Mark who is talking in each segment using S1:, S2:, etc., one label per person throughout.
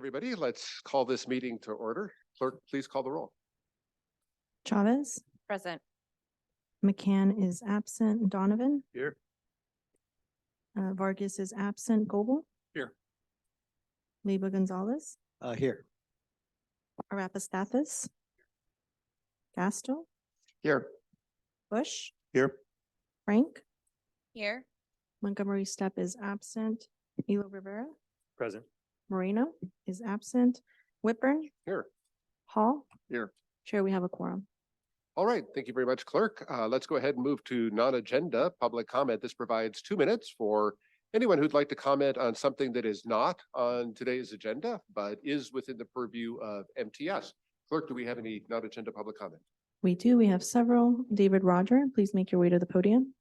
S1: everybody. Let's call this meeting to order. Clerk, please call the roll.
S2: Chavez,
S3: Present.
S2: McCann is absent. Donovan,
S1: Here.
S2: Vargas is absent. Goebel,
S1: Here.
S2: Leyva Gonzalez,
S4: Here.
S2: Arapastathis, Gastel,
S1: Here.
S2: Bush,
S4: Here.
S2: Frank,
S3: Here.
S2: Montgomery Steppe is absent. Elo Rivera,
S4: Present.
S2: Moreno is absent. Whitburn,
S1: Here.
S2: Hall.
S1: Here.
S2: Chair, we have a quorum.
S1: All right. Thank you very much, Clerk. Let's go ahead and move to non-agenda public comment. This provides 2 minutes for anyone who'd like to comment on something that is not on today's agenda, but is within the purview of MTS. Clerk, do we have any non-agenda public comment?
S2: We do. We have several. David Roger, please make your way to the podium.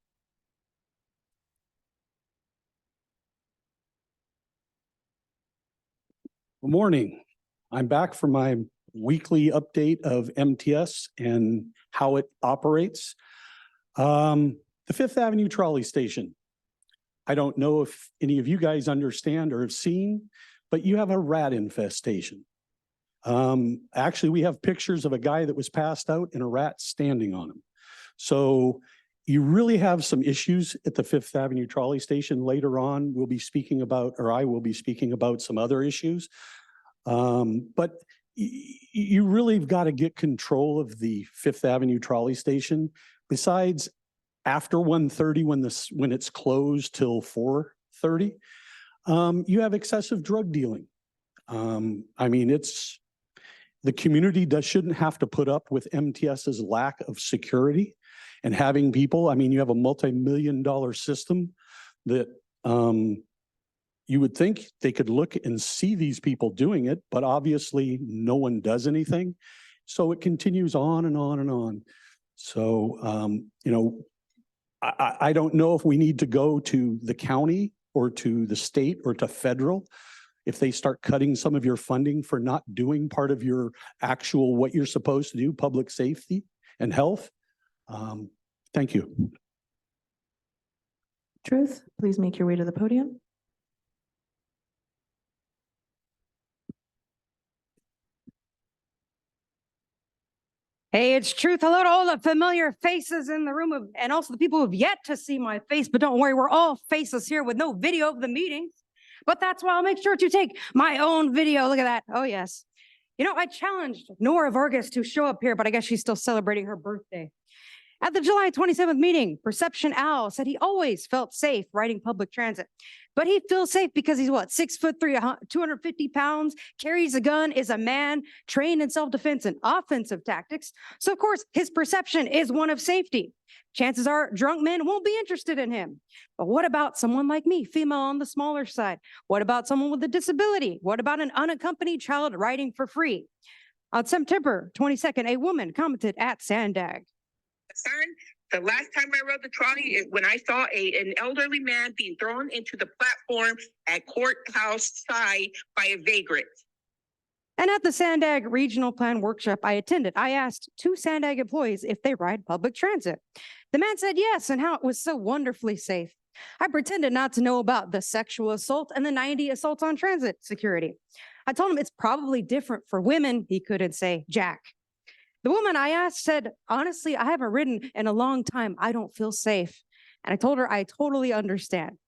S5: Good morning. I'm back for my weekly update of MTS and how it operates. The Fifth Avenue Trolley Station. I don't know if any of you guys understand or have seen, but you have a rat infestation. Actually, we have pictures of a guy that was passed out and a rat standing on him. So you really have some issues at the Fifth Avenue Trolley Station. Later on, we'll be speaking about, or I will be speaking about some other issues. But you really have got to get control of the Fifth Avenue Trolley Station. Besides, after 1:30, when it's closed till 4:30, you have excessive drug dealing. I mean, the community shouldn't have to put up with MTS's lack of security and having people. I mean, you have a multi-million-dollar system that you would think they could look and see these people doing it, but obviously no one does anything. So it continues on and on and on. So, I don't know if we need to go to the county or to the state or to federal if they start cutting some of your funding for not doing part of your actual what you're supposed to do, public safety and health. Thank you.
S2: Truth, please make your way to the podium.
S6: Hey, it's Truth. Hello to all the familiar faces in the room and also the people who've yet to see my face. But don't worry, we're all faceless here with no video of the meetings. But that's why I'll make sure to take my own video. Look at that. Oh, yes. You know, I challenged Nora Vargas to show up here, but I guess she's still celebrating her birthday. At the July 27th meeting, Perception Al said he always felt safe riding public transit. But he feels safe because he's what, 6'3", 250 pounds, carries a gun, is a man, trained in self-defense and offensive tactics. So of course, his perception is one of safety. Chances are drunk men won't be interested in him. But what about someone like me, female on the smaller side? What about someone with a disability? What about an unaccompanied child riding for free? On September 22nd, a woman commented at Sandag.
S7: The last time I rode the trolley, when I saw an elderly man being thrown into the platform at courthouse side by a vagrant.
S6: And at the Sandag Regional Plan Workshop I attended, I asked 2 Sandag employees if they ride public transit. The man said yes, and how it was so wonderfully safe. I pretended not to know about the sexual assault and the 90 assaults on transit security. I told him it's probably different for women. He couldn't say jack. The woman I asked said, honestly, I haven't ridden in a long time. I don't feel safe. And I told her I totally understand.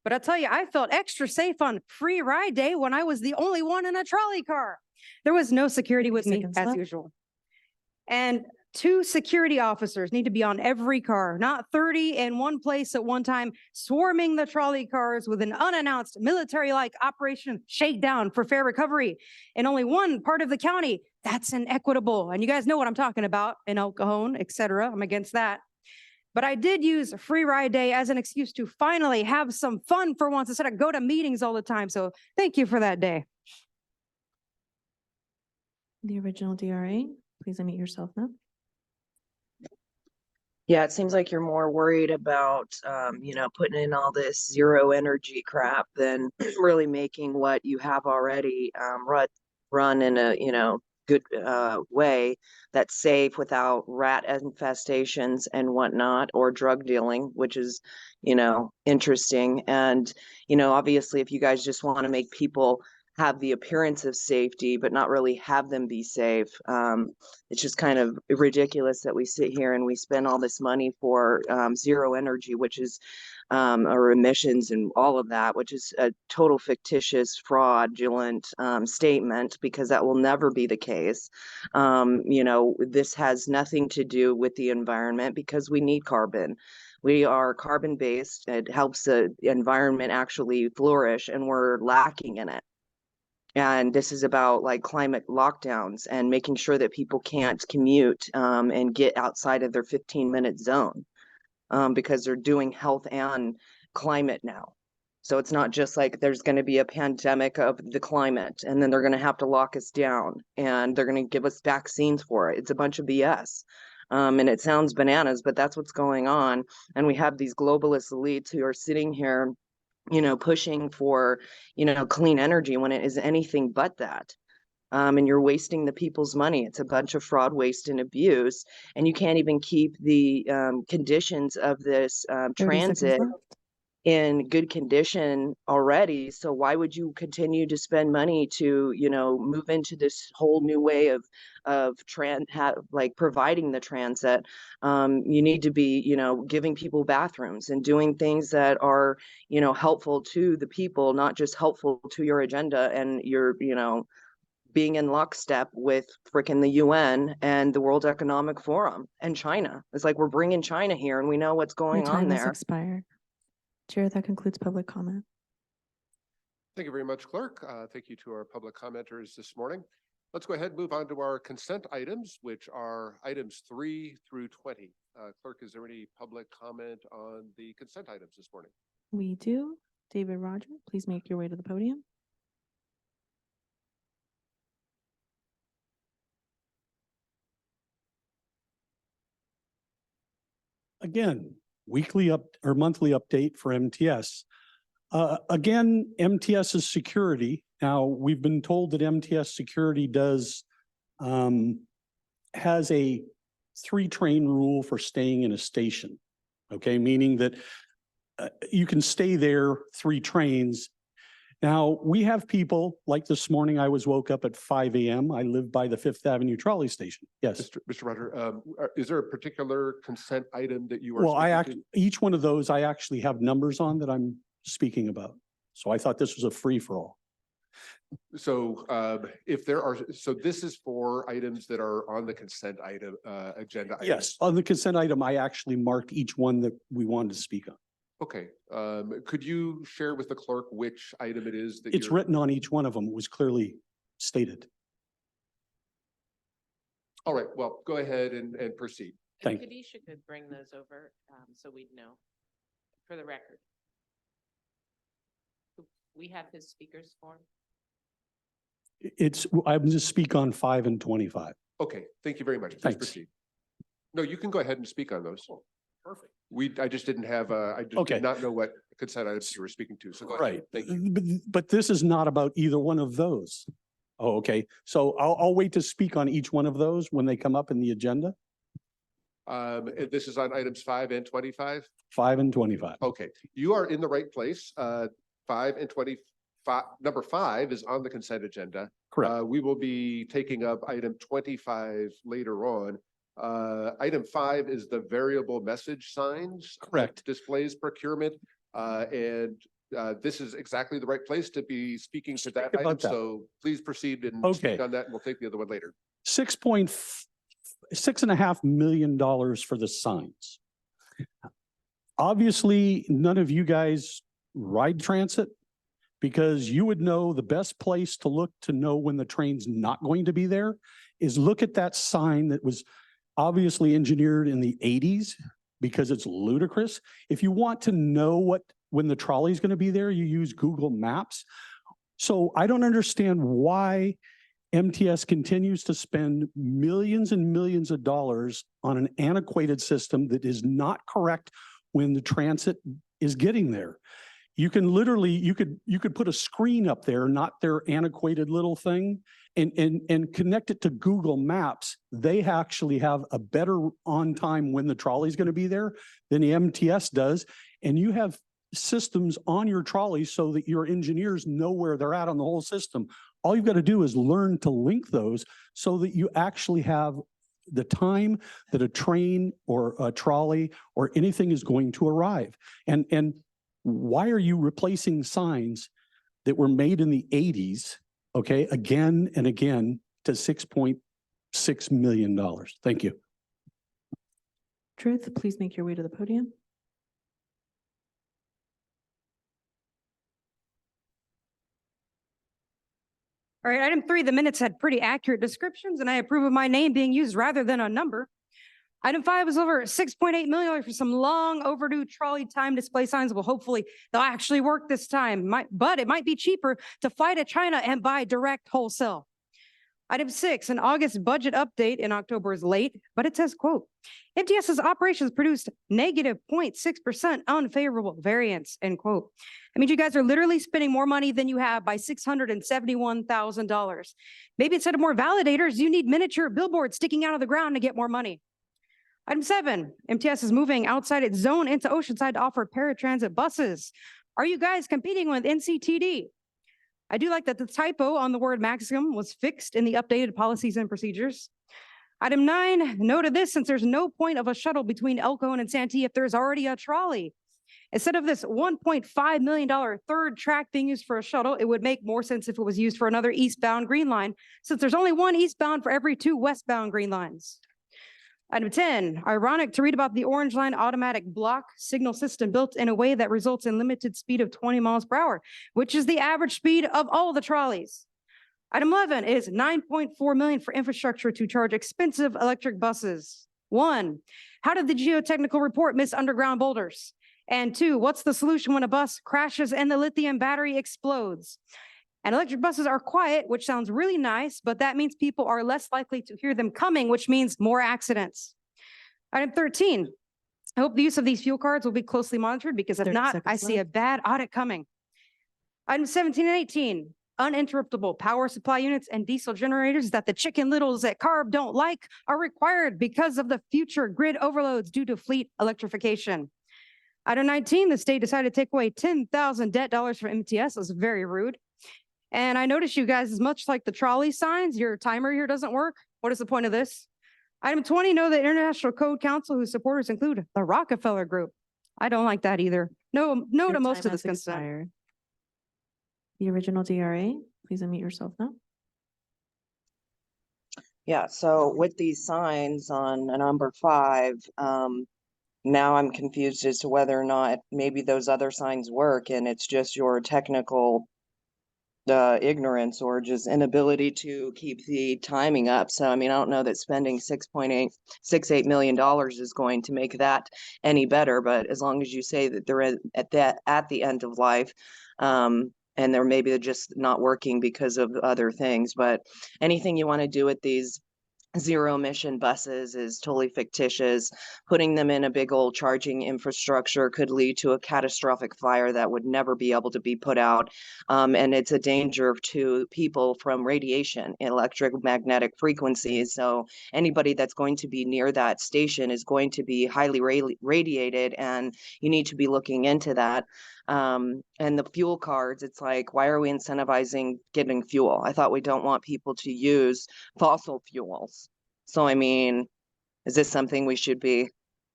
S6: But I'll tell you, I felt extra safe on free ride day when I was the only one in a trolley car. There was no security with me as usual. And 2 security officers need to be on every car, not 30 in one place at one time, swarming the trolley cars with an unannounced military-like Operation Shakedown for fare recovery in only one part of the county. That's inequitable. And you guys know what I'm talking about in El Cajon, etc. I'm against that. But I did use free ride day as an excuse to finally have some fun for once instead of go to meetings all the time. So thank you for that day.
S2: The original DRA, please unmute yourself now.
S8: Yeah, it seems like you're more worried about, putting in all this zero energy crap than really making what you have already run in a, good way that's safe without rat infestations and whatnot, or drug dealing, which is, interesting. And, obviously, if you guys just want to make people have the appearance of safety, but not really have them be safe. It's just kind of ridiculous that we sit here and we spend all this money for zero energy, which is or emissions and all of that, which is a total fictitious, fraudulent statement, because that will never be the case. You know, this has nothing to do with the environment because we need carbon. We are carbon based. It helps the environment actually flourish, and we're lacking in it. And this is about like climate lockdowns and making sure that people can't commute and get outside of their 15-minute zone because they're doing health and climate now. So it's not just like there's going to be a pandemic of the climate and then they're going to have to lock us down and they're going to give us vaccines for it. It's a bunch of BS. And it sounds bananas, but that's what's going on. And we have these globalist elites who are sitting here, you know, pushing for, you know, clean energy when it is anything but that. And you're wasting the people's money. It's a bunch of fraud, waste, and abuse. And you can't even keep the conditions of this
S2: 30 seconds
S8: transit
S2: left.
S8: in good condition already. So why would you continue to spend money to, you know, move into this whole new way of like providing the transit? You need to be, you know, giving people bathrooms and doing things that are, you know, helpful to the people, not just helpful to your agenda and your, you know, being in lockstep with frickin' the UN and the World Economic Forum and China. It's like we're bringing China here and we know what's
S2: Your
S8: going on
S2: time has
S8: there.
S2: expired. Chair, that concludes public comment.
S1: Thank you very much, Clerk. Thank you to our public commenters this morning. Let's go ahead and move on to our consent items, which are items 3 through 20. Clerk, is there any public comment on the consent items this morning?
S2: We do. David Roger, please make your way to the podium.
S5: Again, weekly or monthly update for MTS. Again, MTS's security. Now, we've been told that MTS security has a 3-train rule for staying in a station. Okay, meaning that you can stay there 3 trains. Now, we have people like this morning, I was woke up at 5 a.m. I live by the 5th Avenue trolley station. Yes.
S1: Mr. Roger, is there a particular consent item that you are?
S5: Well,
S1: speaking
S5: each one of those, I actually have numbers on that I'm speaking about. So I thought this was a free-for-all.
S1: to? So if there are, so this is for items that are on the consent item agenda.
S5: Yes, on the consent item, I actually marked each one that we wanted to speak on.
S1: Okay. Could you share with the clerk which item it is that
S5: It's written on each one of them. It was clearly stated.
S1: All right. Well, go ahead and proceed.
S5: Thank you.
S3: Kadisha could bring those over, so we'd know for the record. We have his speakers form.
S5: I'm just speak on 5 and 25.
S1: Okay. Thank you very much. Please
S5: Thanks.
S1: proceed. No, you can go ahead and speak on those.
S5: Perfect.
S1: I just didn't have, I just
S5: Okay.
S1: did not know what consent items you were speaking to. So go ahead.
S5: Right.
S1: Thank you.
S5: But this is not about either one of those. Oh, okay. So I'll wait to speak on each one of those when they come up in the agenda.
S1: And this is on items 5 and 25.
S5: 5 and 25.
S1: Okay, you are in the right place. 5 and 25, number 5 is on the consent agenda.
S5: Correct.
S1: We will be taking up item 25 later on. Item 5 is the variable message signs.
S5: Correct.
S1: Displays procurement. This is exactly the right place to be speaking to that
S5: Speak about
S1: item.
S5: that.
S1: So please proceed and
S5: Okay.
S1: speak on that, and we'll take the other one later.
S5: $6.5 million for the signs. Obviously, none of you guys ride transit because you would know the best place to look to know when the train's not going to be there is look at that sign that was obviously engineered in the 80s because it's ludicrous. If you want to know when the trolley is going to be there, you use Google Maps. So I don't understand why MTS continues to spend millions and millions of dollars on an antiquated system that is not correct when the transit is getting there. You can literally, you could put a screen up there, not their antiquated little thing, and connect it to Google Maps. They actually have a better on time when the trolley is going to be there than the MTS does. And you have systems on your trolley so that your engineers know where they're at on the whole system. All you've got to do is learn to link those so that you actually have the time that a train or a trolley or anything is going to arrive. And why are you replacing signs that were made in the 80s, okay, again and again to $6.6 million? Thank you.
S2: Truth, please make your way to the podium.
S6: All right, item 3, the minutes had pretty accurate descriptions, and I approve of my name being used rather than a number. Item 5 was over $6.8 million for some long overdue trolley time display signs. Well, hopefully they'll actually work this time. But it might be cheaper to fly to China and buy direct wholesale. Item 6, an August budget update in October is late, but it says, quote, MTS's operations produced negative 0.6% unfavorable variance, end quote. I mean, you guys are literally spending more money than you have by $671,000. Maybe instead of more validators, you need miniature billboards sticking out of the ground to get more money. Item 7, MTS is moving outside its zone into Oceanside to offer paratransit buses. Are you guys competing with NCTD? I do like that the typo on the word maximum was fixed in the updated policies and procedures. Item 9, noted this, since there's no point of a shuttle between El Cajon and Santee if there's already a trolley. Instead of this $1.5 million third track being used for a shuttle, it would make more sense if it was used for another eastbound green line, since there's only one eastbound for every 2 westbound green lines. Item 10, ironic to read about the Orange Line automatic block signal system built in a way that results in limited speed of 20 miles per hour, which is the average speed of all the trolleys. Item 11 is $9.4 million for infrastructure to charge expensive electric buses. 1, how did the geotechnical report miss underground boulders? And 2, what's the solution when a bus crashes and the lithium battery explodes? And electric buses are quiet, which sounds really nice, but that means people are less likely to hear them coming, which means more accidents. Item 13, I hope the use of these fuel cards will be closely monitored, because if
S2: 30
S6: not, I
S2: seconds
S6: see a
S2: left.
S6: bad audit coming. Item 17 and 18, uninterruptible power supply units and diesel generators that the Chicken Littles at CARB don't like are required because of the future grid overloads due to fleet electrification. Item 19, the state decided to take away 10,000 debt dollars from MTS. That's very rude. And I noticed you guys, as much like the trolley signs, your timer here doesn't work. What is the point of this? Item 20, know that International Code Council, whose supporters include the Rockefeller Group. I don't like that either. No to
S2: Your
S6: most
S2: time
S6: of this
S2: has
S6: consent.
S2: expired. The original DRA, please unmute yourself now.
S8: Yeah, so with these signs on number 5, now I'm confused as to whether or not maybe those other signs work and it's just your technical ignorance or just inability to keep the timing up. So, I mean, I don't know that spending $6.868 million is going to make that any better, but as long as you say that they're at the end of life, and they're maybe just not working because of other things, but anything you want to do with these zero emission buses is totally fictitious. Putting them in a big old charging infrastructure could lead to a catastrophic fire that would never be able to be put out. And it's a danger to people from radiation, electromagnetic frequencies. So anybody that's going to be near that station is going to be highly radiated, and you need to be looking into that. And the fuel cards, it's like, why are we incentivizing getting fuel? I thought we don't want people to use fossil fuels. So, I mean, is this something we should be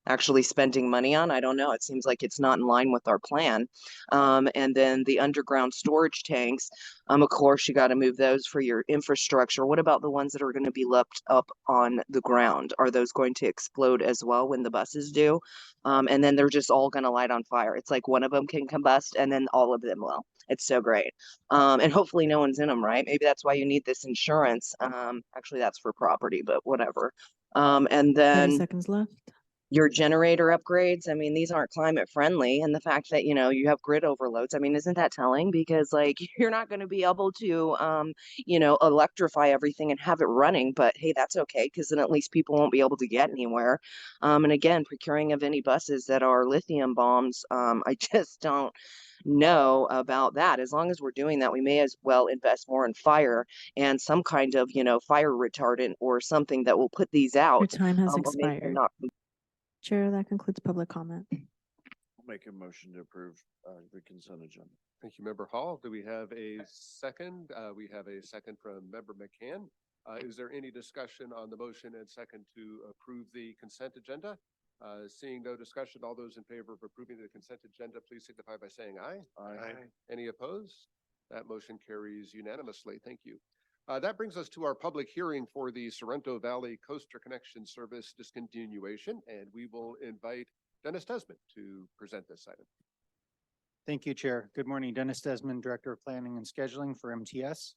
S8: actually spending money on? I don't know. It seems like it's not in line with our plan. And then the underground storage tanks, of course, you got to move those for your infrastructure. What about the ones that are going to be left up on the ground? Are those going to explode as well when the buses do? And then they're just all going to light on fire. It's like one of them can combust and then all of them will. It's so great. And hopefully no one's in them, right? Maybe that's why you need this insurance. Actually, that's for property, but whatever. And
S2: 30
S8: then
S2: seconds left.
S8: your generator upgrades, I mean, these aren't climate friendly. And the fact that, you have grid overloads, I mean, isn't that telling? Because like, you're not going to be able to, electrify everything and have it running, but hey, that's okay. Because then at least people won't be able to get anywhere. And again, procuring of any buses that are lithium bombs, I just don't know about that. As long as we're doing that, we may as well invest more in fire and some kind of, fire retardant or something that will put these
S2: Your
S8: out.
S2: time has
S8: Or maybe they're
S2: expired.
S8: not.
S2: Chair, that concludes public comment.
S4: Make a motion to approve the consent agenda.
S1: Thank you, Member Hall. Do we have a second? We have a second from Member McCann. Is there any discussion on the motion and second to approve the consent agenda? Seeing no discussion, all those in favor of approving the consent agenda, please signify by saying aye.
S4: Aye.
S1: Any opposed? That motion carries unanimously. Thank you. That brings us to our public hearing for the Sorrento Valley Coaster Connection Service discontinuation, and we will invite Dennis Desmond to present this item.
S9: Thank you, Chair. Good morning. Dennis Desmond, Director of Planning and Scheduling for MTS.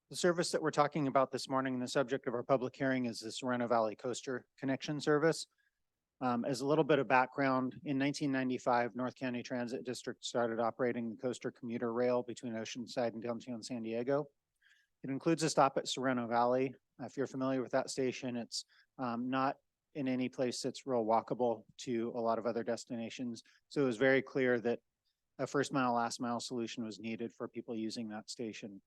S9: The service that we're talking about this morning, the subject of our public hearing, is the Sorrento Valley Coaster Connection Service. As a little bit of background, in 1995, North County Transit District started operating the coaster commuter rail between Oceanside and downtown San Diego. It includes a stop at Sorrento Valley. If you're familiar with that station, it's not in any place that's real walkable to a lot of other destinations. So it was very clear that a first mile, last mile solution was needed for people using that station.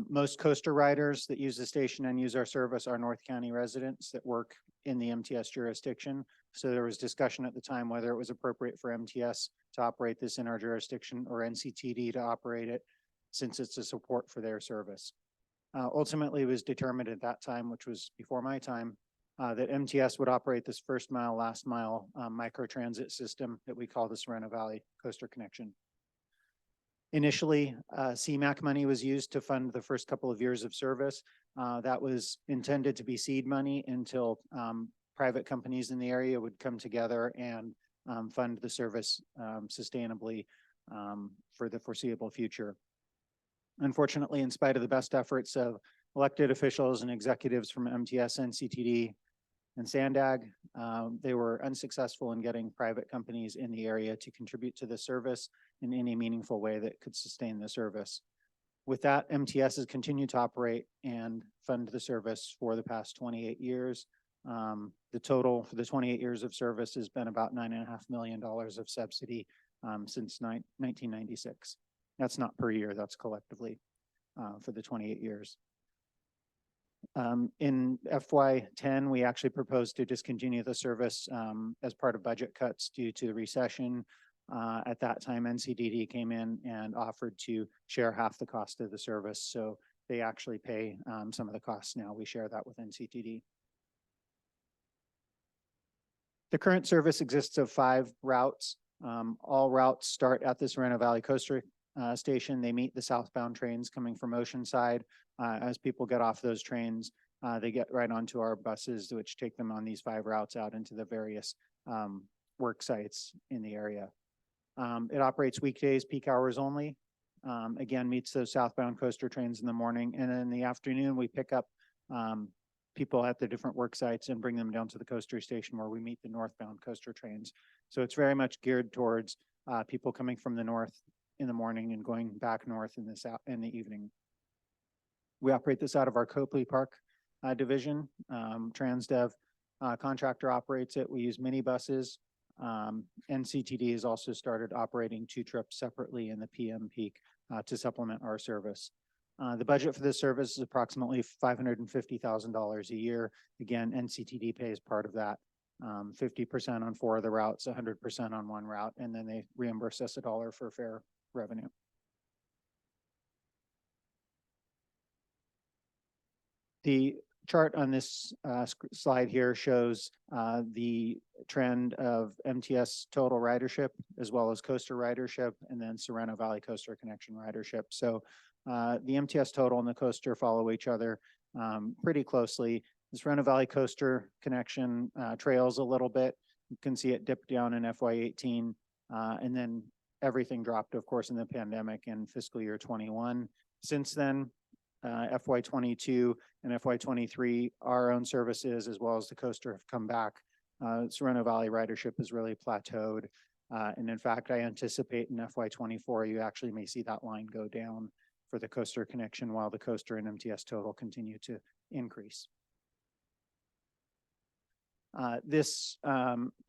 S9: Most coaster riders that use the station and use our service are North County residents that work in the MTS jurisdiction. So there was discussion at the time whether it was appropriate for MTS to operate this in our jurisdiction or NCTD to operate it, since it's a support for their service. Ultimately, it was determined at that time, which was before my time, that MTS would operate this first mile, last mile microtransit system that we call the Sorrento Valley Coaster Connection. Initially, CMAQ money was used to fund the first couple of years of service. That was intended to be seed money until private companies in the area would come together and fund the service sustainably for the foreseeable future. Unfortunately, in spite of the best efforts of elected officials and executives from MTS, NCTD, and SANDAG, they were unsuccessful in getting private companies in the area to contribute to the service in any meaningful way that could sustain the service. With that, MTS has continued to operate and fund the service for the past 28 years. The total for the 28 years of service has been about $9.5 million of subsidy since 1996. That's not per year, that's collectively for the 28 years. In FY10, we actually proposed to discontinue the service as part of budget cuts due to the recession. At that time, NCDD came in and offered to share half the cost of the service. So they actually pay some of the costs now. We share that with NCTD. The current service exists of 5 routes. All routes start at the Sorrento Valley Coaster Station. They meet the southbound trains coming from Oceanside. As people get off those trains, they get right onto our buses, which take them on these 5 routes out into the various work sites in the area. It operates weekdays, peak hours only. Again, meets those southbound coaster trains in the morning. And then in the afternoon, we pick up people at the different work sites and bring them down to the coaster station where we meet the northbound coaster trains. So it's very much geared towards people coming from the north in the morning and going back north in the evening. We operate this out of our Copley Park division. TransDev contractor operates it. We use minibuses. NCTD has also started operating 2 trips separately in the PM peak to supplement our service. The budget for this service is approximately $550,000 a year. Again, NCTD pays part of that, 50% on 4 of the routes, 100% on 1 route, and then they reimburse us $1 for fare revenue. The chart on this slide here shows the trend of MTS total ridership as well as coaster ridership, and then Sorrento Valley Coaster Connection ridership. So the MTS total and the coaster follow each other pretty closely. The Sorrento Valley Coaster Connection trails a little bit. You can see it dip down in FY18, and then everything dropped, of course, in the pandemic and fiscal year 21. Since then, FY22 and FY23, our own services as well as the coaster have come back. Sorrento Valley ridership has really plateaued. And in fact, I anticipate in FY24, you actually may see that line go down for the coaster connection while the coaster and MTS total continue to increase. This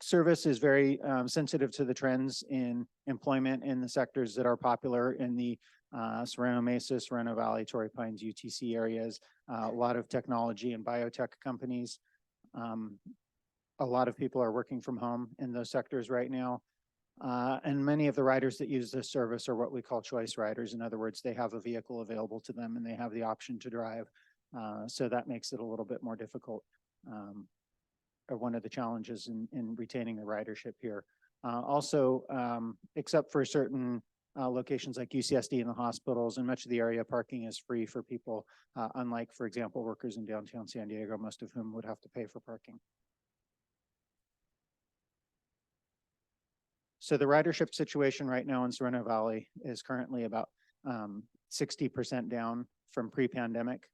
S9: service is very sensitive to the trends in employment in the sectors that are popular in the Sorrento Mesa, Sorrento Valley, Torrey Pines, UTC areas, a lot of technology and biotech companies. a lot of people are working from home in those sectors right now. And many of the riders that use this service are what we call choice riders. In other words, they have a vehicle available to them and they have the option to drive. So that makes it a little bit more difficult, or one of the challenges in retaining the ridership here. Also, except for certain locations like UCSD and the hospitals and much of the area, parking is free for people, unlike, for example, workers in downtown San Diego, most of whom would have to pay for parking. So the ridership situation right now in Sorrento Valley is currently about 60% down from pre-pandemic.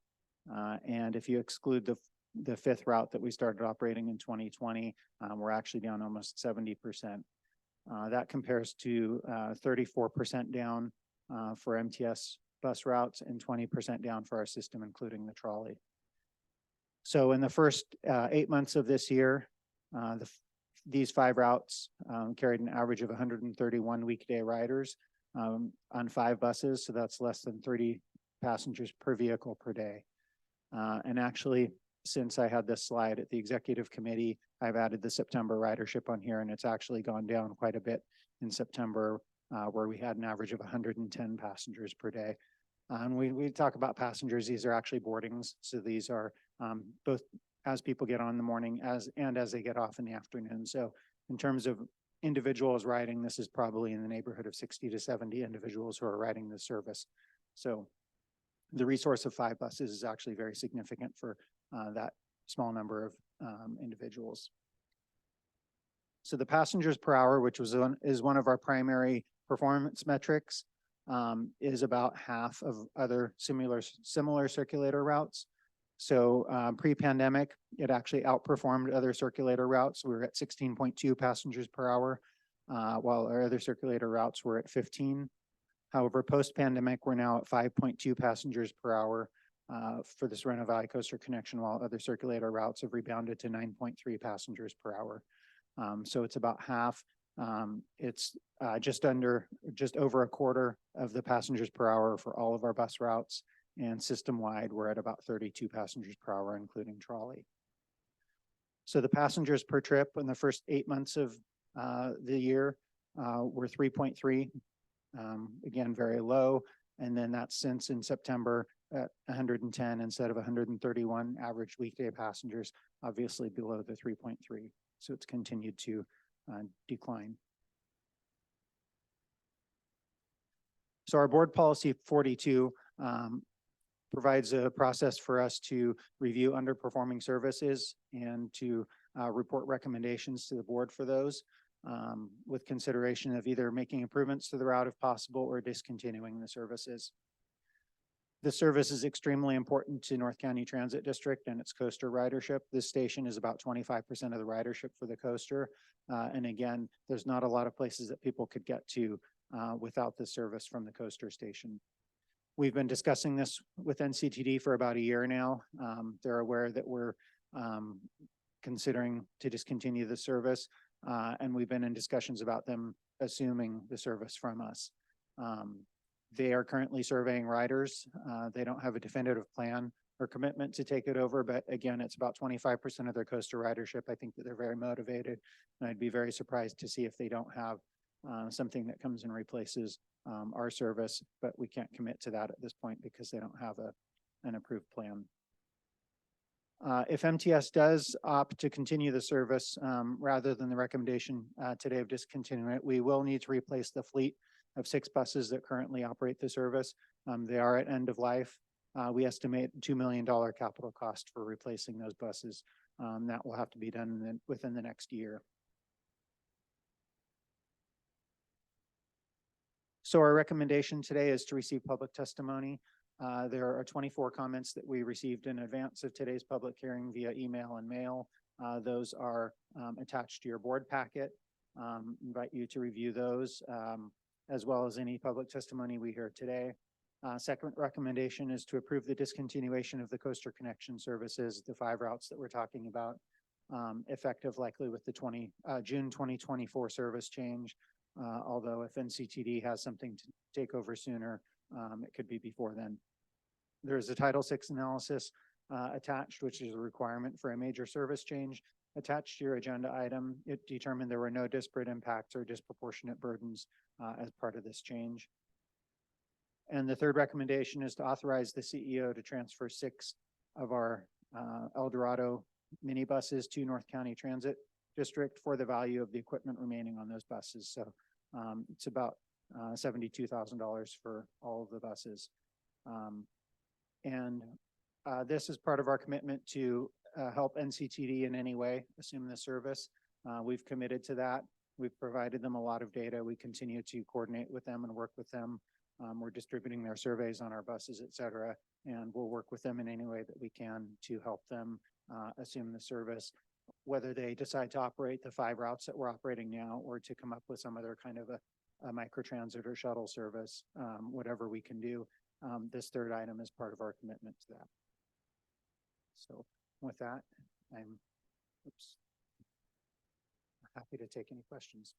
S9: And if you exclude the fifth route that we started operating in 2020, we're actually down almost 70%. That compares to 34% down for MTS bus routes and 20% down for our system, including the trolley. So in the first 8 months of this year, these 5 routes carried an average of 131 weekday riders on 5 buses. So that's less than 30 passengers per vehicle per day. And actually, since I had this slide at the executive committee, I've added the September ridership on here, and it's actually gone down quite a bit in September, where we had an average of 110 passengers per day. And we talk about passengers, these are actually boardings. So these are both as people get on in the morning as they get off in the afternoon. So in terms of individuals riding, this is probably in the neighborhood of 60 to 70 individuals who are riding the service. So the resource of 5 buses is actually very significant for that small number of individuals. So the passengers per hour, which is one of our primary performance metrics, is about half of other similar circulator routes. So pre-pandemic, it actually outperformed other circulator routes. We were at 16.2 passengers per hour, while our other circulator routes were at 15. However, post-pandemic, we're now at 5.2 passengers per hour for the Sorrento Valley Coaster connection, while other circulator routes have rebounded to 9.3 passengers per hour. So it's about half. It's just over a quarter of the passengers per hour for all of our bus routes, and system-wide, we're at about 32 passengers per hour, including trolley. So the passengers per trip in the first 8 months of the year were 3.3. Again, very low. And then that's since in September at 110 instead of 131 average weekday passengers, obviously below the 3.3. So it's continued to decline. So our board policy 42 provides a process for us to review underperforming services and to report recommendations to the board for those, with consideration of either making improvements to the route if possible or discontinuing the services. The service is extremely important to North County Transit District and its coaster ridership. This station is about 25% of the ridership for the coaster. And again, there's not a lot of places that people could get to without the service from the coaster station. We've been discussing this with NCTD for about a year now. They're aware that we're considering to discontinue the service, and we've been in discussions about them assuming the service from us. They are currently surveying riders. They don't have a definitive plan or commitment to take it over, but again, it's about 25% of their coaster ridership. I think that they're very motivated, and I'd be very surprised to see if they don't have something that comes and replaces our service, but we can't commit to that at this point because they don't have an approved plan. If MTS does opt to continue the service rather than the recommendation today of discontinuing it, we will need to replace the fleet of 6 buses that currently operate the service. They are at end of life. We estimate $2 million capital cost for replacing those buses. That will have to be done within the next year. So our recommendation today is to receive public testimony. There are 24 comments that we received in advance of today's public hearing via email and mail. Those are attached to your board packet. Invite you to review those, as well as any public testimony we hear today. Second recommendation is to approve the discontinuation of the coaster connection services, the 5 routes that we're talking about, effective likely with the June 2024 service change. Although if NCTD has something to take over sooner, it could be before then. There's a Title VI analysis attached, which is a requirement for a major service change. Attached to your agenda item, it determined there were no disparate impacts or disproportionate burdens as part of this change. And the third recommendation is to authorize the CEO to transfer 6 of our El Dorado minibuses to North County Transit District for the value of the equipment remaining on those buses. So it's about $72,000 for all of the buses. This is part of our commitment to help NCTD in any way assume the service. We've committed to that. We've provided them a lot of data. We continue to coordinate with them and work with them. We're distributing their surveys on our buses, et cetera, and we'll work with them in any way that we can to help them assume the service, whether they decide to operate the 5 routes that we're operating now or to come up with some other kind of a microtransit or shuttle service, whatever we can do. This third item is part of our commitment to that. So with that, I'm happy to take any questions.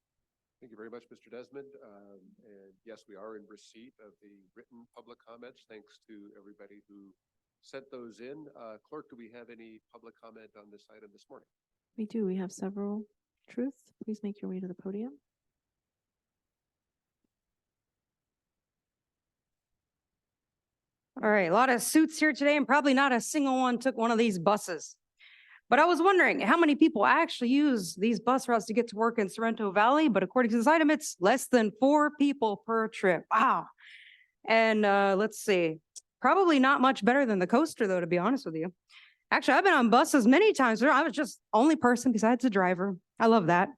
S1: Thank you very much, Mr. Desmond. And yes, we are in receipt of the written public comments. Thanks to everybody who sent those in. Clerk, do we have any public comment on this item this morning?
S2: We do. We have several. Truth, please make your way to the podium.
S6: All right, a lot of suits here today and probably not a single one took one of these buses. But I was wondering how many people actually use these bus routes to get to work in Sorrento Valley, but according to this item, it's less than 4 people per trip. Wow. And let's see, probably not much better than the coaster though, to be honest with you. Actually, I've been on buses many times where I was just only person besides the driver. I love that.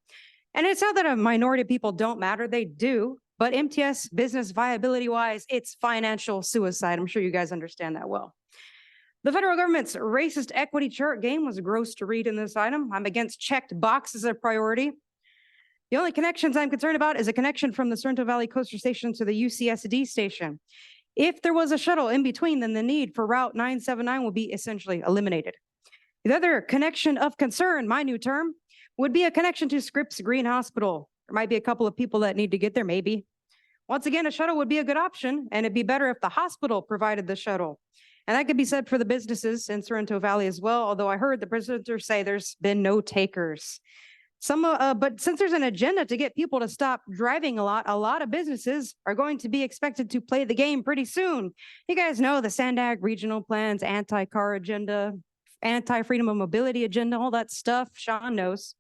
S6: And it's not that a minority of people don't matter, they do, but MTS business viability wise, it's financial suicide. I'm sure you guys understand that well. The federal government's racist equity chart game was gross to read in this item. I'm against checked boxes of priority. The only connections I'm concerned about is a connection from the Sorrento Valley Coaster Station to the UCSD station. If there was a shuttle in between, then the need for Route 979 will be essentially eliminated. The other connection of concern, my new term, would be a connection to Scripps Green Hospital. There might be a couple of people that need to get there, maybe. Once again, a shuttle would be a good option, and it'd be better if the hospital provided the shuttle. And that could be said for the businesses in Sorrento Valley as well, although I heard the presenter say there's been no takers. But since there's an agenda to get people to stop driving a lot of businesses are going to be expected to play the game pretty soon. You guys know the Sandag regional plans, anti-car agenda, anti-freedom of mobility agenda, all that stuff. Sean knows.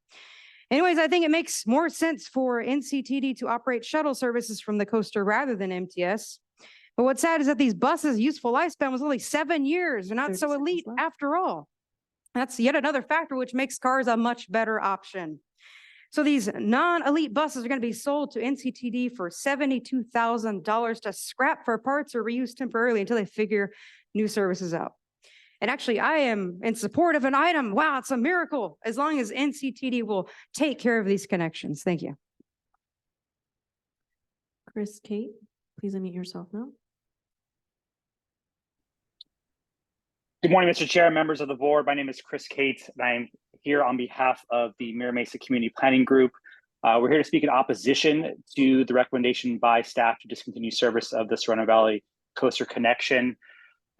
S6: Anyways, I think it makes more sense for NCTD to operate shuttle services from the coaster rather than MTS. But what's sad is that these buses' useful lifespan was only 7 years. They're not so elite after all. That's yet another factor which makes cars a much better option. So these non-elite buses are going to be sold to NCTD for $72,000 to scrap for parts or reuse temporarily until they figure new services out. And actually, I am in support of an item. Wow, it's a miracle as long as NCTD will take care of these connections. Thank you.
S2: Chris, Kate, please unmute yourself now.
S10: Good morning, Mr. Chair, members of the board. My name is Chris Cates, and I'm here on behalf of the Mira Mesa Community Planning Group. We're here to speak in opposition to the recommendation by staff to discontinue service of the Sorrento Valley Coaster Connection.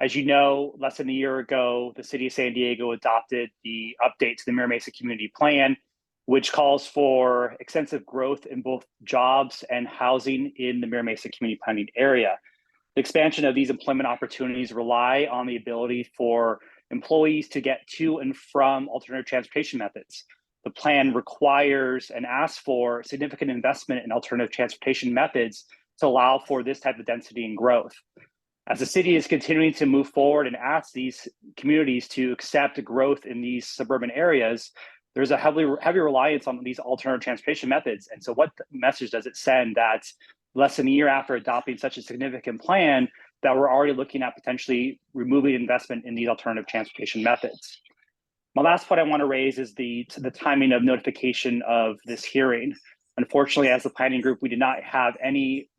S10: As you know, less than a year ago, the city of San Diego adopted the update to the Mira Mesa Community Plan, which calls for extensive growth in both jobs and housing in the Mira Mesa Community Planning area. The expansion of these employment opportunities rely on the ability for employees to get to and from alternative transportation methods. The plan requires and asks for significant investment in alternative transportation methods to allow for this type of density and growth. As the city is continuing to move forward and ask these communities to accept growth in these suburban areas, there's a heavy reliance on these alternative transportation methods. And so what message does it send that less than a year after adopting such a significant plan that we're already looking at potentially removing investment in these alternative transportation methods? My last point I want to raise is the timing of notification of this hearing. Unfortunately, as the planning group, we did not have any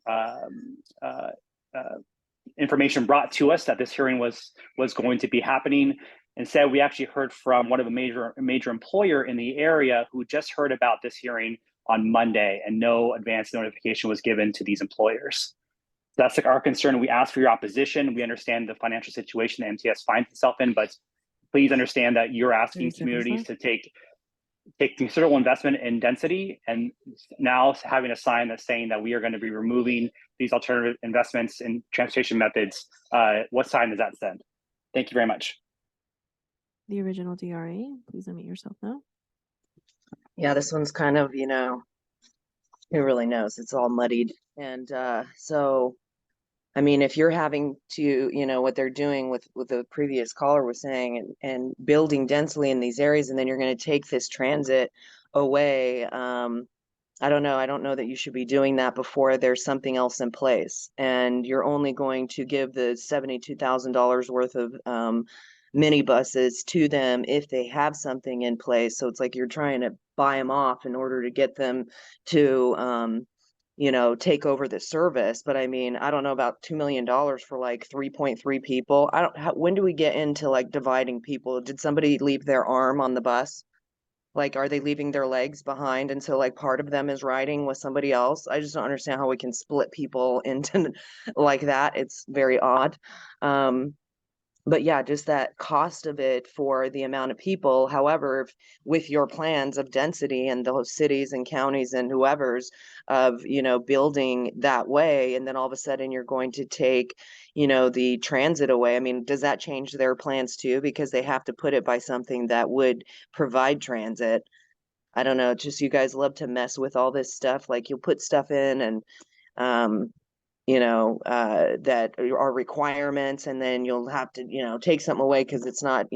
S10: information brought to us that this hearing was going to be happening. Instead, we actually heard from one of a major employer in the area who just heard about this hearing on Monday, and no advance notification was given to these employers. So that's our concern. We ask for your opposition. We understand the financial situation that MTS finds itself in, but please understand that you're asking communities to take take considerable investment in density, and now having a sign that's saying that we are going to be removing these alternative investments in transportation methods. What sign does that send? Thank you very much.
S2: The original DRA, please unmute yourself now.
S8: Yeah, this one's kind of, who really knows? It's all muddied. And so, I mean, if you're having to, what they're doing with the previous caller was saying, and building densely in these areas, and then you're going to take this transit away. I don't know. I don't know that you should be doing that before there's something else in place. And you're only going to give the $72,000 worth of minibuses to them if they have something in place. So it's like you're trying to buy them off in order to get them to, take over the service. But I mean, I don't know about $2 million for like 3.3 people. When do we get into like dividing people? Did somebody leave their arm on the bus? Like, are they leaving their legs behind? And so like part of them is riding with somebody else. I just don't understand how we can split people into like that. It's very odd. But yeah, just that cost of it for the amount of people. However, with your plans of density and those cities and counties and whoever's of, building that way, and then all of a sudden you're going to take, the transit away. I mean, does that change their plans too? Because they have to put it by something that would provide transit. I don't know. Just you guys love to mess with all this stuff. Like you'll put stuff in and, that are requirements, and then you'll have to, take something away because it's not,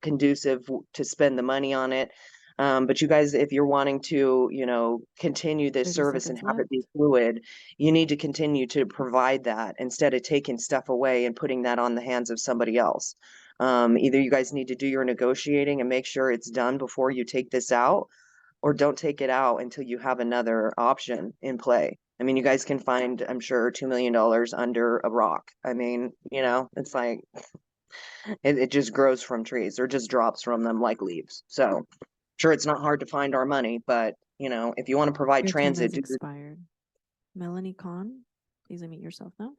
S8: conducive to spend the money on it. But you guys, if you're wanting to, continue this
S2: 30
S8: service and
S2: seconds
S8: have it
S2: left.
S8: be fluid, you need to continue to provide that instead of taking stuff away and putting that on the hands of somebody else. Either you guys need to do your negotiating and make sure it's done before you take this out, or don't take it out until you have another option in play. I mean, you guys can find, I'm sure, $2 million under a rock. I mean, it's like, it just grows from trees or just drops from them like leaves. So sure, it's not hard to find our money, but if you want to provide
S2: Your time has
S8: transit,
S2: expired. Melanie Kahn, please unmute yourself now.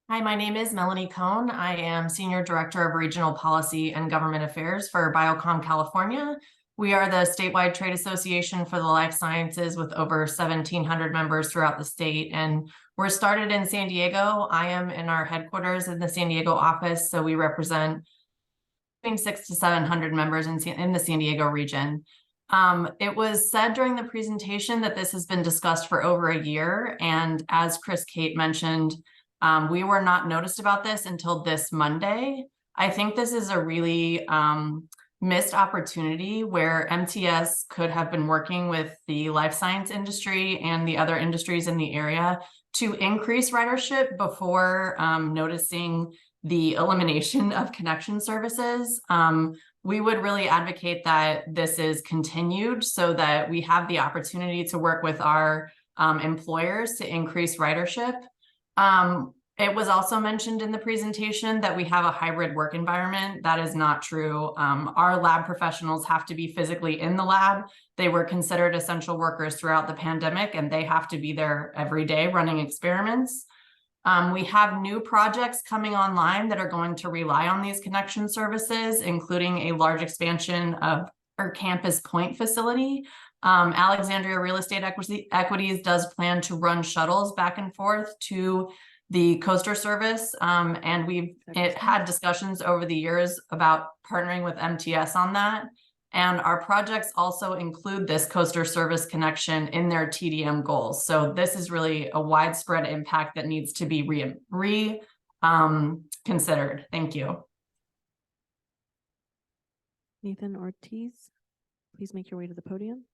S11: Hi, my name is Melanie Cohn. I am Senior Director of Regional Policy and Government Affairs for Biocom California. We are the statewide trade association for the life sciences with over 1,700 members throughout the state. And we're started in San Diego. I am in our headquarters in the San Diego office. So we represent between 600 to 700 members in the San Diego region. It was said during the presentation that this has been discussed for over a year. And as Chris Kate mentioned, we were not noticed about this until this Monday. I think this is a really missed opportunity where MTS could have been working with the life science industry and the other industries in the area to increase ridership before noticing the elimination of connection services. We would really advocate that this is continued so that we have the opportunity to work with our employers to increase ridership. It was also mentioned in the presentation that we have a hybrid work environment. That is not true. Our lab professionals have to be physically in the lab. They were considered essential workers throughout the pandemic, and they have to be there every day running experiments. We have new projects coming online that are going to rely on these connection services, including a large expansion of our Campus Point facility. Alexandria Real Estate Equities does plan to run shuttles back and forth to the coaster service. And we've had discussions over the years about partnering with MTS on that. And our projects also include this coaster service connection in their TDM goals. So this is really a widespread impact that needs to be considered. Thank you.
S2: Nathan Ortiz, please make your way to the podium.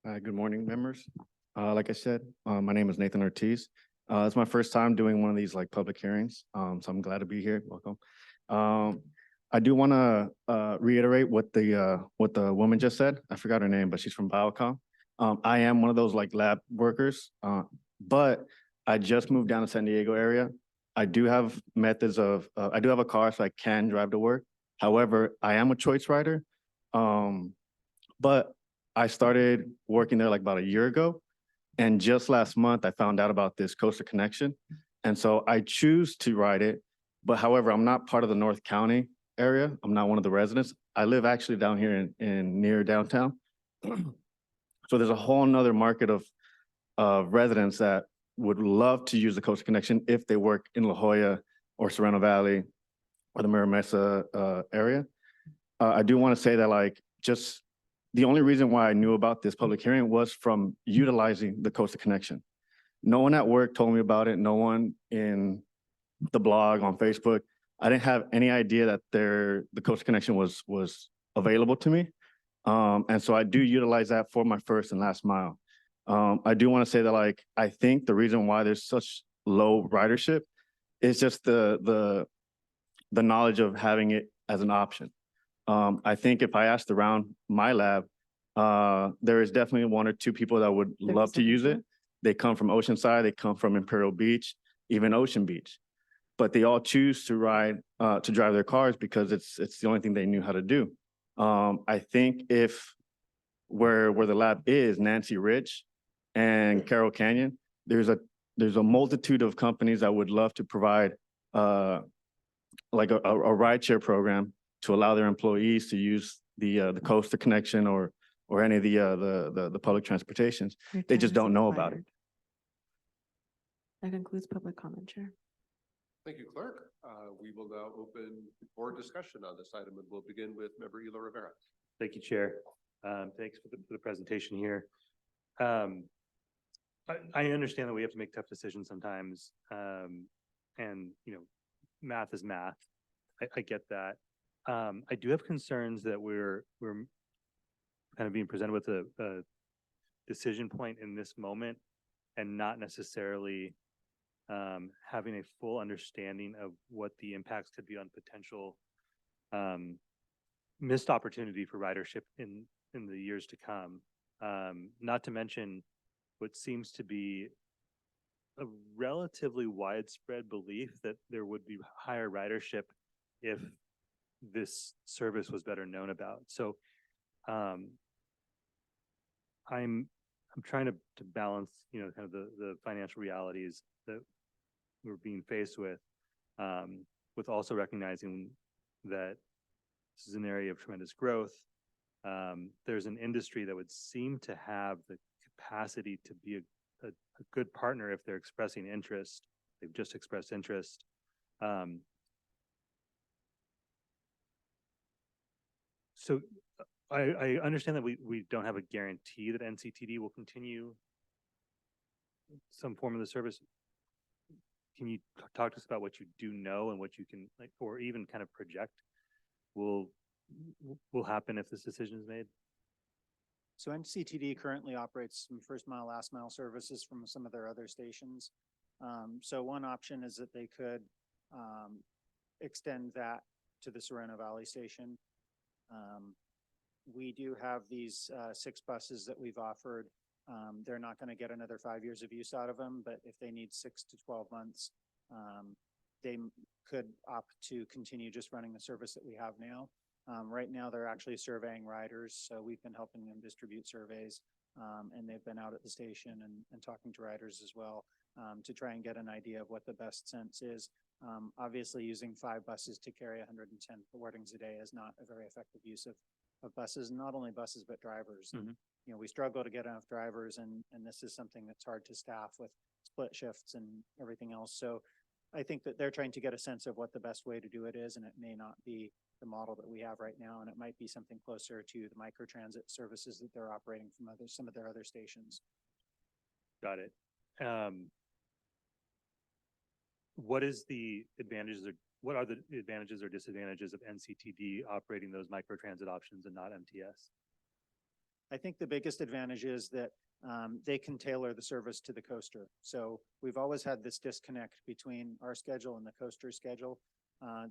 S12: Good morning, members. Like I said, my name is Nathan Ortiz. It's my first time doing one of these like public hearings, so I'm glad to be here. Welcome. I do want to reiterate what the woman just said. I forgot her name, but she's from Biocom. I am one of those like lab workers, but I just moved down to San Diego area. I do have methods of, I do have a car, so I can drive to work. However, I am a choice rider, but I started working there like about a year ago. And just last month, I found out about this Coastal Connection. And so I choose to ride it. But however, I'm not part of the North County area. I'm not one of the residents. I live actually down here in near downtown. So there's a whole nother market of residents that would love to use the Coastal Connection if they work in La Jolla or Sorrento Valley or the Mira Mesa area. I do want to say that like just the only reason why I knew about this public hearing was from utilizing the Coastal Connection. No one at work told me about it. No one in the blog on Facebook. I didn't have any idea that the Coastal Connection was available to me. And so I do utilize that for my first and last mile. I do want to say that like I think the reason why there's such low ridership is just the knowledge of having it as an option. I think if I asked around my lab, there is definitely one or two people that would love to use it. They come from Oceanside, they come from Imperial Beach, even Ocean Beach, but they all choose to ride, to drive their cars because it's the only thing they knew how to do. I think if where the lab is, Nancy Ridge and Carroll Canyon, there's a multitude of companies that would love to provide like a rideshare program to allow their employees to use the Coastal Connection or any of the public transportations.
S2: Your
S12: They
S2: time
S12: just
S2: has
S12: don't know about it.
S2: expired. That concludes public comment, Chair.
S1: Thank you, Clerk. We will now open for discussion on this item, and we'll begin with Member Elo Rivera.
S13: Thank you, Chair. Thanks for the presentation here. I understand that we have to make tough decisions sometimes, and you know, math is math. I get that. I do have concerns that we're kind of being presented with a decision point in this moment, and not necessarily having a full understanding of what the impacts could be on potential missed opportunity for ridership in the years to come. Not to mention what seems to be a relatively widespread belief that there would be higher ridership if this service was better known about. So I'm trying to balance, you know, kind of the financial realities that we're being faced with also recognizing that this is an area of tremendous growth. There's an industry that would seem to have the capacity to be a good partner if they're expressing interest. They've just expressed interest. So I understand that we don't have a guarantee that NCTD will continue some form of the service. Can you talk to us about what you do know and what you can like, or even kind of project will happen if this decision is made?
S9: So NCTD currently operates some first mile, last mile services from some of their other stations. So one option is that they could extend that to the Sorrento Valley station. We do have these 6 buses that we've offered. They're not going to get another 5 years of use out of them, but if they need 6 to 12 months, they could opt to continue just running the service that we have now. Right now, they're actually surveying riders, so we've been helping them distribute surveys, and they've been out at the station and talking to riders as well to try and get an idea of what the best sense is. Obviously, using 5 buses to carry 110 boardings a day is not a very effective use of buses, and not only buses, but drivers.
S13: Mm-hmm.
S9: You know, we struggle to get enough drivers, and this is something that's hard to staff with split shifts and everything else. So I think that they're trying to get a sense of what the best way to do it is, and it may not be the model that we have right now, and it might be something closer to the microtransit services that they're operating from some of their other stations.
S13: Got it. What is the advantages, or what are the advantages or disadvantages of NCTD operating those microtransit options and not MTS?
S9: I think the biggest advantage is that they can tailor the service to the coaster. So we've always had this disconnect between our schedule and the coaster schedule.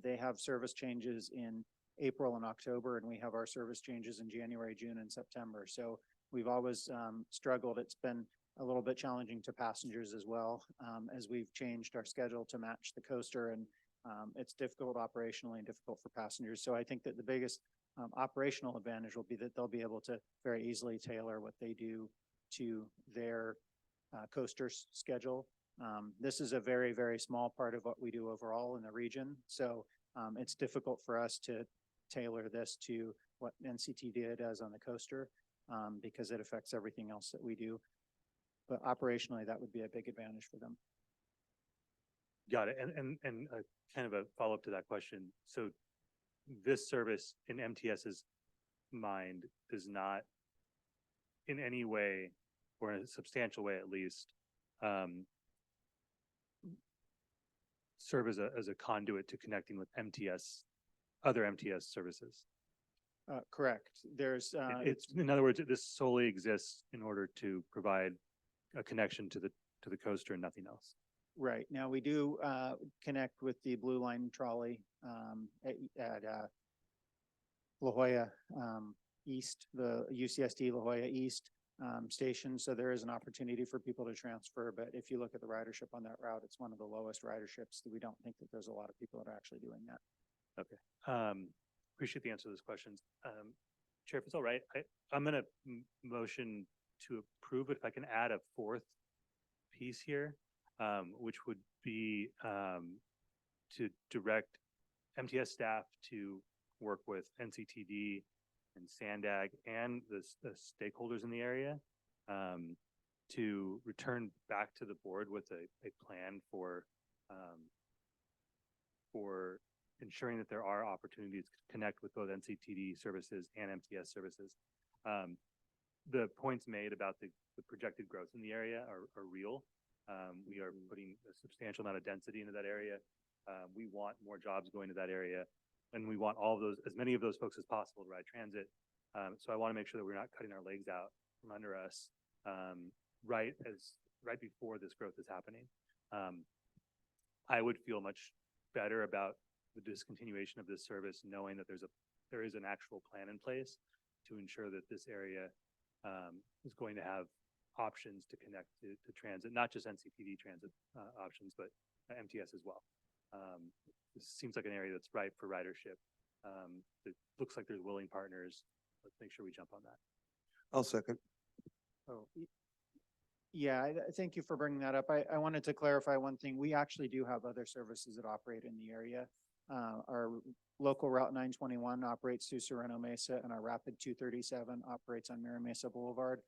S9: They have service changes in April and October, and we have our service changes in January, June, and September. So we've always struggled. It's been a little bit challenging to passengers as well, as we've changed our schedule to match the coaster, and it's difficult operationally and difficult for passengers. So I think that the biggest operational advantage will be that they'll be able to very easily tailor what they do to their coaster schedule. This is a very, very small part of what we do overall in the region. So it's difficult for us to tailor this to what NCTD does on the coaster because it affects everything else that we do. But operationally, that would be a big advantage for them.
S13: Got it. And kind of a follow-up to that question. So this service in MTS's mind does not in any way, or in a substantial way at least, serve as a conduit to connecting with MTS, other MTS services.
S9: Correct. There's
S13: It's in other words, this solely exists in order to provide a connection to the coaster and nothing else.
S9: right. Now we do connect with the Blue Line trolley at La Jolla East, the UCSD La Jolla East station. So there is an opportunity for people to transfer. But if you look at the ridership on that route, it's one of the lowest riderships. We don't think that there's a lot of people that are actually doing that.
S13: Okay. Appreciate the answer to those questions. Chair, if it's all right, I'm going to motion to approve it. If I can add a fourth piece here, which would be to direct MTS staff to work with NCTD and SANDAG and the stakeholders in the area to return back to the board with a plan for ensuring that there are opportunities to connect with both NCTD services and MTS services. The points made about the projected growth in the area are real. We are putting a substantial amount of density into that area. We want more jobs going to that area, and we want all of those, as many of those folks as possible to ride transit. So I want to make sure that we're not cutting our legs out from under us right before this growth is happening. I would feel much better about the discontinuation of this service, knowing that there is an actual plan in place to ensure that this area is going to have options to connect to transit, not just NCTD transit options, but MTS as well. This seems like an area that's ripe for ridership. It looks like there's willing partners. Let's make sure we jump on that.
S4: I'll second.
S9: Oh, yeah, thank you for bringing that up. I wanted to clarify one thing. We actually do have other services that operate in the area. Our local Route 921 operates through Sorrento Mesa, and our Rapid 237 operates on Mira Mesa Boulevard.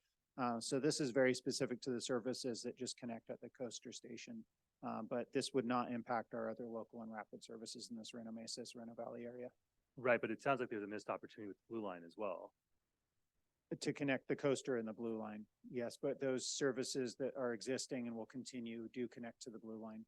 S9: So this is very specific to the services that just connect at the coaster station. But this would not impact our other local and rapid services in the Sorrento Mesa, Sorrento Valley area.
S13: Right, but it sounds like there's a missed opportunity with Blue Line as well.
S9: To connect the coaster and the Blue Line, yes, but those services that are existing and will continue do connect to the Blue Line.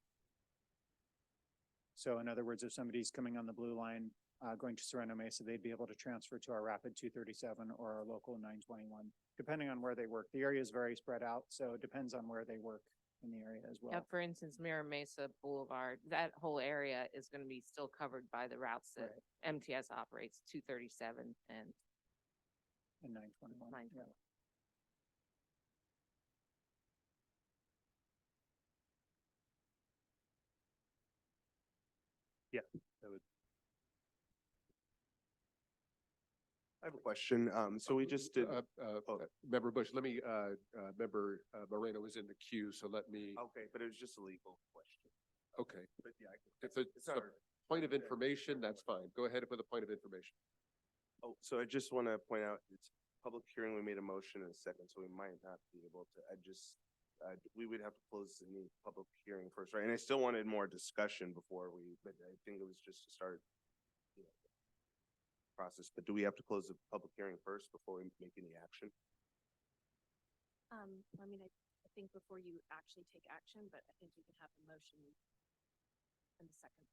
S9: So in other words, if somebody's coming on the Blue Line, going to Sorrento Mesa, they'd be able to transfer to our Rapid 237 or our local 921, depending on where they work. The area is very spread out, so it depends on where they work in the area as well.
S3: Yeah, for instance, Mira Mesa Boulevard, that whole area is going to be still covered by the routes that MTS operates, 237 and
S9: 921.
S3: 921.
S9: Yeah.
S13: Yeah, that would.
S14: I have a question. So we just did.
S1: Member Bush, let me, Member Moreno was in the queue, so let me.
S14: Okay, but it was just a legal question.
S1: Okay.
S14: But yeah,
S1: If it's a point of information, that's fine. Go ahead with a point of information.
S14: Oh, so I just want to point out, it's public hearing. We made a motion in a second, so we might not be able to, we would have to close the public hearing first, right? And I still wanted more discussion before but I think it was just to start process, but do we have to close the public hearing first before we make any action?
S15: I mean, I think before you actually take action, but I think you can have a motion in the second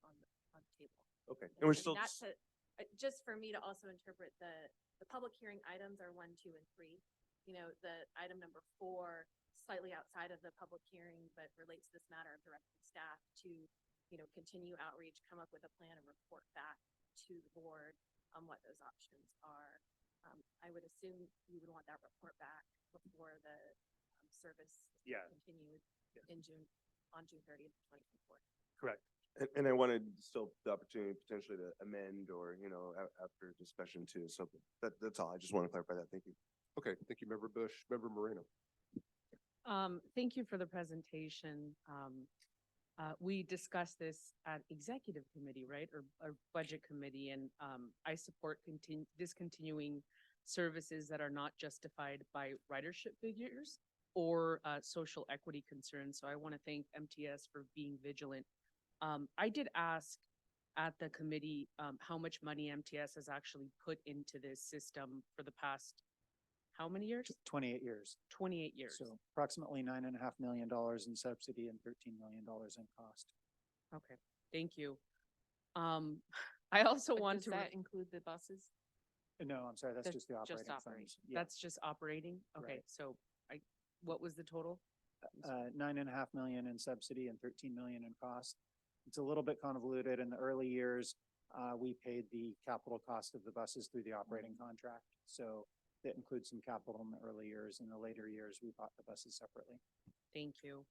S15: on the table.
S14: Okay, and we're still.
S15: Not to, just for me to also interpret the public hearing items are 1, 2, and 3. You know, the item number 4, slightly outside of the public hearing, but relates to this matter of directing staff to, continue outreach, come up with a plan and report back to the board on what those options are. I would assume you would want that report back before the service continued in on June 30th, 2024.
S13: Correct.
S14: And I wanted still the opportunity potentially to amend or, after discussion too. So that's all. I just want to clarify that. Thank you.
S1: Okay, thank you, Member Bush. Member Moreno.
S3: Thank you for the presentation. We discussed this at executive committee, right? Or budget committee, and I support discontinuing services that are not justified by ridership figures or social equity concerns. So I want to thank MTS for being vigilant. I did ask at the committee how much money MTS has actually put into this system for the past, how many years?
S9: 28 years.
S3: 28 years.
S9: So approximately $9.5 million in subsidy and $13 million in cost.
S3: Okay, thank you. I also want Does to. that include the buses?
S9: No, I'm sorry, that's just the operating
S3: operating.
S9: funds. Yeah.
S3: That's just operating? Okay,
S9: Right.
S3: so what was the total?
S9: 9.5 million in subsidy and 13 million in cost. It's a little bit convoluted. In the early years, we paid the capital cost of the buses through the operating contract. So that includes some capital in the early years. In the later years, we bought the buses separately.
S3: Thank you.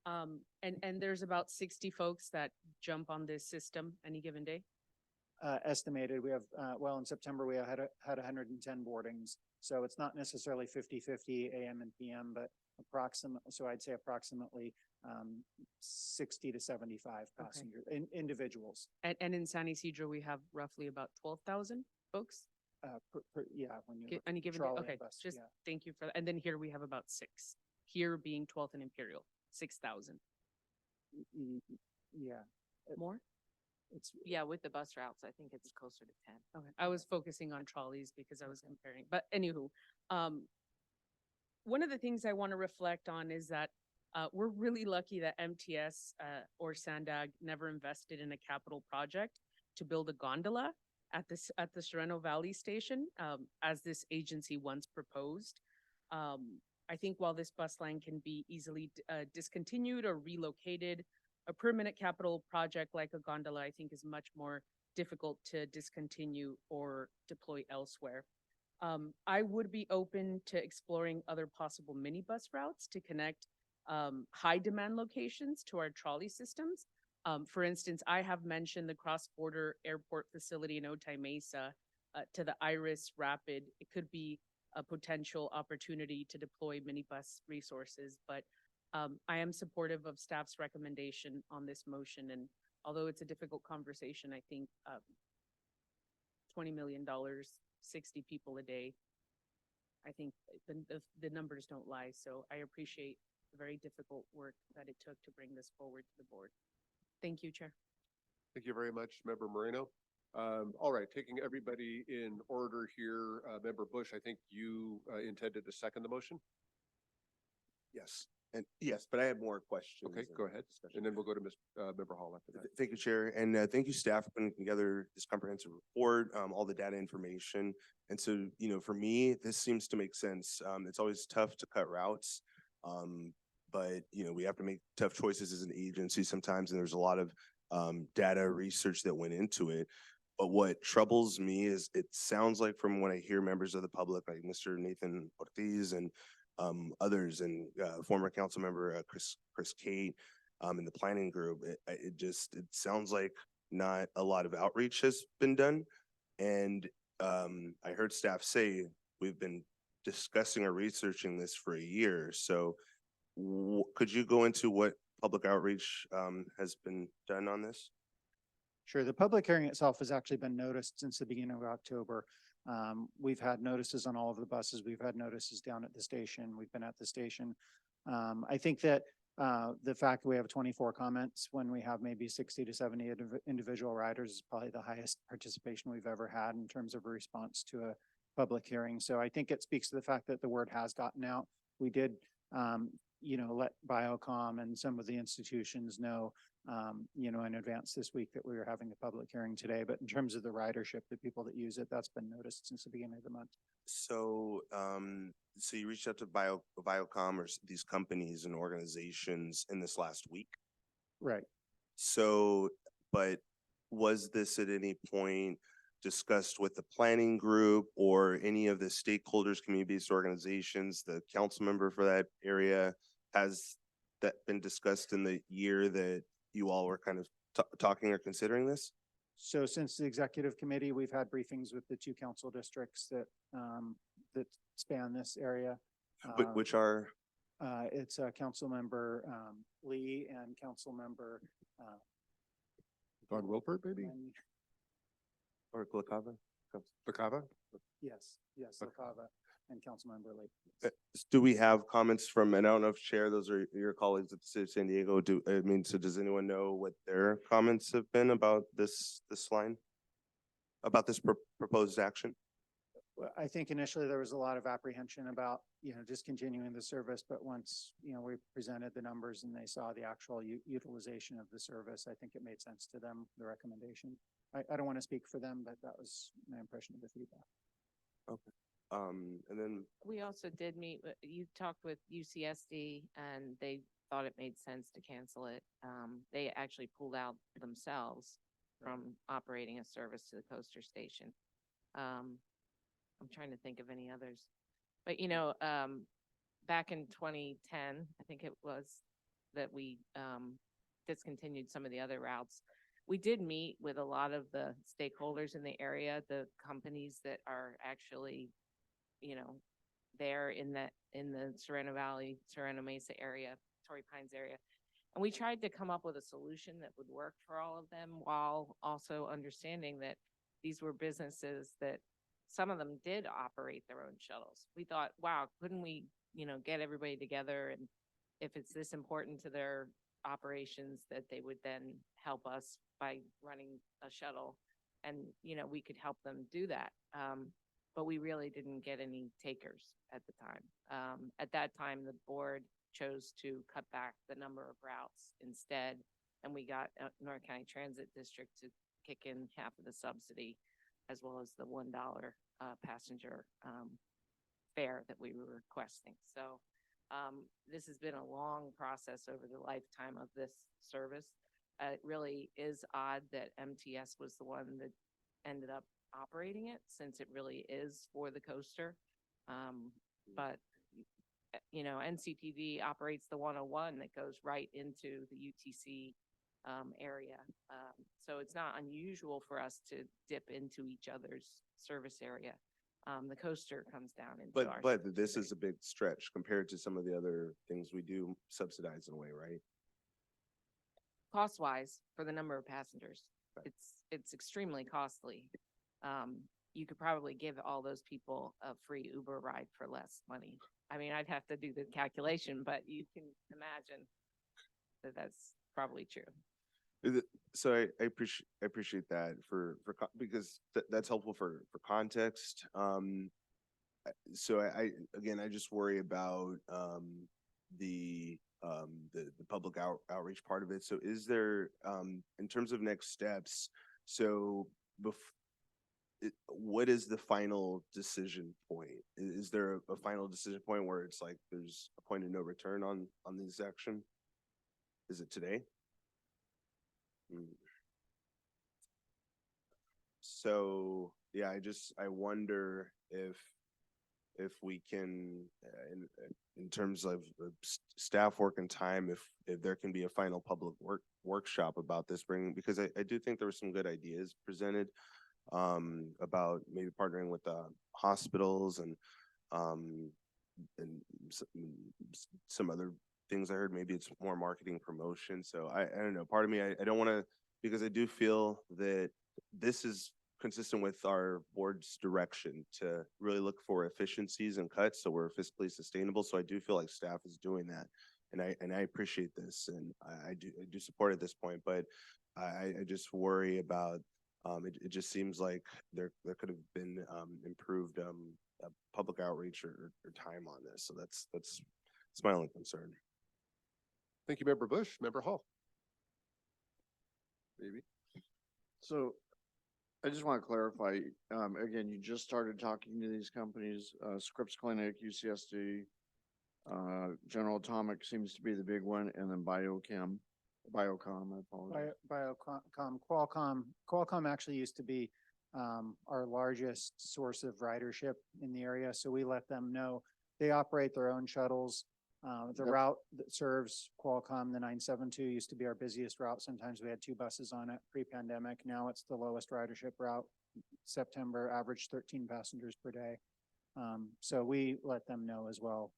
S3: And there's about 60 folks that jump on this system any given day?
S9: Estimated, we have, well, in September, we had 110 boardings. So it's not necessarily 50-50 AM and PM, but so I'd say approximately 60 to 75 passengers, individuals.
S3: And in San Isidro, we have roughly about 12,000 folks?
S9: Yeah, when you.
S3: Any given day? Okay, just thank you for that. And then here we have about 6. Here being 12th and Imperial, 6,000.
S9: Yeah.
S3: More?
S16: Yeah, with the bus routes, I think it's closer to 10.
S3: Okay, I was focusing on trolleys because I was comparing, but anywho, one of the things I want to reflect on is that we're really lucky that MTS or SANDAG never invested in a capital project to build a gondola at the Sorrento Valley Station, as this agency once proposed. I think while this bus line can be easily discontinued or relocated, a permanent capital project like a gondola, I think, is much more difficult to discontinue or deploy elsewhere. I would be open to exploring other possible minibus routes to connect high demand locations to our trolley systems. For instance, I have mentioned the cross-border airport facility in Otay Mesa to the Iris Rapid. It could be a potential opportunity to deploy minibus resources, but I am supportive of staff's recommendation on this motion. And although it's a difficult conversation, I think $20 million, 60 people a day, I think the numbers don't lie. So I appreciate the very difficult work that it took to bring this forward to the board. Thank you, Chair.
S1: Thank you very much, Member Moreno. All right, taking everybody in order here, Member Bush, I think you intended to second the motion?
S14: Yes. And yes, but I had more questions.
S1: Okay, go ahead. And then we'll go to Member Hall after that.
S14: Thank you, Chair. And thank you, staff, for putting together this comprehensive report, all the data information. And so, for me, this seems to make sense. It's always tough to cut routes. But, we have to make tough choices as an agency sometimes. And there's a lot of data research that went into it. But what troubles me is it sounds like from when I hear members of the public, like Mr. Nathan Ortiz and others, and former council member Chris Kate in the planning group, it sounds like not a lot of outreach has been done. And I heard staff say we've been discussing or researching this for a year. So could you go into what public outreach has been done on this?
S9: Sure. The public hearing itself has actually been noticed since the beginning of October. We've had notices on all of the buses. We've had notices down at the station. We've been at the station. I think that the fact that we have 24 comments when we have maybe 60 to 70 individual riders is probably the highest participation we've ever had in terms of a response to a public hearing. So I think it speaks to the fact that the word has gotten out. We did, let Biocom and some of the institutions know, in advance this week that we were having a public hearing today. But in terms of the ridership, the people that use it, that's been noticed since the beginning of the month.
S14: So, so you reached out to Biocom or these companies and organizations in this last week?
S9: Right.
S14: So, but was this at any point discussed with the planning group or any of the stakeholders, community-based organizations, the council member for that area? Has that been discussed in the year that you all were kind of talking or considering this?
S9: So since the executive committee, we've had briefings with the 2 council districts that that span this area.
S14: Which are?
S9: It's Councilmember Lee and Councilmember
S1: Von Wilpert, maybe?
S9: and-
S14: Or Glacava?
S1: Bacava?
S9: Yes,
S1: Okay.
S9: LaCava and Councilmember Lee.
S14: Do we have comments from, and I don't know if Chair, those are your colleagues at the City of San Diego, so does anyone know what their comments have been about this line? About this proposed action?
S9: Well, I think initially there was a lot of apprehension about, discontinuing the service, but once, we presented the numbers and they saw the actual utilization of the service, I think it made sense to them, the recommendation. I don't want to speak for them, but that was my impression of the feedback.
S14: Okay. And then
S16: We also did meet, you talked with UCSD and they thought it made sense to cancel it. They actually pulled out themselves from operating a service to the coaster station. I'm trying to think of any others, but back in 2010, I think it was that we discontinued some of the other routes. We did meet with a lot of the stakeholders in the area, the companies that are actually, there in the Sorrento Valley, Sorrento Mesa area, Torrey Pines area. And we tried to come up with a solution that would work for all of them while also understanding that these were businesses that some of them did operate their own shuttles. We thought, wow, couldn't we, get everybody together, and if it's this important to their operations, that they would then help us by running a shuttle, and, we could help them do that. But we really didn't get any takers at the time. At that time, the board chose to cut back the number of routes instead, and we got North County Transit District to kick in half of the subsidy, as well as the $1 passenger fare that we were requesting. So this has been a long process over the lifetime of this service. It really is odd that MTS was the one that ended up operating it, since it really is for the coaster. But NCTD operates the 101 that goes right into the UTC area. So it's not unusual for us to dip into each other's service area. The coaster comes down into our.
S14: But this is a big stretch compared to some of the other things we do subsidize in a way, right?
S16: Cost wise, for the number of passengers, it's extremely costly. You could probably give all those people a free Uber ride for less money. I mean, I'd have to do the calculation, but you can imagine that that's probably true.
S14: So I appreciate that because that's helpful for context. So I just worry about the public outreach part of it. So is there in terms of next steps? So what is the final decision point? Is there a final decision point where it's like there's a point of no return on this action? Is it today? So yeah, I wonder if we can in terms of staff work and time, if there can be a final public workshop about this, because I do think there were some good ideas presented about maybe partnering with hospitals and some other things I heard. Maybe it's more marketing promotion. So I don't know. Part of me, I don't want to, because I do feel that this is consistent with our board's direction to really look for efficiencies and cuts so we're fiscally sustainable. So I do feel like staff is doing that. And I appreciate this, and I do support at this point, but I just worry about it just seems like there could have been improved public outreach or time on this. So that's my only concern.
S1: Thank you, Member Bush. Member Hall. Maybe.
S4: So I just want to clarify, again, you just started talking to these companies, Scripps Clinic, UCSD, General Atomic seems to be the big one, and then Biocom, I apologize.
S9: Biocom, Qualcomm actually used to be our largest source of ridership in the area. So we let them know they operate their own shuttles. The route that serves Qualcomm, the 972, used to be our busiest route. Sometimes we had 2 buses on it pre-pandemic. Now it's the lowest ridership route. September averaged 13 passengers per day. So we let them know as well.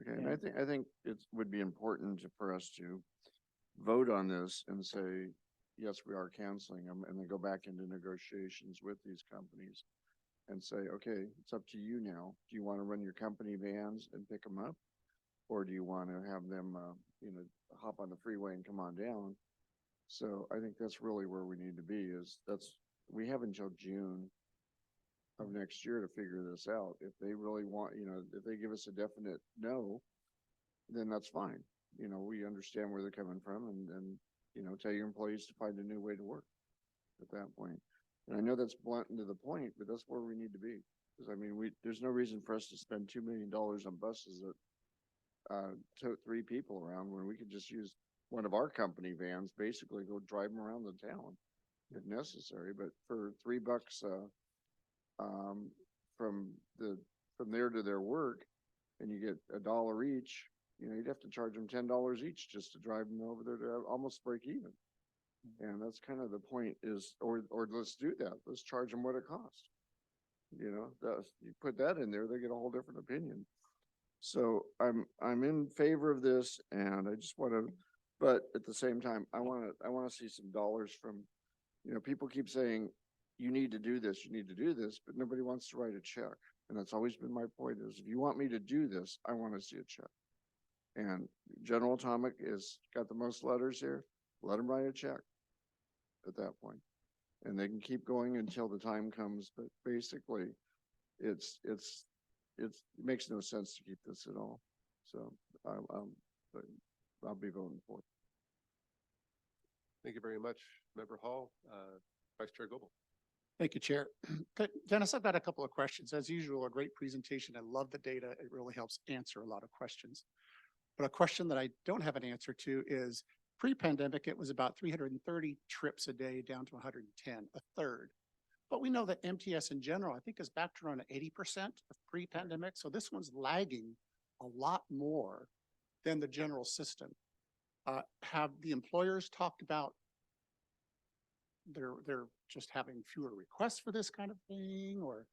S4: Okay, and I think it would be important for us to vote on this and say, yes, we are canceling them, and then go back into negotiations with these companies and say, okay, it's up to you now. Do you want to run your company vans and pick them up? Or do you want to have them, hop on the freeway and come on down? So I think that's really where we need to be we have until June of next year to figure this out. If they really want, if they give us a definite no, then that's fine. We understand where they're coming from and tell your employees to find a new way to work at that point. And I know that's blunt and to the point, but that's where we need to be. Because I mean, there's no reason for us to spend $2 million on buses that tote 3 people around when we could just use one of our company vans, basically go drive them around the town if necessary. But for $3 from there to their work, and you get $1 each, you'd have to charge them $10 each just to drive them over there to almost break even. And that's kind of the point or let's do that. Let's charge them what it costs. You put that in there, they get a whole different opinion. So I'm in favor of this, and I just want to, but at the same time, I want to see some dollars from, people keep saying, you need to do this, but nobody wants to write a check. And that's always been my point is, if you want me to do this, I want to see a check. And General Atomic has got the most letters here. Let them write a check at that point. And they can keep going until the time comes. But basically, it makes no sense to keep this at all. So I'll be voting for it.
S1: Thank you very much, Member Hall. Vice Chair Goebel.
S17: Thank you, Chair. Dennis, I've got a couple of questions. As usual, a great presentation. I love the data. It really helps answer a lot of questions. But a question that I don't have an answer to is, pre-pandemic, it was about 330 trips a day down to 110, a third. But we know that MTS in general, I think, is back to around 80% of pre-pandemic. So this one's lagging a lot more than the general system. Have the employers talked about they're just having fewer requests for this kind of thing, or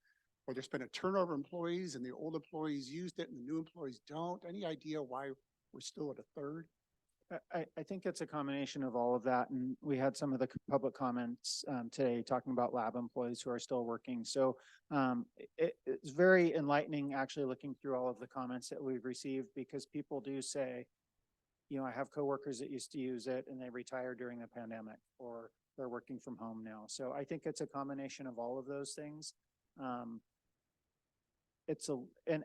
S17: there's been a turnover of employees and the old employees used it and the new employees don't? Any idea why we're still at a third?
S9: I think it's a combination of all of that. And we had some of the public comments today talking about lab employees who are still working. So it's very enlightening actually looking through all of the comments that we've received, because people do say, I have coworkers that used to use it and they retired during the pandemic, or they're working from home now. So I think it's a combination of all of those things. And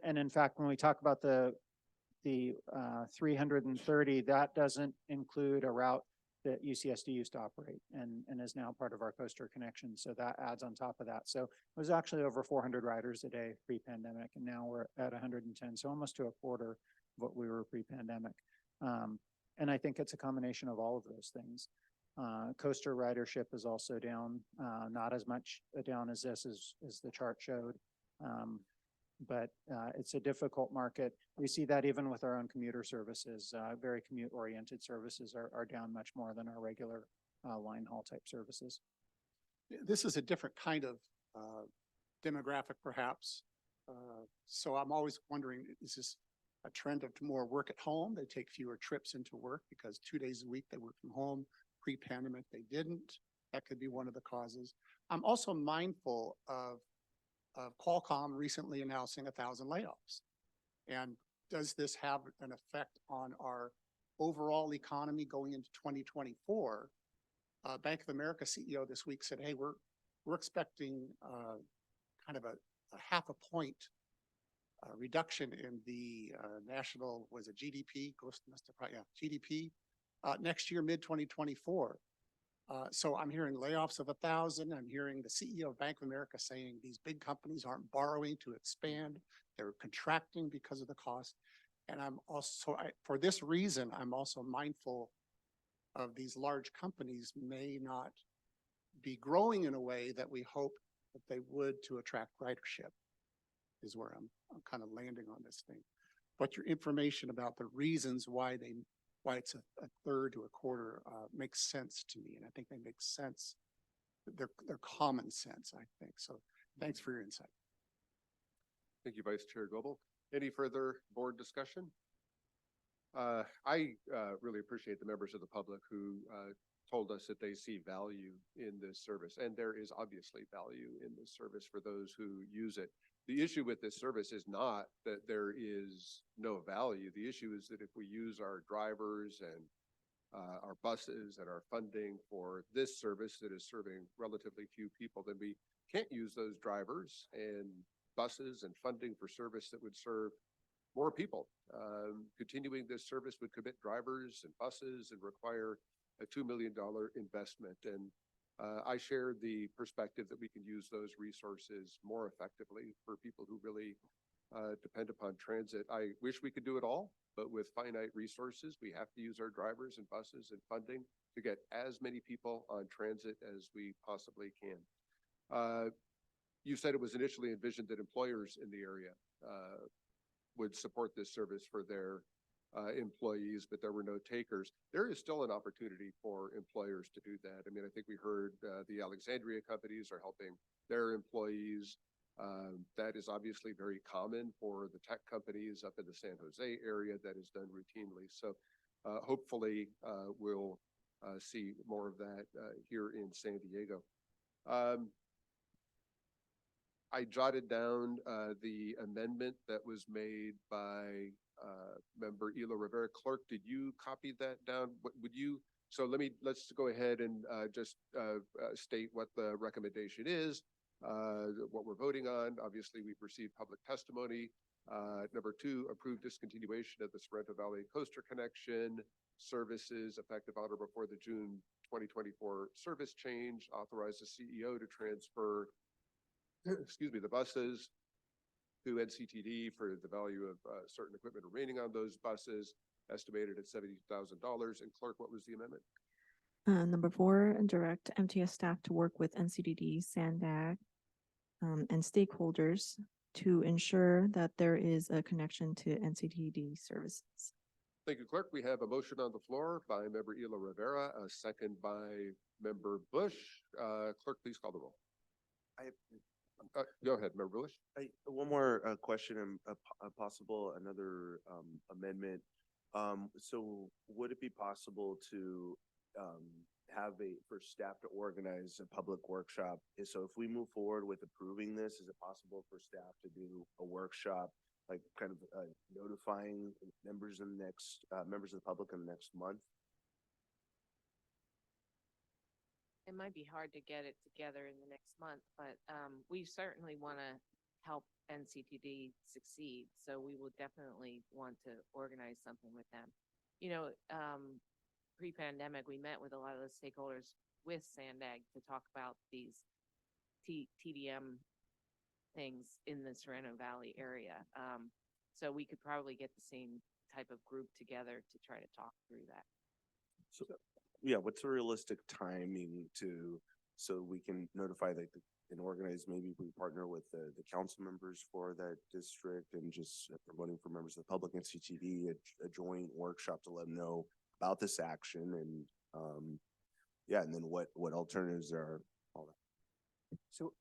S9: in fact, when we talk about the 330, that doesn't include a route that UCSD used to operate and is now part of our coaster connection. So that adds on top of that. So it was actually over 400 riders a day pre-pandemic, and now we're at 110. So almost to a quarter of what we were pre-pandemic. And I think it's a combination of all of those things. Coaster ridership is also down, not as much down as this as the chart showed. But it's a difficult market. We see that even with our own commuter services. Very commute-oriented services are down much more than our regular line haul type services.
S17: This is a different kind of demographic, perhaps. So I'm always wondering, is this a trend of more work at home? They take fewer trips into work because 2 days a week they work from home. Pre-pandemic, they didn't. That could be one of the causes. I'm also mindful of Qualcomm recently announcing 1,000 layoffs. And does this have an effect on our overall economy going into 2024? Bank of America CEO this week said, hey, we're expecting kind of a half a point reduction in the national, was it GDP? GDP next year, mid-2024. So I'm hearing layoffs of 1,000. I'm hearing the CEO of Bank of America saying these big companies aren't borrowing to expand. They're contracting because of the cost. And I'm also, for this reason, I'm also mindful of these large companies may not be growing in a way that we hope that they would to attract ridership, is where I'm kind of landing on this thing. But your information about the reasons why it's a third to a quarter makes sense to me. And I think they make sense. They're common sense, I think. So thanks for your insight.
S1: Thank you, Vice Chair Goebel. Any further board discussion? I really appreciate the members of the public who told us that they see value in this service, and there is obviously value in this service for those who use it. The issue with this service is not that there is no value. The issue is that if we use our drivers and our buses and our funding for this service that is serving relatively few people, then we can't use those drivers and buses and funding for service that would serve more people. Continuing this service would commit drivers and buses and require a $2 million investment. And I share the perspective that we can use those resources more effectively for people who really depend upon transit. I wish we could do it all, but with finite resources, we have to use our drivers and buses and funding to get as many people on transit as we possibly can. You said it was initially envisioned that employers in the area would support this service for their employees, but there were no takers. There is still an opportunity for employers to do that. I mean, I think we heard the Alexandria companies are helping their employees. That is obviously very common for the tech companies up in the San Jose area. That is done routinely. So hopefully we'll see more of that here in San Diego. I jotted down the amendment that was made by member Ela Rivera. Clerk, did you copy that down? What would you? So let's go ahead and just state what the recommendation is, what we're voting on. Obviously, we've received public testimony. Number 2, approve discontinuation of the Sorrento Valley Coaster Connection services effective on or before the June 2024 service change. Authorize the CEO to transfer the buses to NCTD for the value of certain equipment remaining on those buses, estimated at $70,000. And clerk, what was the amendment?
S2: Number 4, direct MTS staff to work with NCDD, SANDAG, and stakeholders to ensure that there is a connection to NCTD services.
S1: Thank you, clerk. We have a motion on the floor by member Ela Rivera, a second by member Bush. Clerk, please call the roll. Go ahead, member Bush.
S14: One more question and possible another amendment. So would it be possible to have for staff to organize a public workshop? So if we move forward with approving this, is it possible for staff to do a workshop, like kind of notifying members of the public in the next month?
S16: It might be hard to get it together in the next month, but we certainly want to help NCTD succeed. So we will definitely want to organize something with them. You know, pre-pandemic, we met with a lot of the stakeholders with SANDAG to talk about these TDM things in the Sorrento Valley area. So we could probably get the same type of group together to try to talk through that.
S14: So, yeah, what's a realistic timing so we can notify and organize, maybe we partner with the council members for that district and just promoting for members of the public and CTD, a joint workshop to let them know about this action and and then what alternatives there are, all that.
S9: So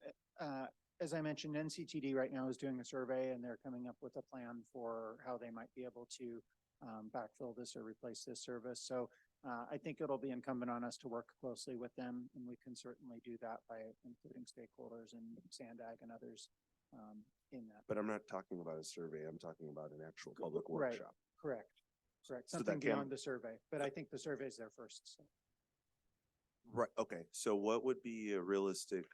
S9: as I mentioned, NCTD right now is doing a survey and they're coming up with a plan for how they might be able to backfill this or replace this service. So I think it'll be incumbent on us to work closely with them, and we can certainly do that by including stakeholders and SANDAG and others in that.
S14: But I'm not talking about a survey. I'm talking about an actual public workshop.
S9: Correct.
S14: So
S9: Something beyond the survey, but I think the survey is there first. So.
S14: Right. Okay. So what would be a realistic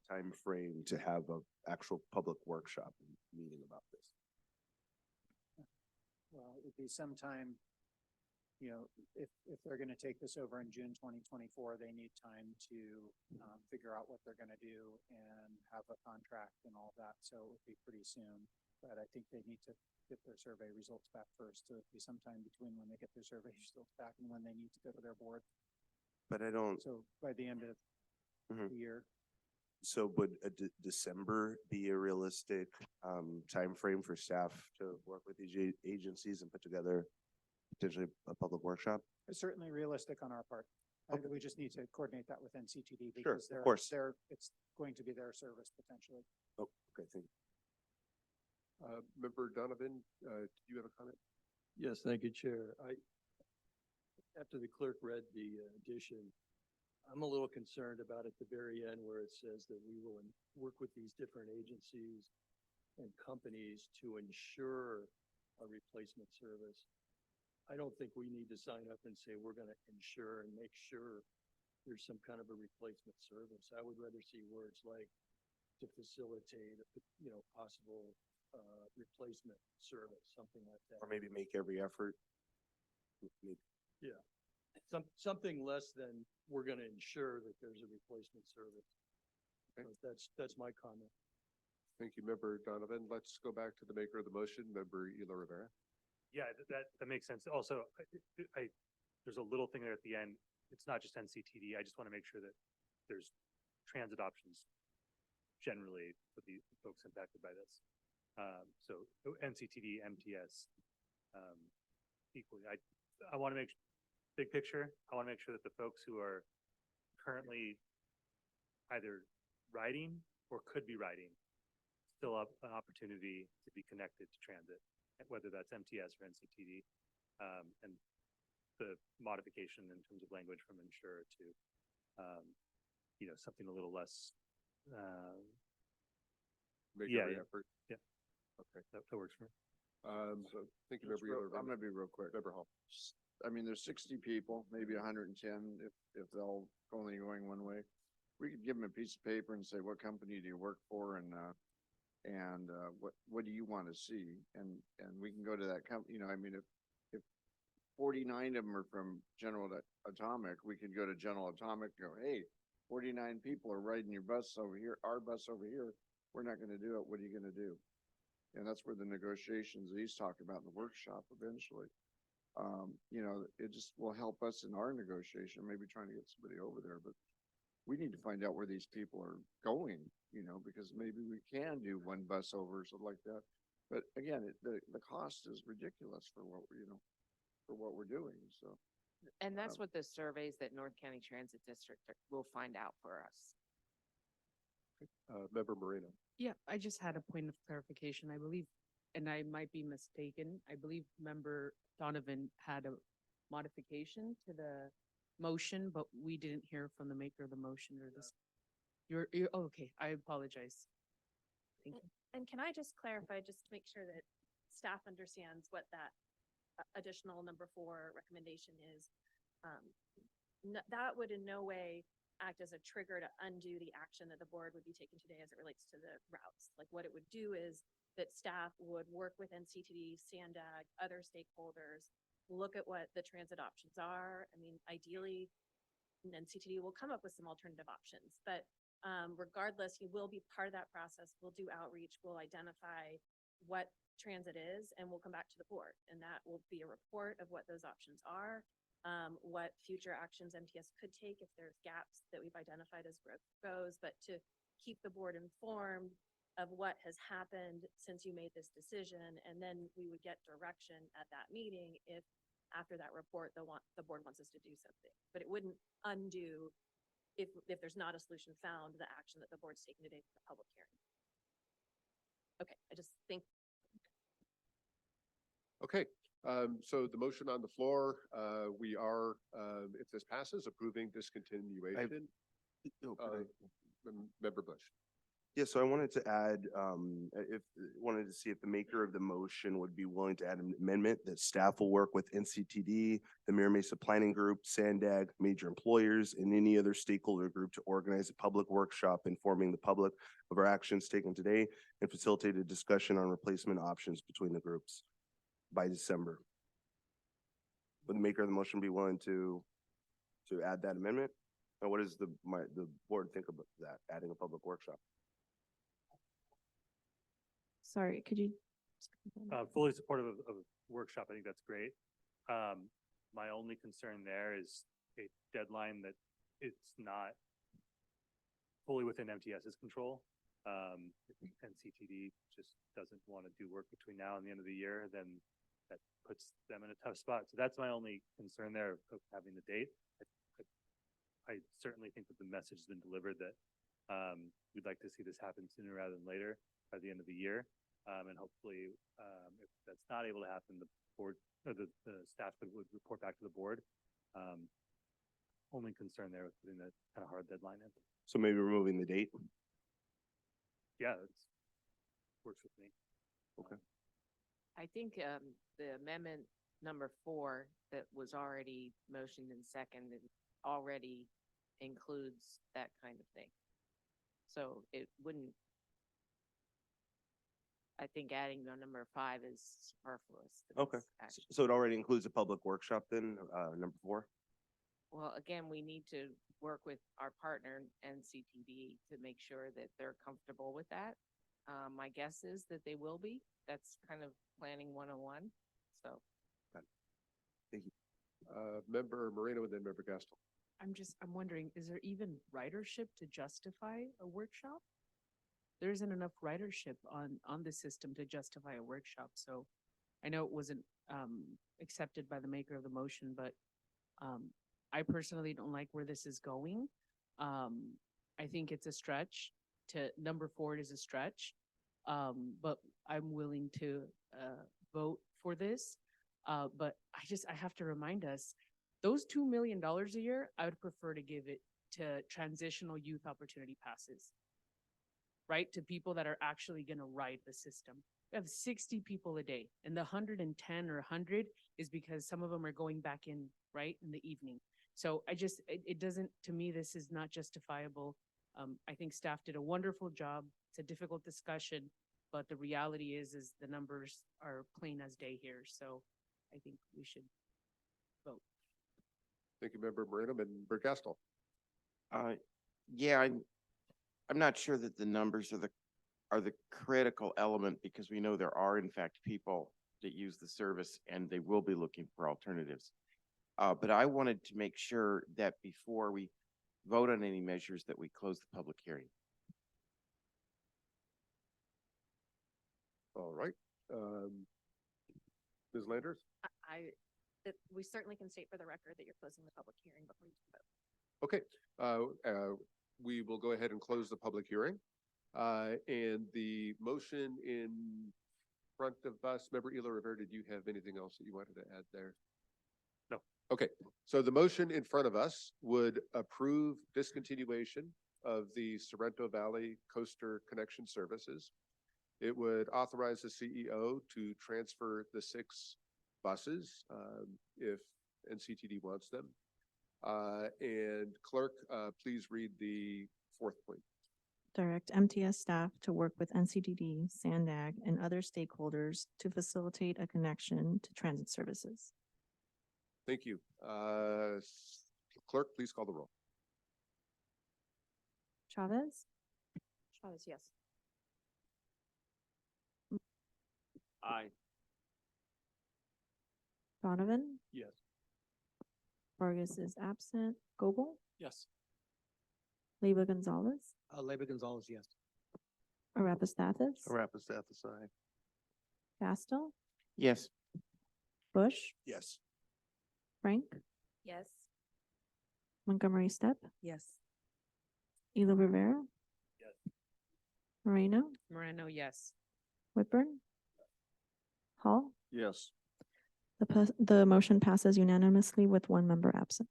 S14: time frame to have an actual public workshop meeting about this?
S9: Well, it would be sometime, you know, if they're going to take this over in June 2024, they need time to figure out what they're going to do and have a contract and all that. So it would be pretty soon. But I think they need to get their survey results back first. So it'd be sometime between when they get their survey results back and when they need to go to their board.
S14: But I don't.
S9: So by the end of the year.
S14: So would December be a realistic time frame for staff to work with these agencies and put together potentially a public workshop?
S9: It's certainly realistic on our part.
S14: Okay.
S9: We just need to coordinate that with NCTD
S14: Sure,
S9: because
S14: of course.
S9: it's going to be their service potentially.
S14: Oh, okay, thank you.
S1: Member Donovan, do you have a comment?
S18: Yes, thank you, Chair. After the clerk read the addition, I'm a little concerned about at the very end where it says that we will work with these different agencies and companies to ensure a replacement service. I don't think we need to sign up and say we're going to ensure and make sure there's some kind of a replacement service. I would rather see words like to facilitate, possible replacement service, something like that.
S14: Or maybe make every effort.
S18: Yeah, something less than we're going to ensure that there's a replacement service.
S1: Okay.
S18: That's my comment.
S1: Thank you, Member Donovan. Let's go back to the maker of the motion, Member Ela Rivera.
S13: Yeah, that makes sense. Also, there's a little thing there at the end. It's not just NCTD. I just want to make sure that there's transit options generally for the folks impacted by this. So NCTD, MTS, equally. I want to make big picture. I want to make sure that the folks who are currently either riding or could be riding still have an opportunity to be connected to transit, whether that's MTS or NCTD, and the modification in terms of language from ensure to, something a little less.
S1: Make
S13: Yeah,
S1: every
S13: yeah.
S1: effort.
S13: Yeah.
S1: Okay.
S13: That works for me.
S1: So thank you,
S4: Just
S1: Member Ela
S4: I'm
S1: Rivera.
S4: gonna be real quick.
S1: Member Hall.
S4: I mean, there's 60 people, maybe 110 if they'll only going one way. We could give them a piece of paper and say, what company do you work for? And what do you want to see? And we can go to that company, I mean, if 49 of them are from General Atomic, we could go to General Atomic and go, hey, 49 people are riding your bus over here, our bus over here. We're not going to do it. What are you going to do? And that's where the negotiations that he's talking about in the workshop eventually. It just will help us in our negotiation, maybe trying to get somebody over there, but we need to find out where these people are going, because maybe we can do one bus over or something like that. But again, the cost is ridiculous for what we're doing. So.
S16: And that's what the surveys that North County Transit District will find out for us.
S1: Member Moreno.
S3: Yeah, I just had a point of clarification. I believe, and I might be mistaken, I believe Member Donovan had a modification to the motion, but we didn't hear from the maker of the motion or this. You're okay. I apologize. Thank you.
S15: And can I just clarify, just to make sure that staff understands what that additional number 4 recommendation is? That would in no way act as a trigger to undo the action that the board would be taking today as it relates to the routes. Like what it would do is that staff would work with NCTD, SANDAG, other stakeholders, look at what the transit options are. I mean, ideally, NCTD will come up with some alternative options, but regardless, you will be part of that process. We'll do outreach, we'll identify what transit is, and we'll come back to the board. And that will be a report of what those options are, what future actions MTS could take if there's gaps that we've identified as growth goes, but to keep the board informed of what has happened since you made this decision. And then we would get direction at that meeting if after that report, the board wants us to do something, but it wouldn't undo if there's not a solution found, the action that the board's taking today for the public hearing. Okay, I just think.
S1: Okay, so the motion on the floor, we are, if this passes, approving discontinuation. Member Bush.
S14: Yeah, so I wanted to add, wanted to see if the maker of the motion would be willing to add an amendment that staff will work with NCTD, the Mira Mesa Planning Group, SANDAG, major employers, and any other stakeholder group to organize a public workshop informing the public of our actions taken today and facilitate a discussion on replacement options between the groups by December. Would the maker of the motion be willing to add that amendment? And what does the board think about that, adding a public workshop?
S2: Sorry, could you?
S13: Fully supportive of workshop. I think that's great. My only concern there is a deadline that it's not fully within MTS's control. If NCTD just doesn't want to do work between now and the end of the year, then that puts them in a tough spot. So that's my only concern there of having the date. I certainly think that the message has been delivered that we'd like to see this happen sooner rather than later by the end of the year. And hopefully, if that's not able to happen, the board or the staff would report back to the board. Only concern there with putting that kind of hard deadline in.
S14: So maybe removing the date.
S13: Yeah, it's works with me.
S14: Okay.
S16: I think the amendment number 4 that was already motioned and seconded already includes that kind of thing. So it wouldn't, I think adding the number 5 is superfluous. to
S14: Okay.
S16: this action.
S14: So it already includes a public workshop then, number 4?
S16: Well, again, we need to work with our partner NCTD to make sure that they're comfortable with that. My guess is that they will be. That's kind of planning 101. So
S14: Thank you.
S1: Member Moreno and then Member Gaston.
S3: I'm wondering, is there even ridership to justify a workshop? There isn't enough ridership on the system to justify a workshop. So I know it wasn't accepted by the maker of the motion, but I personally don't like where this is going. I think it's a stretch number 4 is a stretch. But I'm willing to vote for this. But I have to remind us, those $2 million a year, I would prefer to give it to transitional youth opportunity passes, right? To people that are actually going to ride the system. We have 60 people a day, and the 110 or 100 is because some of them are going back in, right, in the evening. So it doesn't, to me, this is not justifiable. I think staff did a wonderful job. It's a difficult discussion, but the reality is the numbers are plain as day here. So I think we should vote.
S1: Thank you, Member Moreno and Member Gaston.
S19: Yeah, I'm not sure that the numbers are the critical element, because we know there are in fact people that use the service and they will be looking for alternatives. But I wanted to make sure that before we vote on any measures that we close the public hearing.
S1: All right. Ms. Landers?
S15: We certainly can state for the record that you're closing the public hearing before you vote.
S1: Okay, we will go ahead and close the public hearing. And the motion in front of us, Member Ela Rivera, did you have anything else that you wanted to add there?
S13: No.
S1: Okay, so the motion in front of us would approve discontinuation of the Sorrento Valley Coaster Connection Services. It would authorize the CEO to transfer the 6 buses if NCTD wants them. And clerk, please read the 4th point.
S2: Direct MTS staff to work with NCDD, SANDAG, and other stakeholders to facilitate a connection to transit services.
S1: Thank you. Clerk, please call the roll.
S2: Chavez,
S15: Chavez, yes.
S13: Aye.
S2: Donovan,
S13: Yes.
S2: Vargas is absent. Goble,
S18: Yes.
S2: Leyva Gonzalez,
S18: Leyva Gonzalez, yes.
S2: Arapastathis,
S14: Arapastathis, aye.
S2: Gaston,
S19: Yes.
S2: Bush,
S14: Yes.
S2: Frank,
S15: Yes.
S2: Montgomery Step,
S3: Yes.
S2: Ela Rivera,
S13: Yes.
S3: Moreno, yes.
S2: Whitburn, Hall.
S14: Yes.
S2: The motion passes unanimously with 1 member absent.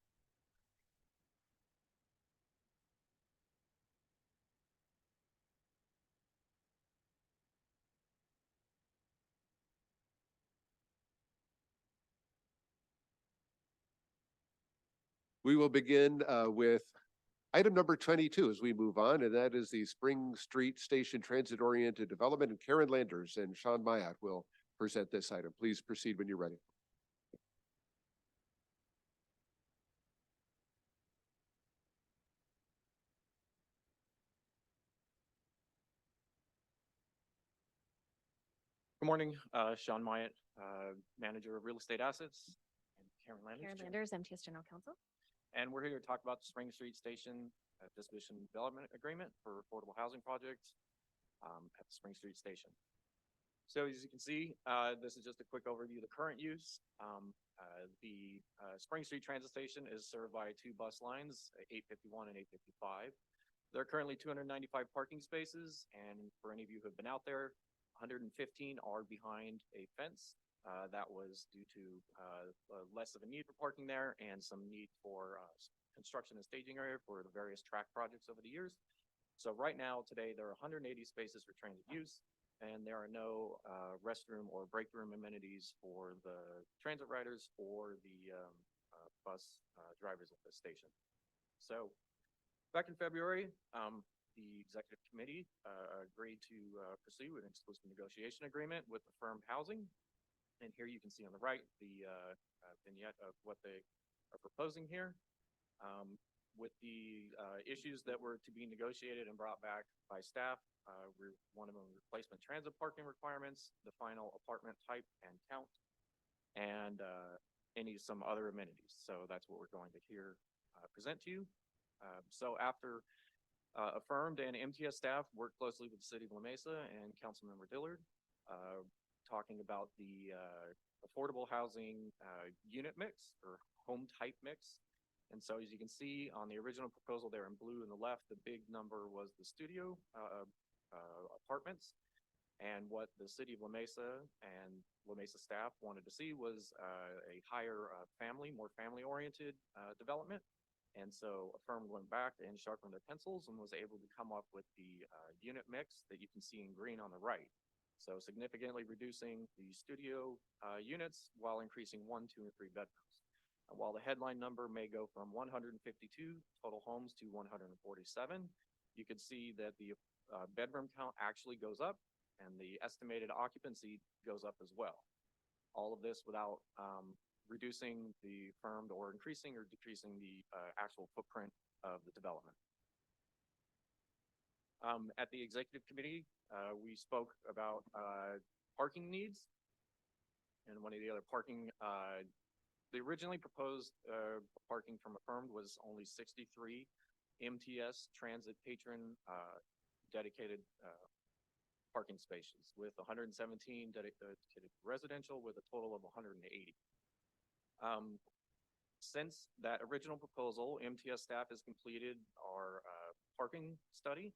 S1: We will begin with item number 22 as we move on, and that is the Spring Street Station Transit Oriented Development. And Karen Landers and Sean Myatt will present this item. Please proceed when you're ready.
S20: Good morning, Sean Myatt, Manager of Real Estate Assets, and Karen Landers.
S15: Karen
S20: Chair.
S15: Landers, MTS General Counsel.
S20: And we're here to talk about the Spring Street Station Disposition Development Agreement for affordable housing projects at the Spring Street Station. So as you can see, this is just a quick overview of the current use. The Spring Street Transit Station is served by 2 bus lines, 851 and 855. There are currently 295 parking spaces, and for any of you who have been out there, 115 are behind a fence. That was due to less of a need for parking there and some need for construction and staging area for the various track projects over the years. So right now, today, there are 180 spaces for transit use, and there are no restroom or break room amenities for the transit riders or the bus drivers at the station. So back in February, the executive committee agreed to pursue an exclusive negotiation agreement with the firm housing. And here you can see on the right the vignette of what they are proposing here. With the issues that were to be negotiated and brought back by staff, one of them replacement transit parking requirements, the final apartment type and count, and some other amenities. So that's what we're going to here present to you. So after affirmed and MTS staff worked closely with the city of La Mesa and Councilmember Dillard, talking about the affordable housing unit mix or home type mix. And so as you can see on the original proposal there in blue in the left, the big number was the studio apartments. And what the city of La Mesa and La Mesa staff wanted to see was a higher more family oriented development. And so a firm went back and sharpened their pencils and was able to come up with the unit mix that you can see in green on the right. So significantly reducing the studio units while increasing 1, 2, and 3 bedrooms. And while the headline number may go from 152 total homes to 147, you can see that the bedroom count actually goes up and the estimated occupancy goes up as well. All of this without reducing the firmed or increasing or decreasing the actual footprint of the development. At the executive committee, we spoke about parking needs. And one of the other parking, the originally proposed parking from Affirmed was only 63 MTS transit patron dedicated parking spaces with 117 dedicated residential with a total of 180. Since that original proposal, MTS staff has completed our parking study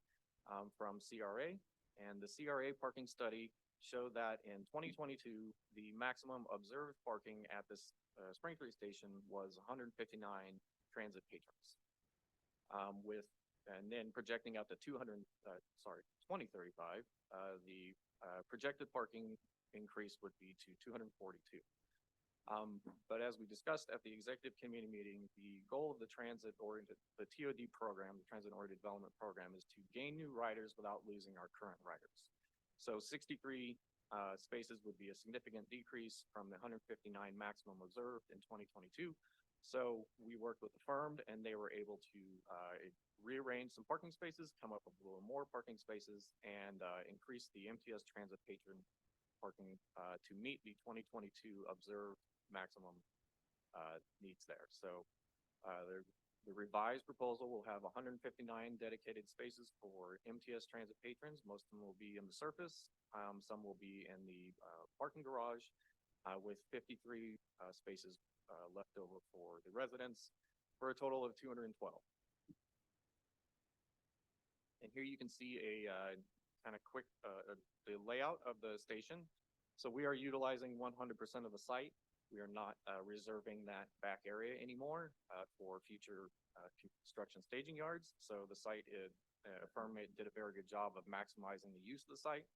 S20: from CRA, and the CRA parking study showed that in 2022, the maximum observed parking at this Spring Creek station was 159 transit patrons. And then projecting out to 2035, the projected parking increase would be to 242. But as we discussed at the executive committee meeting, the goal of the the TOD program, the Transit-Oriented Development Program, is to gain new riders without losing our current riders. So 63 spaces would be a significant decrease from the 159 maximum observed in 2022. So we worked with the firm and they were able to rearrange some parking spaces, come up with a little more parking spaces, and increase the MTS transit patron parking to meet the 2022 observed maximum needs there. So the revised proposal will have 159 dedicated spaces for MTS transit patrons. Most of them will be in the surface. Some will be in the parking garage with 53 spaces left over for the residents for a total of 212. And here you can see a kind of quick the layout of the station. So we are utilizing 100% of the site. We are not reserving that back area anymore for future construction staging yards. So the site, firm did a very good job of maximizing the use of the site.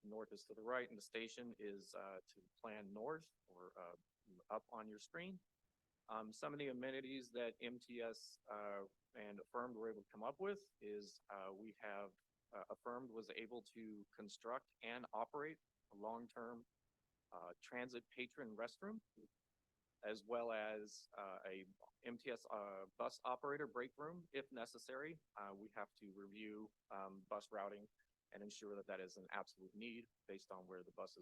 S20: North is to the right, and the station is to plan north or up on your screen. Some of the amenities that MTS and Affirmed were able to come up with is we have Affirmed was able to construct and operate a long-term transit patron restroom, as well as a MTS bus operator break room if necessary. We have to review bus routing and ensure that that is an absolute need based on where the bus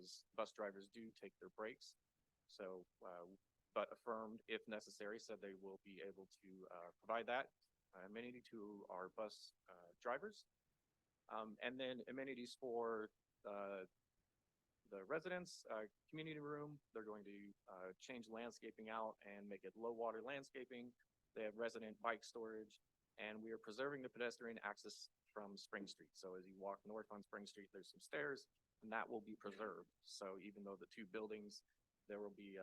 S20: drivers do take their breaks. So, but Affirmed, if necessary, said they will be able to provide that amenity to our bus drivers. And then amenities for the residents, community room. They're going to change landscaping out and make it low water landscaping. They have resident bike storage, and we are preserving the pedestrian access from Spring Street. So as you walk north on Spring Street, there's some stairs, and that will be preserved. So even though the two buildings, there will be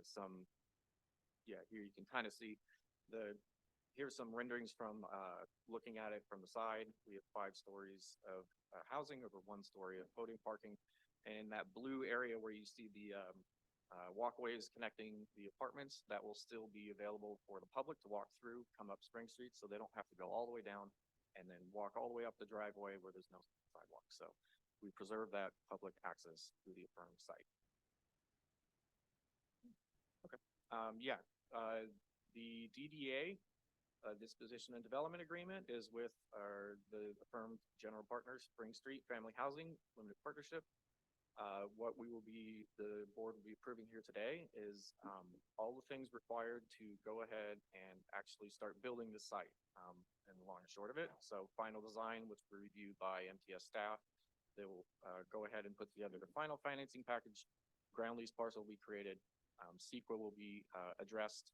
S20: some, yeah, here you can kind of see here's some renderings from looking at it from the side. We have 5 stories of housing over 1 story of podium parking. And that blue area where you see the walkways connecting the apartments, that will still be available for the public to walk through, come up Spring Street, so they don't have to go all the way down and then walk all the way up the driveway where there's no sidewalk. So we preserve that public access through the affirmed site. Okay. The DDA, disposition and development agreement, is with the affirmed general partners, Spring Street Family Housing Limited Partnership. What the board will be approving here today is all the things required to go ahead and actually start building the site, and the long and short of it. So final design, which will be reviewed by MTS staff. They will go ahead and put together the final financing package. Ground lease parcel will be created. CEQA will be addressed.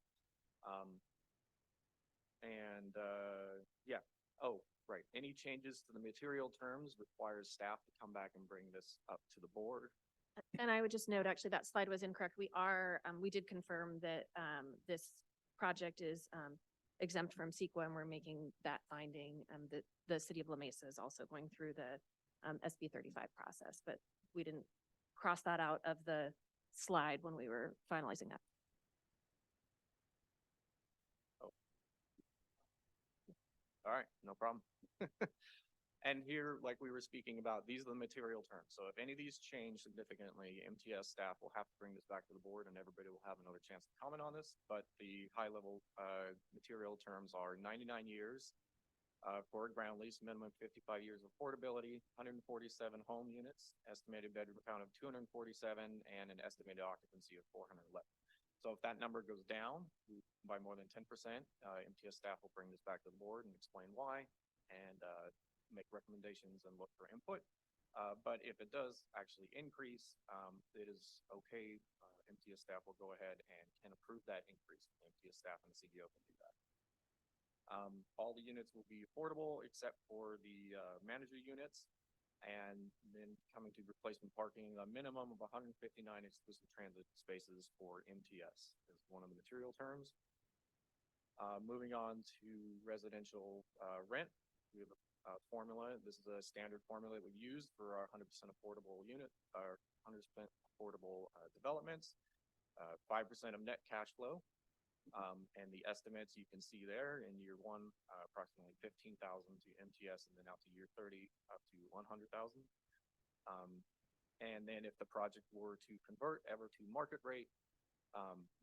S20: Oh, right. Any changes to the material terms requires staff to come back and bring this up to the board.
S15: And I would just note, actually, that slide was incorrect. We did confirm that this project is exempt from CEQA, and we're making that finding. The city of La Mesa is also going through the SB 35 process, but we didn't cross that out of the slide when we were finalizing that.
S20: All right, no problem. And here, like we were speaking about, these are the material terms. So if any of these change significantly, MTS staff will have to bring this back to the board and everybody will have another chance to comment on this. But the high level material terms are 99 years for a ground lease, minimum 55 years of affordability, 147 home units, estimated bedroom count of 247, and an estimated occupancy of 411. So if that number goes down by more than 10%, MTS staff will bring this back to the board and explain why, and make recommendations and look for input. But if it does actually increase, it is okay. MTS staff will go ahead and can approve that increase. MTS staff and the CDO can do that. All the units will be affordable except for the manager units. And then coming to replacement parking, a minimum of 159 exclusive transit spaces for MTS is one of the material terms. Moving on to residential rent, we have a formula. This is a standard formula that we use for our 100% affordable unit, our 100% affordable developments, 5% of net cash flow. And the estimates you can see there in year 1, approximately 15,000 to MTS, and then out to year 30 up to 100,000. And then if the project were to convert ever to market rate,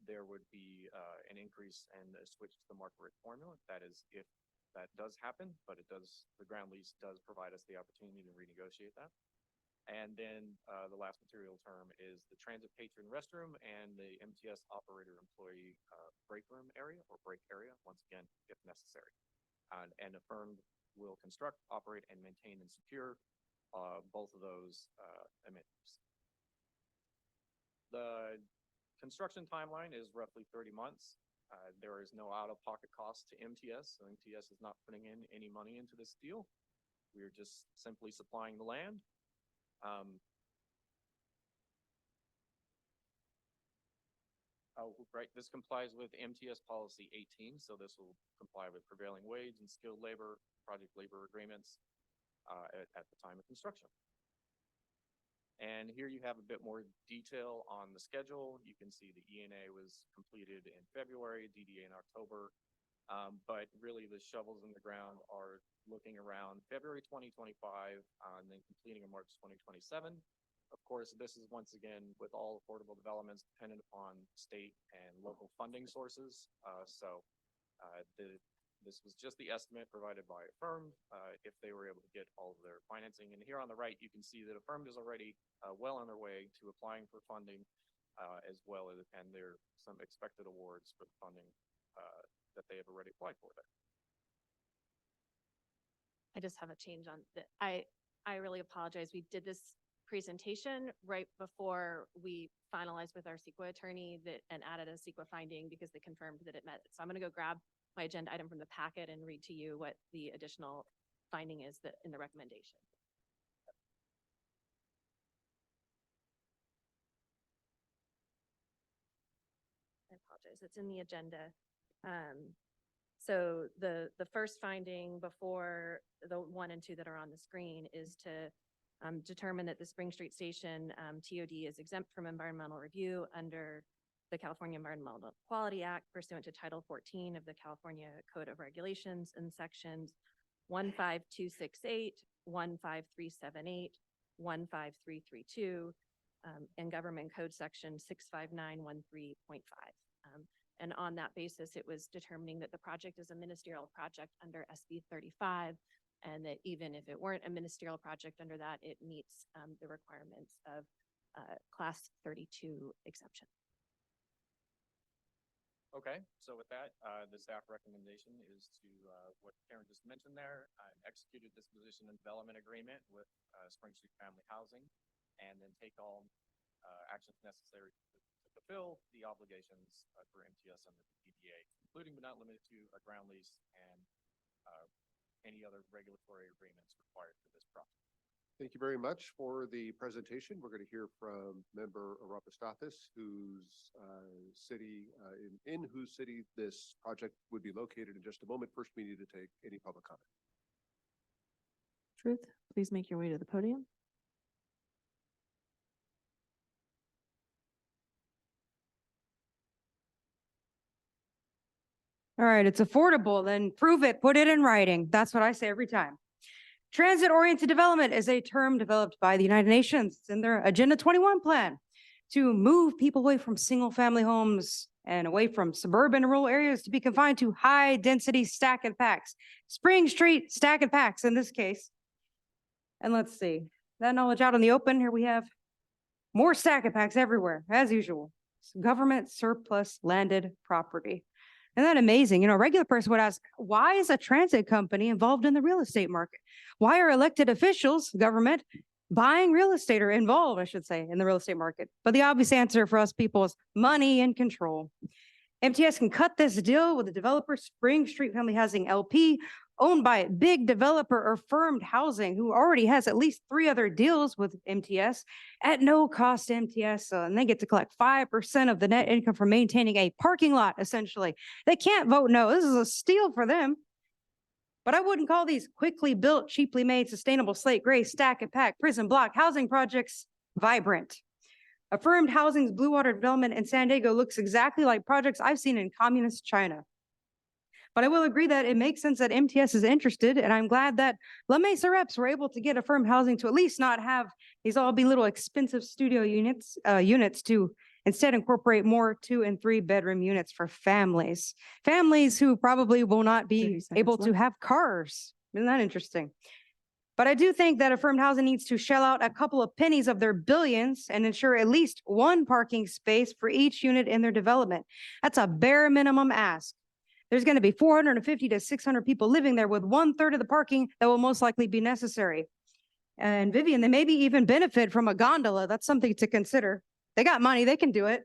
S20: there would be an increase and a switch to the market rate formula. That is, if that does happen, but the ground lease does provide us the opportunity to renegotiate that. And then the last material term is the transit patron restroom and the MTS operator employee break room area or break area, once again, if necessary. And Affirmed will construct, operate, and maintain and secure both of those amenities. The construction timeline is roughly 30 months. There is no out-of-pocket cost to MTS, so MTS is not putting in any money into this deal. We are just simply supplying the land. Right, this complies with MTS policy 18, so this will comply with prevailing wage and skilled labor, project labor agreements at the time of construction. And here you have a bit more detail on the schedule. You can see the ENA was completed in February, DDA in October, but really the shovels in the ground are looking around February 2025 and then completing in March 2027. Of course, this is once again with all affordable developments dependent upon state and local funding sources. This was just the estimate provided by Affirmed if they were able to get all of their financing. And here on the right, you can see that Affirmed is already well on their way to applying for funding as well as, and there are some expected awards for the funding that they have already applied for there.
S15: I just have a change on that. I really apologize. We did this presentation right before we finalized with our CEQA attorney and added a CEQA finding because they confirmed that it met. So I'm going to go grab my agenda item from the packet and read to you what the additional finding is that in the recommendation. I apologize, it's in the agenda. So the first finding before the 1 and 2 that are on the screen is to determine that the Spring Street Station TOD is exempt from environmental review under the California Environmental Quality Act pursuant to Title 14 of the California Code of Regulations in sections 15268, 15378, 15332, and Government Code Section 65913.5. And on that basis, it was determining that the project is a ministerial project under SB 35, and that even if it weren't a ministerial project under that, it meets the requirements of Class 32 exemption.
S20: Okay, so with that, the staff recommendation is to, what Karen just mentioned there, execute a disposition and development agreement with Spring Street Family Housing, and then take all actions necessary to fulfill the obligations for MTS under the PDA, including but not limited to a ground lease and any other regulatory agreements required for this project.
S1: Thank you very much for the presentation. We're going to hear from Member Arapastathis, whose city, in whose city this project would be located in just a moment. First, we need to take any public comment.
S2: Truth, please make your way to the podium.
S6: All right, it's affordable, then prove it, put it in writing. That's what I say every time. Transit-oriented development is a term developed by the United Nations in their Agenda 21 plan to move people away from single-family homes and away from suburban and rural areas to be confined to high-density stack and packs. Spring Street stack and packs in this case. And let's see, that knowledge out in the open, here we have more stack and packs everywhere, as usual. Government surplus landed property. Isn't that amazing? You know, a regular person would ask, why is a transit company involved in the real estate market? Why are elected officials, government, buying real estate or involved, I should say, in the real estate market? But the obvious answer for us people is money and control. MTS can cut this deal with the developer Spring Street Family Housing LP, owned by big developer Affirmed Housing, who already has at least 3 other deals with MTS at no cost to MTS. And they get to collect 5% of the net income for maintaining a parking lot, essentially. They can't vote no. This is a steal for them. But I wouldn't call these quickly built, cheaply made, sustainable slate gray, stack and pack, prison block housing projects vibrant. Affirmed Housing's Blue Water development in San Diego looks exactly like projects I've seen in communist China. But I will agree that it makes sense that MTS is interested, and I'm glad that La Mesa reps were able to get Affirmed Housing to at least not have these all be little expensive studio units to instead incorporate more 2- and 3-bedroom units for families. Families who probably will not be able to have cars. Isn't that interesting? But I do think that Affirmed Housing needs to shell out a couple of pennies of their billions and ensure at least 1 parking space for each unit in their development. That's a bare minimum ask. There's going to be 450 to 600 people living there with 1/3 of the parking that will most likely be necessary. And Vivian, they maybe even benefit from a gondola. That's something to consider. They got money, they can do it.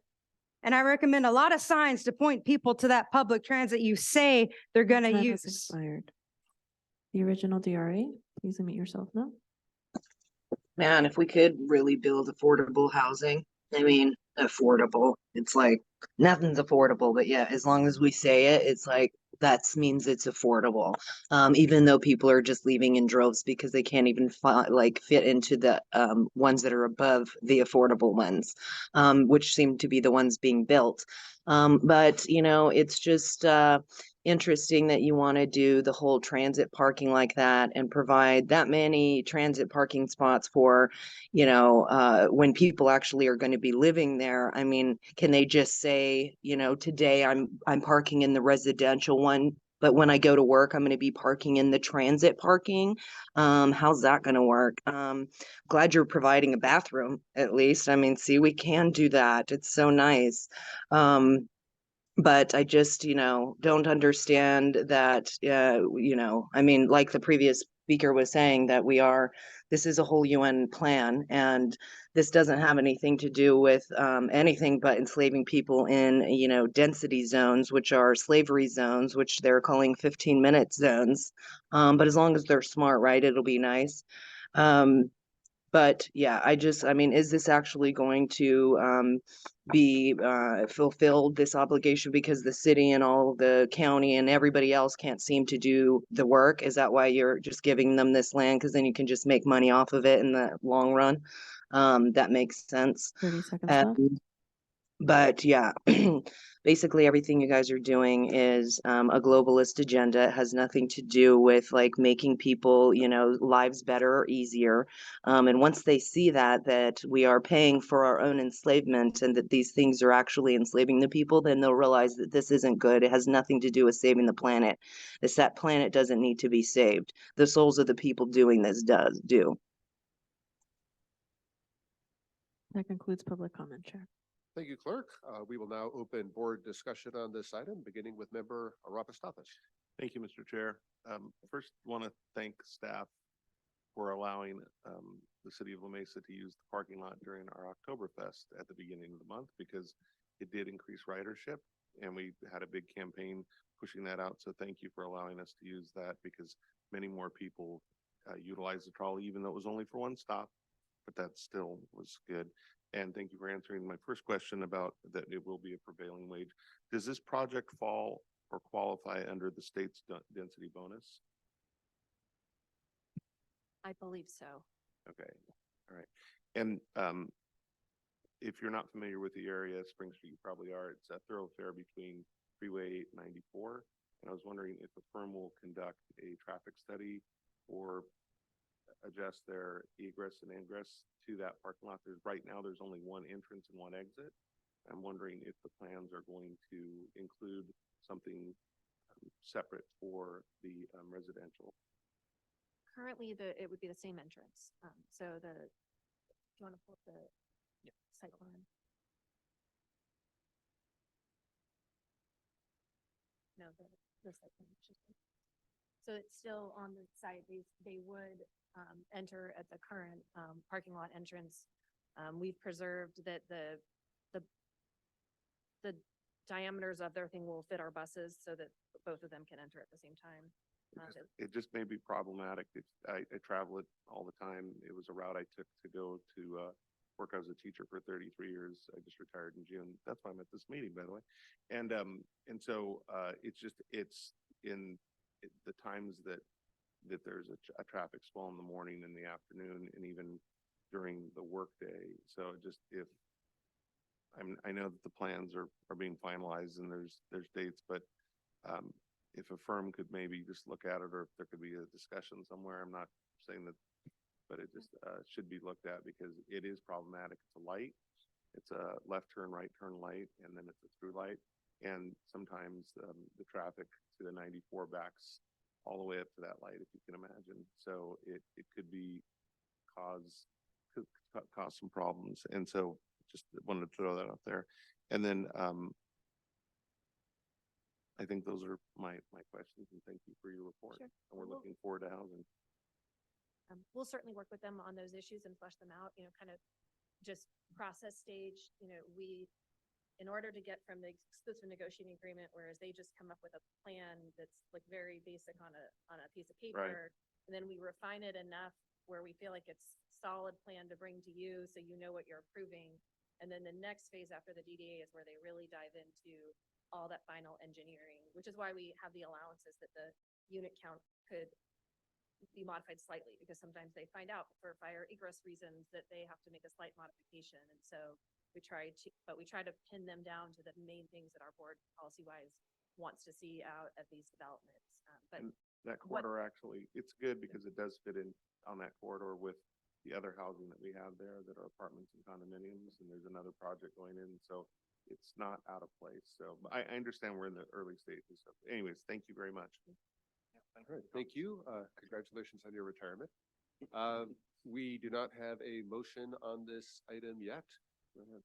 S6: And I recommend a lot of signs to point people to that public transit you say they're going to use.
S2: Expired. The original DRA, please unmute yourself now.
S8: Man, if we could really build affordable housing, I mean, affordable, it's like nothing's affordable, but yeah, as long as we say it, it's like that means it's affordable. Even though people are just leaving in droves because they can't even fit into the ones that are above the affordable ones, which seem to be the ones being built. But you know, it's just interesting that you want to do the whole transit parking like that and provide that many transit parking spots for, you know, when people actually are going to be living there. I mean, can they just say, you know, today I'm parking in the residential one, but when I go to work, I'm going to be parking in the transit parking? How's that going to work? Glad you're providing a bathroom, at least. I mean, see, we can do that. It's so nice. But I just, you know, don't understand that, you know, I mean, like the previous speaker was saying, that we are this is a whole UN plan, and this doesn't have anything to do with anything but enslaving people in, density zones, which are slavery zones, which they're calling 15-minute zones. But as long as they're smart, right, it'll be nice. But yeah, I mean, is this actually going to be fulfilled, this obligation, because the city and all the county and everybody else can't seem to do the work? Is that why you're just giving them this land? Because then you can just make money off of it in the long run. That makes sense.
S2: 30 seconds left.
S8: But yeah, basically everything you guys are doing is a globalist agenda. It has nothing to do with like making people, lives better or easier. And once they see that we are paying for our own enslavement and that these things are actually enslaving the people, then they'll realize that this isn't good. It has nothing to do with saving the planet. That planet doesn't need to be saved. The souls of the people doing this do.
S2: That concludes public comment, Chair.
S1: Thank you, Clerk. We will now open board discussion on this item, beginning with Member Arapastathis.
S21: Thank you, Mr. Chair. First, want to thank staff for allowing the city of La Mesa to use the parking lot during our Oktoberfest at the beginning of the month, because it did increase ridership, and we had a big campaign pushing that out. So thank you for allowing us to use that, because many more people utilize the trolley, even though it was only for one stop, but that still was good. And thank you for answering my first question about that it will be a prevailing wage. Does this project fall or qualify under the state's density bonus?
S15: I believe so.
S21: Okay, all right. And if you're not familiar with the area, Spring Street, you probably are. It's a thoroughfare between Freeway 8 and 94. And I was wondering if the firm will conduct a traffic study or adjust their egress and ingress to that parking lot. Right now, there's only one entrance and one exit. I'm wondering if the plans are going to include something separate for the residential.
S15: Currently, it would be the same entrance. Do you want to pull up the site plan? No, the site plan. So it's still on the site. They would enter at the current parking lot entrance. We've preserved that the diameters of their thing will fit our buses so that both of them can enter at the same time.
S21: It just may be problematic. I travel it all the time. It was a route I took to go to work as a teacher for 33 years. I just retired in June. That's why I'm at this meeting, by the way. And so it's in the times that there's a traffic swell in the morning and the afternoon and even during the workday. So I know that the plans are being finalized and there's dates, but if a firm could maybe just look at it, or if there could be a discussion somewhere, I'm not saying that, but it just should be looked at, because it is problematic. It's a light, it's a left turn, right turn light, and then it's a through light. And sometimes the traffic to the 94 backs all the way up to that light, if you can imagine. So it could cause some problems. And so just wanted to throw that out there. And then I think those are my questions, and thank you for your report.
S15: Sure.
S21: And we're looking forward to housing.
S15: We'll certainly work with them on those issues and flesh them out, kind of just process stage. In order to get from the exclusive negotiating agreement, whereas they just come up with a plan that's like very basic on a piece of paper,
S21: Right.
S15: And then we refine it enough where we feel like it's solid plan to bring to you, so you know what you're approving. And then the next phase after the DDA is where they really dive into all that final engineering, which is why we have the allowances that the unit count could be modified slightly, because sometimes they find out for fire egress reasons that they have to make a slight modification. And so we try to pin them down to the main things that our board policy wise wants to see out at these developments. But
S21: And that corridor, actually, it's good because it does fit in on that corridor with the other housing that we have there that are apartments and condominiums, and there's another project going in. So it's not out of place. So I understand we're in the early stages. So anyways, thank you very much.
S1: All right, thank you. Congratulations on your retirement. We do not have a motion on this item yet. Go ahead.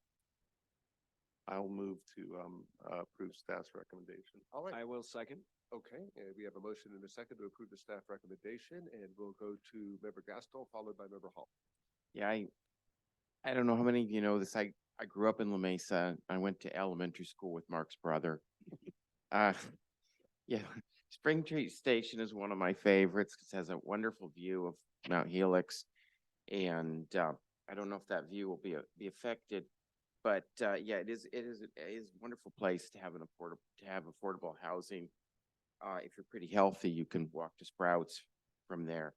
S21: I'll move to approve staff's recommendation.
S1: All right.
S7: I will second.
S1: Okay, and we have a motion and a second to approve the staff recommendation, and we'll go to Member Gaston, followed by Member Hall.
S19: Yeah, I don't know how many of you know this. I grew up in La Mesa. I went to elementary school with Mark's brother. Yeah, Spring Street Station is one of my favorites because it has a wonderful view of Mount Helix. And I don't know if that view will be affected, but yeah, it is a wonderful place to have affordable housing. If you're pretty healthy, you can walk to Sprouts from there.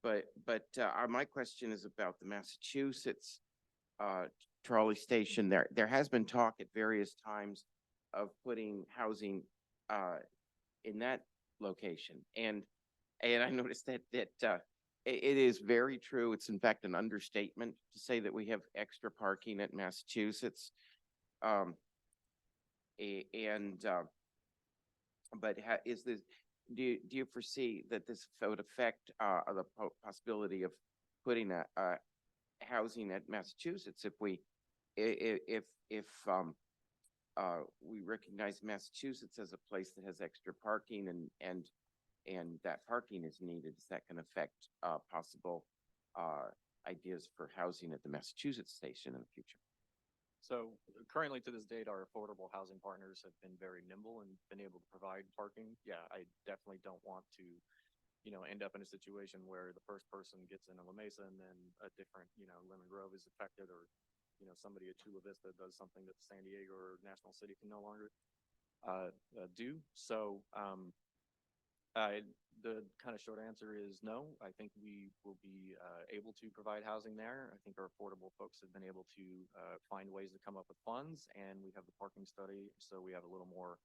S19: But my question is about the Massachusetts trolley station. There has been talk at various times of putting housing in that location, and I noticed that it is very true. It's in fact an understatement to say that we have extra parking at Massachusetts. But do you foresee that this would affect the possibility of putting a housing at Massachusetts if we recognize Massachusetts as a place that has extra parking and that parking is needed? Is that going to affect possible ideas for housing at the Massachusetts station in the future?
S20: So currently to this date, our affordable housing partners have been very nimble and been able to provide parking. Yeah, I definitely don't want to, end up in a situation where the first person gets in a La Mesa and then a different, Lemon Grove is affected, or, somebody at Chula Vista does something that San Diego or National City can no longer do. So the kind of short answer is no. I think we will be able to provide housing there. I think our affordable folks have been able to find ways to come up with funds, and we have the parking study, so we have a little more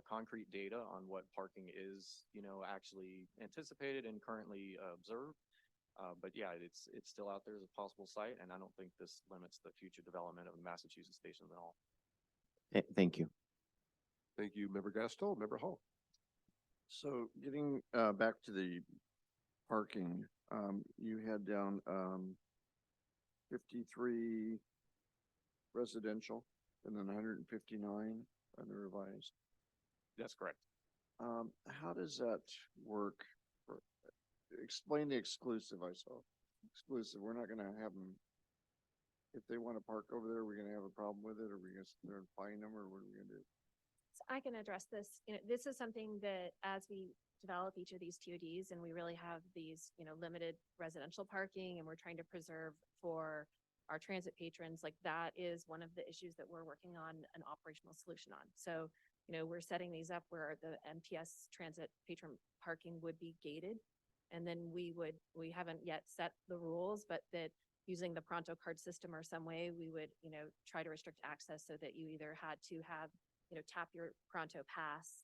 S20: concrete data on what parking is, actually anticipated and currently observed. But yeah, it's still out there as a possible site, and I don't think this limits the future development of the Massachusetts station at all.
S19: Thank you.
S1: Thank you, Member Gaston. Member Hall.
S4: So getting back to the parking, you had down 53 residential and then 159 on the revised.
S20: That's correct.
S4: How does that work? Explain the exclusive. I saw exclusive. We're not going to have them. If they want to park over there, we're going to have a problem with it, or we're going to sit there and fine them, or what are we going to do?
S15: So I can address this. This is something that as we develop each of these TODs and we really have these, limited residential parking and we're trying to preserve for our transit patrons, like that is one of the issues that we're working on an operational solution on. So, we're setting these up where the MTS transit patron parking would be gated. And then we haven't yet set the rules, but that using the Pronto card system or some way, we would, try to restrict access so that you either had to have tap your Pronto pass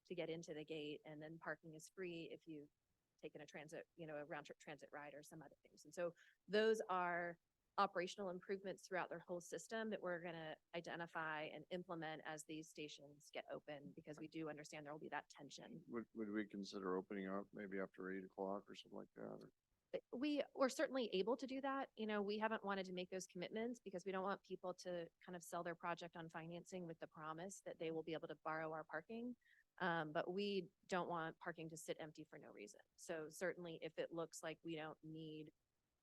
S15: to get into the gate, and then parking is free if you've taken a transit, a round trip transit ride or some other things. And so those are operational improvements throughout their whole system that we're going to identify and implement as these stations get open, because we do understand there will be that tension.
S4: Would we consider opening up maybe after 8 o'clock or something like that?
S15: We're certainly able to do that. We haven't wanted to make those commitments because we don't want people to kind of sell their project on financing with the promise that they will be able to borrow our parking. But we don't want parking to sit empty for no reason. So certainly if it looks like we don't need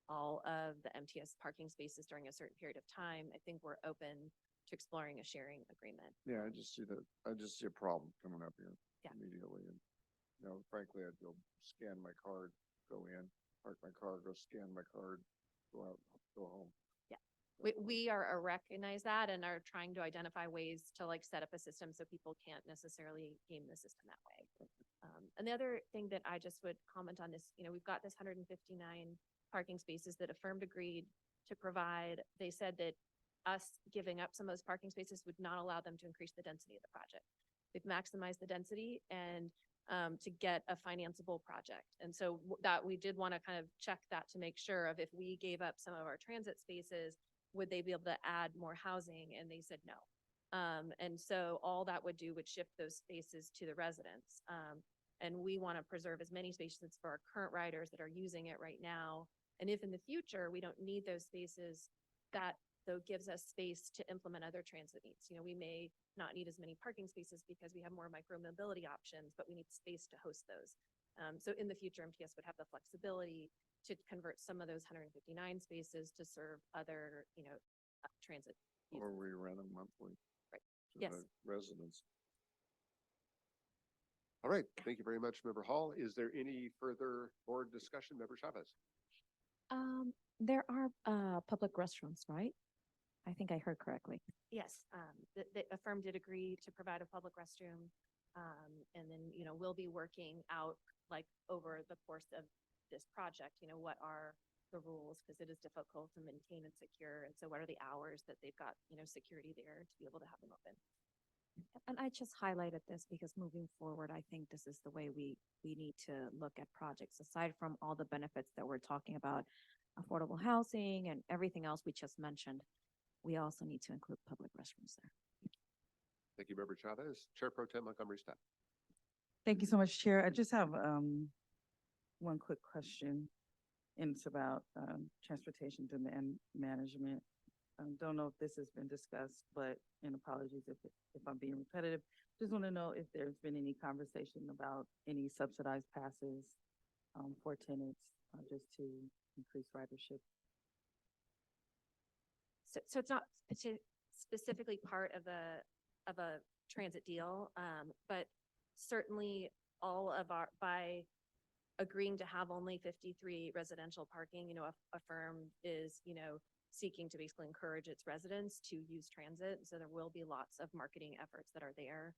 S15: all of the MTS parking spaces during a certain period of time, I think we're open to exploring a sharing agreement.
S4: Yeah, I just see a problem coming up here
S15: Yeah.
S4: immediately. And, frankly, I'd go scan my card, go in, park my car, go scan my card, go out, go home.
S15: Yeah, we recognize that and are trying to identify ways to set up a system so people can't necessarily game the system that way. And the other thing that I just would comment on is, we've got this 159 parking spaces that Affirmed agreed to provide. They said that us giving up some of those parking spaces would not allow them to increase the density of the project. They've maximized the density and to get a financeable project. And so that we did want to kind of check that to make sure of if we gave up some of our transit spaces, would they be able to add more housing? And they said no. And so all that would do would shift those spaces to the residents. And we want to preserve as many spaces for our current riders that are using it right now. And if in the future we don't need those spaces, that though gives us space to implement other transit needs. We may not need as many parking spaces because we have more micro-mobility options, but we need space to host those. So in the future, MTS would have the flexibility to convert some of those 159 spaces to serve other, transit.
S4: Or we rent them monthly.
S15: Right.
S4: To
S15: Yes.
S4: the residents.
S1: All right, thank you very much, Member Hall. Is there any further board discussion, Member Chavez?
S7: There are public restrooms, right? I think I heard correctly.
S15: Yes, the firm did agree to provide a public restroom. And then, we'll be working out like over the course of this project, what are the rules, because it is difficult to maintain and secure. And so what are the hours that they've got, security there to be able to have them open.
S7: And I just highlighted this because moving forward, I think this is the way we need to look at projects. Aside from all the benefits that we're talking about, affordable housing and everything else we just mentioned, we also need to include public restrooms there.
S1: Thank you, Member Chavez. Chair Pro Tem Montgomery Steppe.
S22: Thank you so much, Chair. I just have one quick question, and it's about transportation demand management. Don't know if this has been discussed, but, and apologies if I'm being repetitive. Just want to know if there's been any conversation about any subsidized passes for tenants, just to increase ridership.
S15: So it's not specifically part of a transit deal, but certainly all of by agreeing to have only 53 residential parking, a firm is, seeking to basically encourage its residents to use transit. So there will be lots of marketing efforts that are there.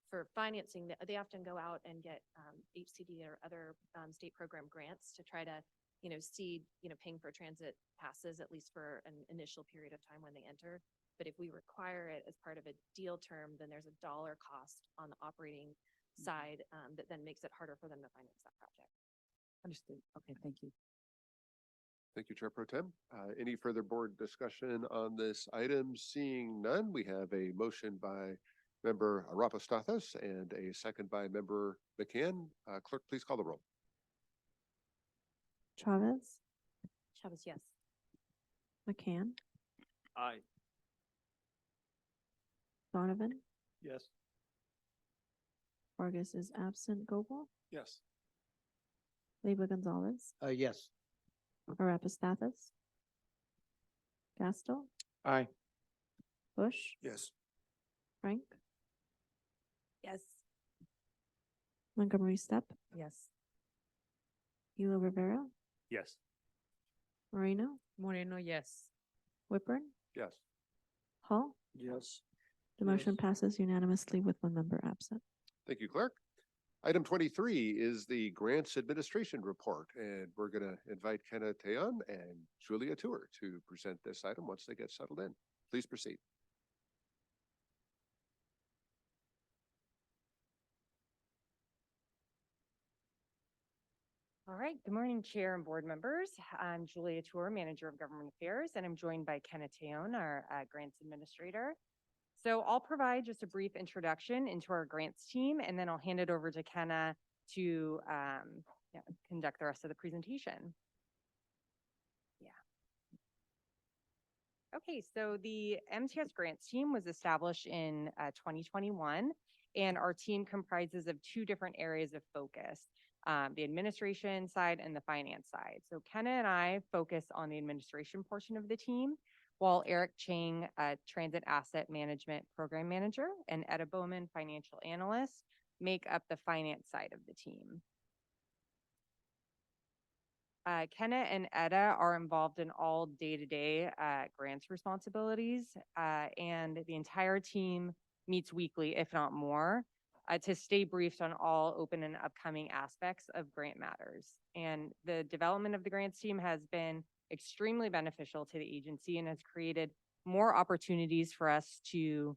S15: For financing, they often go out and get HCD or other state program grants to try to, seed, paying for transit passes, at least for an initial period of time when they enter. But if we require it as part of a deal term, then there's a dollar cost on the operating side that then makes it harder for them to finance that project.
S22: Understood. Okay, thank you.
S1: Thank you, Chair Pro Tem. Any further board discussion on this item? Seeing none, we have a motion by Member Arapastathis and a second by Member McCann. Clerk, please call the roll.
S2: Chavez,
S7: Chavez, yes.
S2: McCann,
S18: Aye.
S2: Donovan,
S18: Yes.
S2: Vargas is absent. Goble,
S18: Yes.
S2: Leyva Gonzalez,
S9: Yes.
S2: Arapastathis, Gastel,
S18: Aye.
S2: Bush,
S18: Yes.
S2: Frank,
S7: Yes.
S2: Montgomery Steppe,
S7: Yes.
S2: Hilo Rivera,
S13: Yes.
S2: Moreno,
S3: Moreno, yes.
S2: Whitburn,
S1: Yes.
S2: Hall.
S18: Yes.
S2: The motion passes unanimously with one member absent.
S1: Thank you, Clerk. Item 23 is the Grants Administration Report, and we're going to invite Kenna Teon and Julia Tour to present this item once they get settled in. Please proceed.
S23: All right, good morning, Chair and board members. I'm Julia Tour, Manager of Government Affairs, and I'm joined by Kenna Teon, our Grants Administrator. So I'll provide just a brief introduction into our grants team, and then I'll hand it over to Kenna to conduct the rest of the presentation. Okay, so the MTS grants team was established in 2021, and our team comprises of two different areas of focus, the administration side and the finance side. So Kenna and I focus on the administration portion of the team, while Eric Chang, Transit Asset Management Program Manager, and Etta Bowman, Financial Analyst, make up the finance side of the team. Kenna and Etta are involved in all day-to-day grants responsibilities, and the entire team meets weekly, if not more, to stay briefed on all open and upcoming aspects of grant matters. And the development of the grants team has been extremely beneficial to the agency and has created more opportunities for us to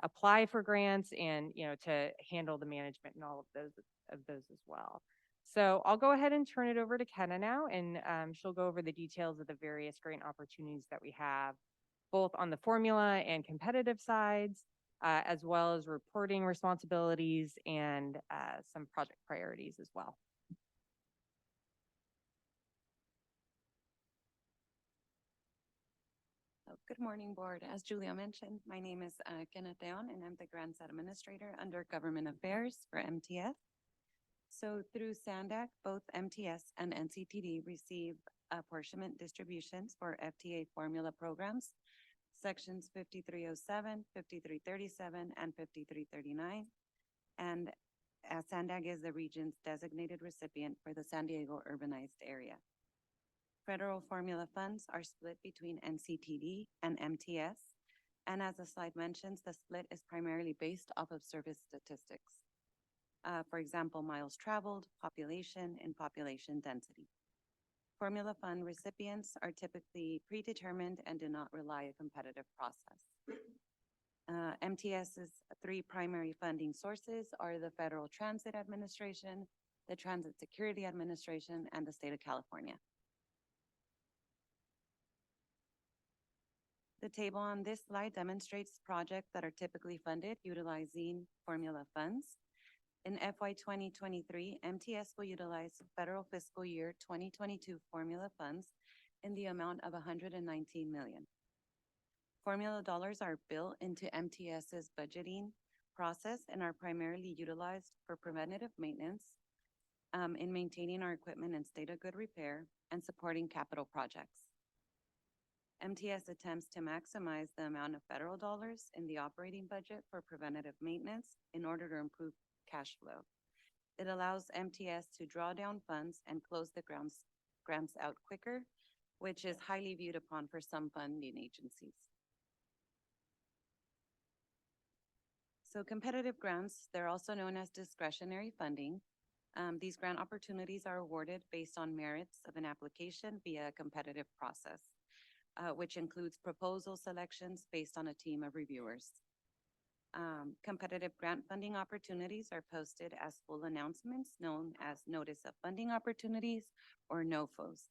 S23: apply for grants and, to handle the management and all of those as well. So I'll go ahead and turn it over to Kenna now, and she'll go over the details of the various grant opportunities that we have, both on the formula and competitive sides, as well as reporting responsibilities and some project priorities as well.
S5: Good morning, Board. As Julia mentioned, my name is Kenneth Leon, and I'm the Grants Administrator under Government Affairs for MTS. So through SANDAC, both MTS and NCTD receive apportionment distributions for FTA formula programs, sections 5307, 5337, and 5339. And SANDAG is the region's designated recipient for the San Diego urbanized area. Federal formula funds are split between NCTD and MTS. And as the slide mentions, the split is primarily based off of service statistics. For example, miles traveled, population, and population density. Formula fund recipients are typically predetermined and do not rely on a competitive process. MTS's three primary funding sources are the Federal Transit Administration, the Transit Security Administration, and the State of California. The table on this slide demonstrates projects that are typically funded utilizing formula funds. In FY 2023, MTS will utilize federal fiscal year 2022 formula funds in the amount of $119 million. Formula dollars are built into MTS's budgeting process and are primarily utilized for preventative maintenance, in maintaining our equipment in state of good repair and supporting capital projects. MTS attempts to maximize the amount of federal dollars in the operating budget for preventative maintenance in order to improve cash flow. It allows MTS to draw down funds and close the grants out quicker, which is highly viewed upon for some funding agencies. So competitive grants, they're also known as discretionary funding. These grant opportunities are awarded based on merits of an application via a competitive process, which includes proposal selections based on a team of reviewers. Competitive grant funding opportunities are posted as full announcements known as Notice of Funding Opportunities or NOFOs.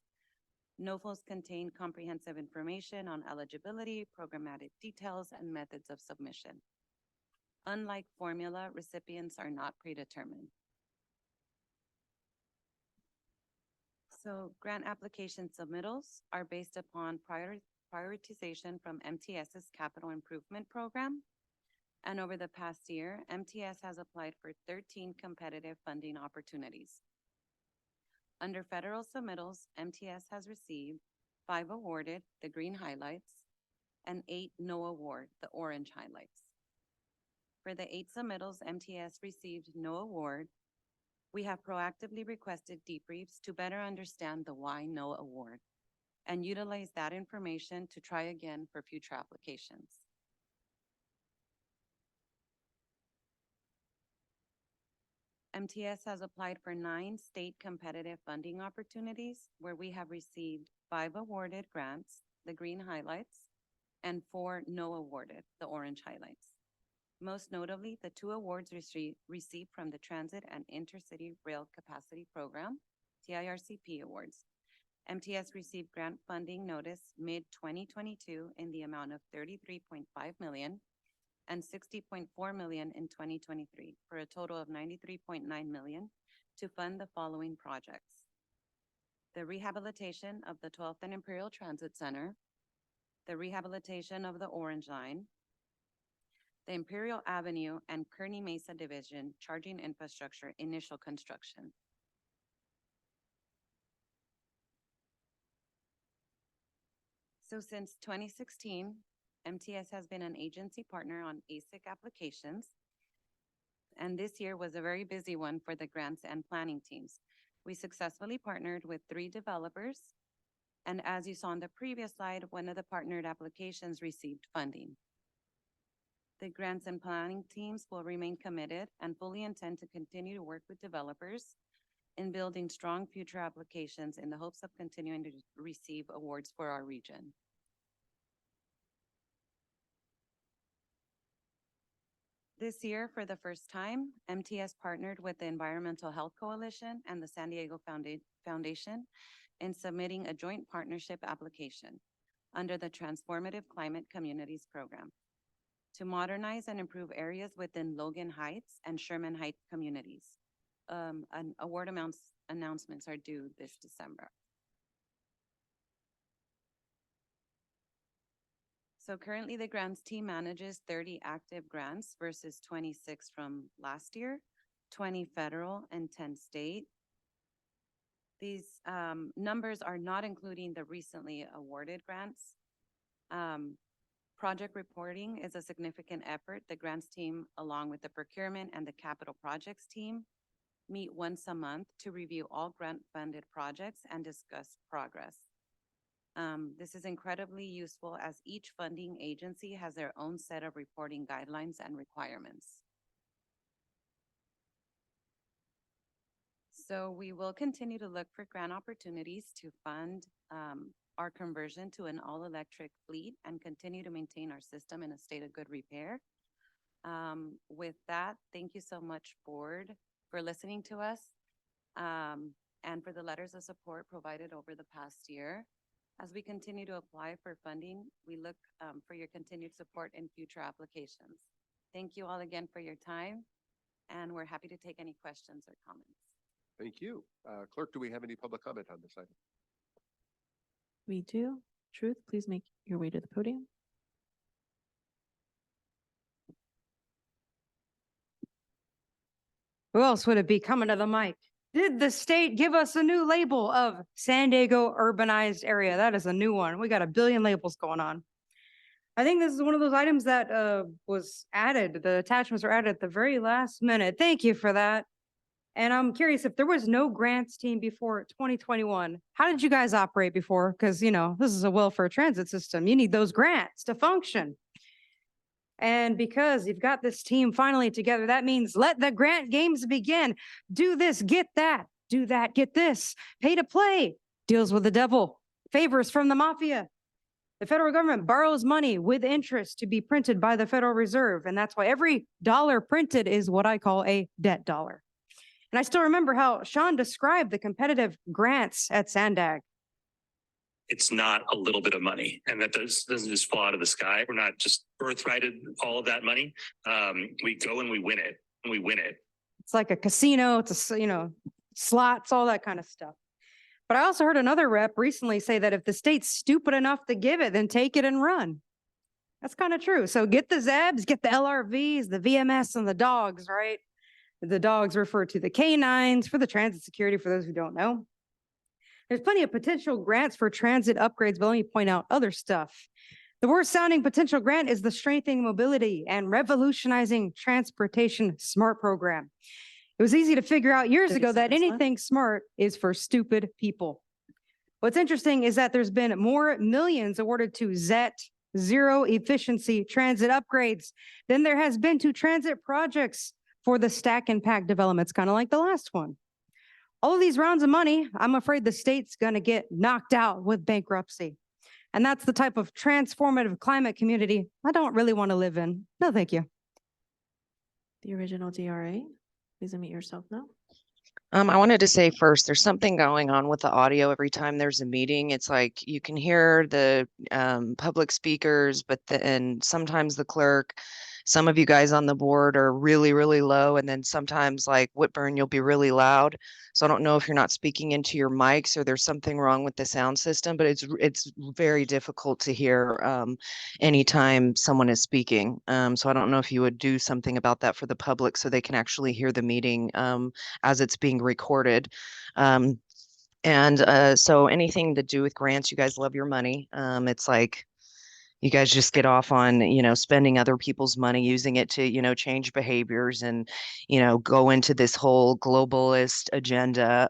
S5: NOFOs contain comprehensive information on eligibility, programmatic details, and methods of submission. Unlike formula, recipients are not predetermined. So grant application submittals are based upon prioritization from MTS's capital improvement program. And over the past year, MTS has applied for 13 competitive funding opportunities. Under federal submittals, MTS has received 5 awarded, the green highlights, and 8 no award, the orange highlights. For the 8 submittals MTS received no award, we have proactively requested debriefs to better understand the why no award and utilize that information to try again for future applications. MTS has applied for 9 state competitive funding opportunities where we have received 5 awarded grants, the green highlights, and 4 no awarded, the orange highlights. Most notably, the 2 awards received from the Transit and Intercity Rail Capacity Program, TIRCP awards. MTS received grant funding notice mid-2022 in the amount of $33.5 million and $60.4 million in 2023, for a total of $93.9 million to fund the following projects: the rehabilitation of the 12th and Imperial Transit Center, the rehabilitation of the Orange Line, the Imperial Avenue and Kearny Mesa Division charging infrastructure initial construction. So since 2016, MTS has been an agency partner on ASIC applications, and this year was a very busy one for the grants and planning teams. We successfully partnered with 3 developers, and as you saw on the previous slide, one of the partnered applications received funding. The grants and planning teams will remain committed and fully intend to continue to work with developers in building strong future applications in the hopes of continuing to receive awards for our region. This year, for the first time, MTS partnered with the Environmental Health Coalition and the San Diego Foundation in submitting a joint partnership application under the Transformative Climate Communities Program to modernize and improve areas within Logan Heights and Sherman Heights communities. Award announcements are due this December. So currently the grants team manages 30 active grants versus 26 from last year, 20 federal and 10 state. These numbers are not including the recently awarded grants. Project reporting is a significant effort. The grants team, along with the procurement and the capital projects team, meet once a month to review all grant-funded projects and discuss progress. This is incredibly useful as each funding agency has their own set of reporting guidelines and requirements. So we will continue to look for grant opportunities to fund our conversion to an all-electric fleet and continue to maintain our system in a state of good repair. With that, thank you so much, board, for listening to us and for the letters of support provided over the past year. As we continue to apply for funding, we look for your continued support in future applications. Thank you all again for your time, and we're happy to take any questions or comments.
S1: Thank you. Clerk, do we have any public comment on this item?
S2: We do. Truth, please make your way to the podium.
S6: Who else would it be coming to the mic? Did the state give us a new label of San Diego urbanized area? That is a new one. We got a billion labels going on. I think this is one of those items that was added. The attachments were added at the very last minute. Thank you for that. And I'm curious, if there was no grants team before 2021, how did you guys operate before? Because, you know, this is a welfare transit system. You need those grants to function. And because you've got this team finally together, that means let the grant games begin. Do this, get that, do that, get this. Pay to play, deals with the devil, favors from the mafia. The federal government borrows money with interest to be printed by the Federal Reserve. And that's why every dollar printed is what I call a debt dollar. And I still remember how Sean described the competitive grants at Sandag.
S10: It's not a little bit of money, and that doesn't just fall out of the sky. We're not just birthrighted all of that money. We go and we win it, and we win it.
S6: It's like a casino, it's a, you know, slots, all that kind of stuff. But I also heard another rep recently say that if the state's stupid enough to give it, then take it and run. That's kind of true. So get the ZEBs, get the LRVs, the VMS, and the dogs, right? The dogs refer to the canines for the transit security, for those who don't know. There's plenty of potential grants for transit upgrades, but let me point out other stuff. The worst sounding potential grant is the Strengthening Mobility and Revolutionizing Transportation SMART program. It was easy to figure out years ago that anything smart is for stupid people. What's interesting is that there's been more millions awarded to ZET, zero efficiency transit upgrades, than there has been to transit projects for the stack and pack developments, kind of like the last one. All of these rounds of money, I'm afraid the state's going to get knocked out with bankruptcy. And that's the type of transformative climate community I don't really want to live in. No, thank you.
S2: The original DRA, please unmute yourself now.
S8: I wanted to say first, there's something going on with the audio every time there's a meeting. It's like you can hear the public speakers, but and sometimes the clerk. Some of you guys on the board are really, really low, and then sometimes like Whitburn, you'll be really loud. So I don't know if you're not speaking into your mics or there's something wrong with the sound system, but it's very difficult to hear anytime someone is speaking. So I don't know if you would do something about that for the public so they can actually hear the meeting as it's being recorded. So anything to do with grants, you guys love your money. It's like, you guys just get off on, you know, spending other people's money, using it to, you know, change behaviors and, you know, go into this whole globalist agenda.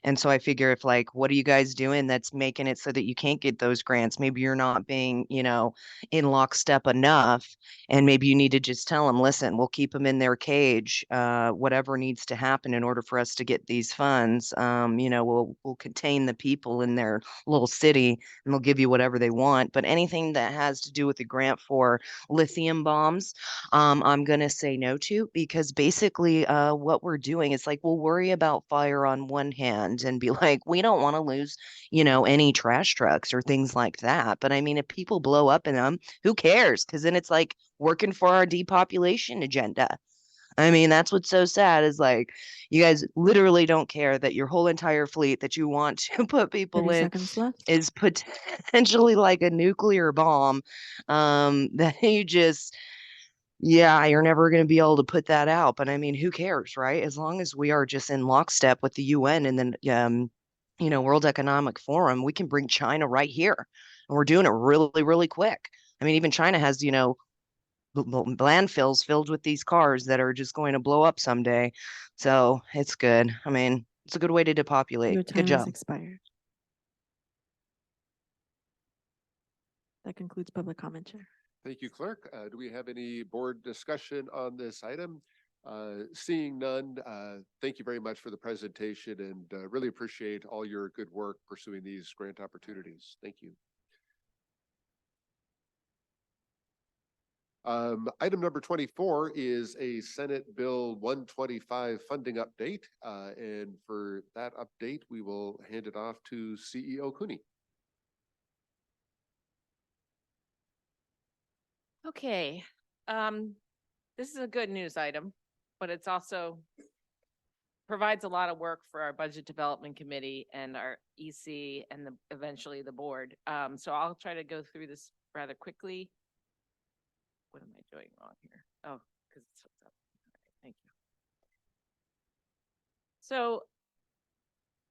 S8: And so I figure if like, what are you guys doing that's making it so that you can't get those grants? Maybe you're not being, you know, in lockstep enough. And maybe you need to just tell them, listen, we'll keep them in their cage, whatever needs to happen in order for us to get these funds. You know, we'll contain the people in their little city and they'll give you whatever they want. But anything that has to do with the grant for lithium bombs, I'm going to say no to, because basically what we're doing is like, we'll worry about fire on one hand and be like, we don't want to lose, you know, any trash trucks or things like that. But I mean, if people blow up in them, who cares? Because then it's like working for our depopulation agenda. I mean, that's what's so sad is like, you guys literally don't care that your whole entire fleet that you want to put people
S2: 30
S8: in
S2: seconds left.
S8: is potentially like a nuclear bomb. That you just, yeah, you're never going to be able to put that out. But I mean, who cares, right? As long as we are just in lockstep with the UN and then, World Economic Forum, we can bring China right here. And we're doing it really, really quick. I mean, even China has, landfills filled with these cars that are just going to blow up someday. So it's good. I mean, it's a good way to depopulate.
S2: Your
S8: Good
S2: time has
S8: job.
S2: expired. That concludes public comment, Chair.
S1: Thank you, Clerk. Do we have any board discussion on this item? Seeing none, thank you very much for the presentation and really appreciate all your good work pursuing these grant opportunities. Thank you. Item number 24 is a Senate Bill 125 funding update. And for that update, we will hand it off to CEO Cooney.
S16: Okay, this is a good news item, but it's also provides a lot of work for our Budget Development Committee and our EC and eventually the board. So I'll try to go through this rather quickly. What am I doing wrong here? Oh, because it's hooked up. All right, thank you. So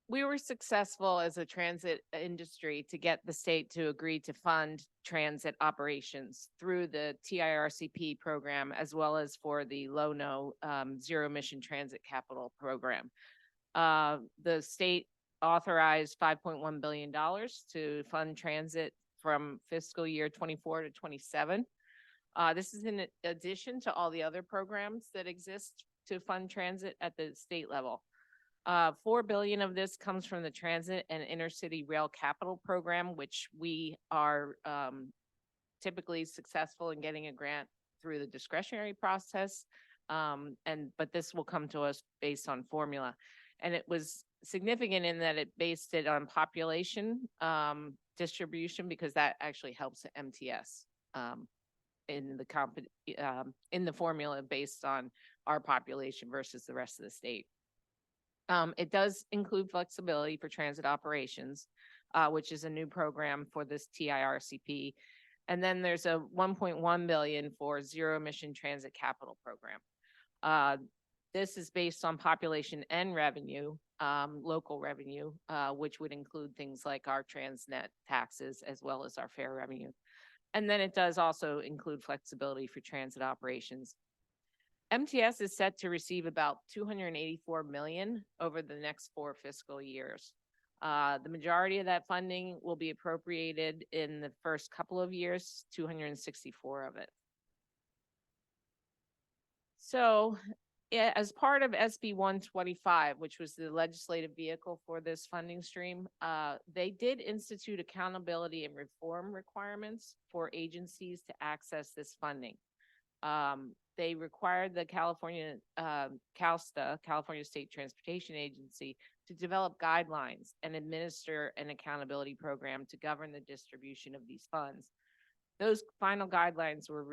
S16: we were successful as a transit industry to get the state to agree to fund transit operations through the TIRCP program, as well as for the low-no zero emission transit capital program. The state authorized $5.1 billion to fund transit from fiscal year 24 to 27. This is in addition to all the other programs that exist to fund transit at the state level. $4 billion of this comes from the Transit and Intercity Rail Capital Program, which we are typically successful in getting a grant through the discretionary process. But this will come to us based on formula. And it was significant in that it based it on population distribution, because that actually helps the MTS in the formula based on our population versus the rest of the state. It does include flexibility for transit operations, which is a new program for this TIRCP. And then there's a $1.1 billion for zero emission transit capital program. This is based on population and revenue, local revenue, which would include things like our Transnet taxes as well as our fare revenue. And then it does also include flexibility for transit operations. MTS is set to receive about $284 million over the next 4 fiscal years. The majority of that funding will be appropriated in the first couple of years, 264 of it. So as part of SB 125, which was the legislative vehicle for this funding stream, they did institute accountability and reform requirements for agencies to access this funding. They required the California CalSTA, California State Transportation Agency, to develop guidelines and administer an accountability program to govern the distribution of these funds. Those final guidelines were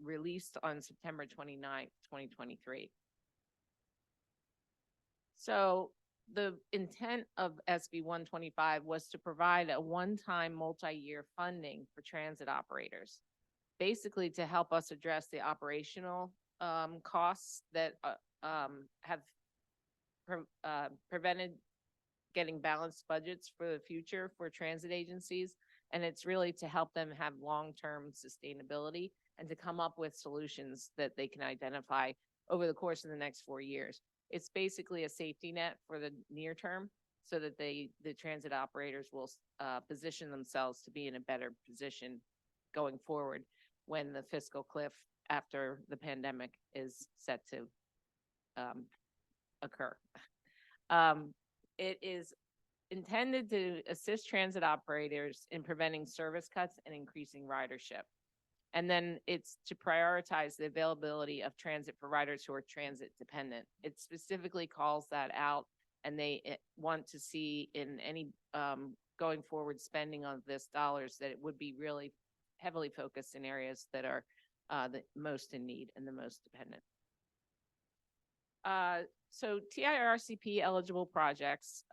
S16: released on September 29th, 2023. So the intent of SB 125 was to provide a one-time multi-year funding for transit operators, basically to help us address the operational costs that have prevented getting balanced budgets for the future for transit agencies. And it's really to help them have long-term sustainability and to come up with solutions that they can identify over the course of the next 4 years. It's basically a safety net for the near term so that the transit operators will position themselves to be in a better position going forward when the fiscal cliff after the pandemic is set to occur. It is intended to assist transit operators in preventing service cuts and increasing ridership. And then it's to prioritize the availability of transit for riders who are transit dependent. It specifically calls that out, and they want to see in any going forward spending of this dollars that it would be really heavily focused in areas that are the most in need and the most dependent. So TIRCP eligible projects,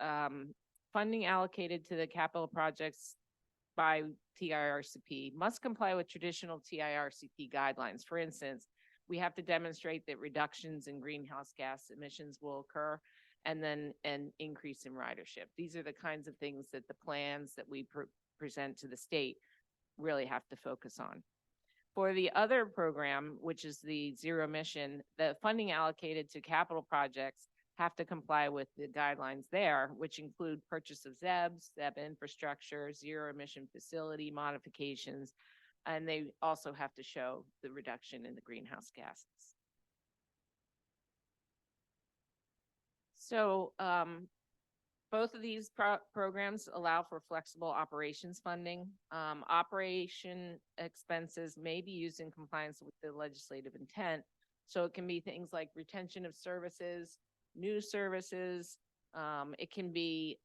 S16: funding allocated to the capital projects by TIRCP must comply with traditional TIRCP guidelines. For instance, we have to demonstrate that reductions in greenhouse gas emissions will occur and then an increase in ridership. These are the kinds of things that the plans that we present to the state really have to focus on. For the other program, which is the zero emission, the funding allocated to capital projects have to comply with the guidelines there, which include purchase of ZEB infrastructure, zero emission facility modifications, and they also have to show the reduction in the greenhouse gases. So both of these programs allow for flexible operations funding. Operation expenses may be used in compliance with the legislative intent. So it can be things like retention of services, new services. It can be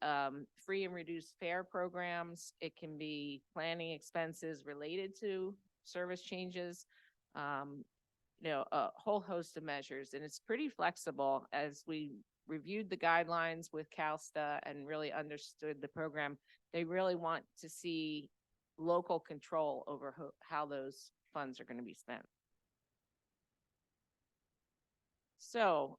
S16: free and reduced fare programs. It can be planning expenses related to service changes. A whole host of measures, and it's pretty flexible. As we reviewed the guidelines with CalSTA and really understood the program, they really want to see local control over how those funds are going to be spent. So,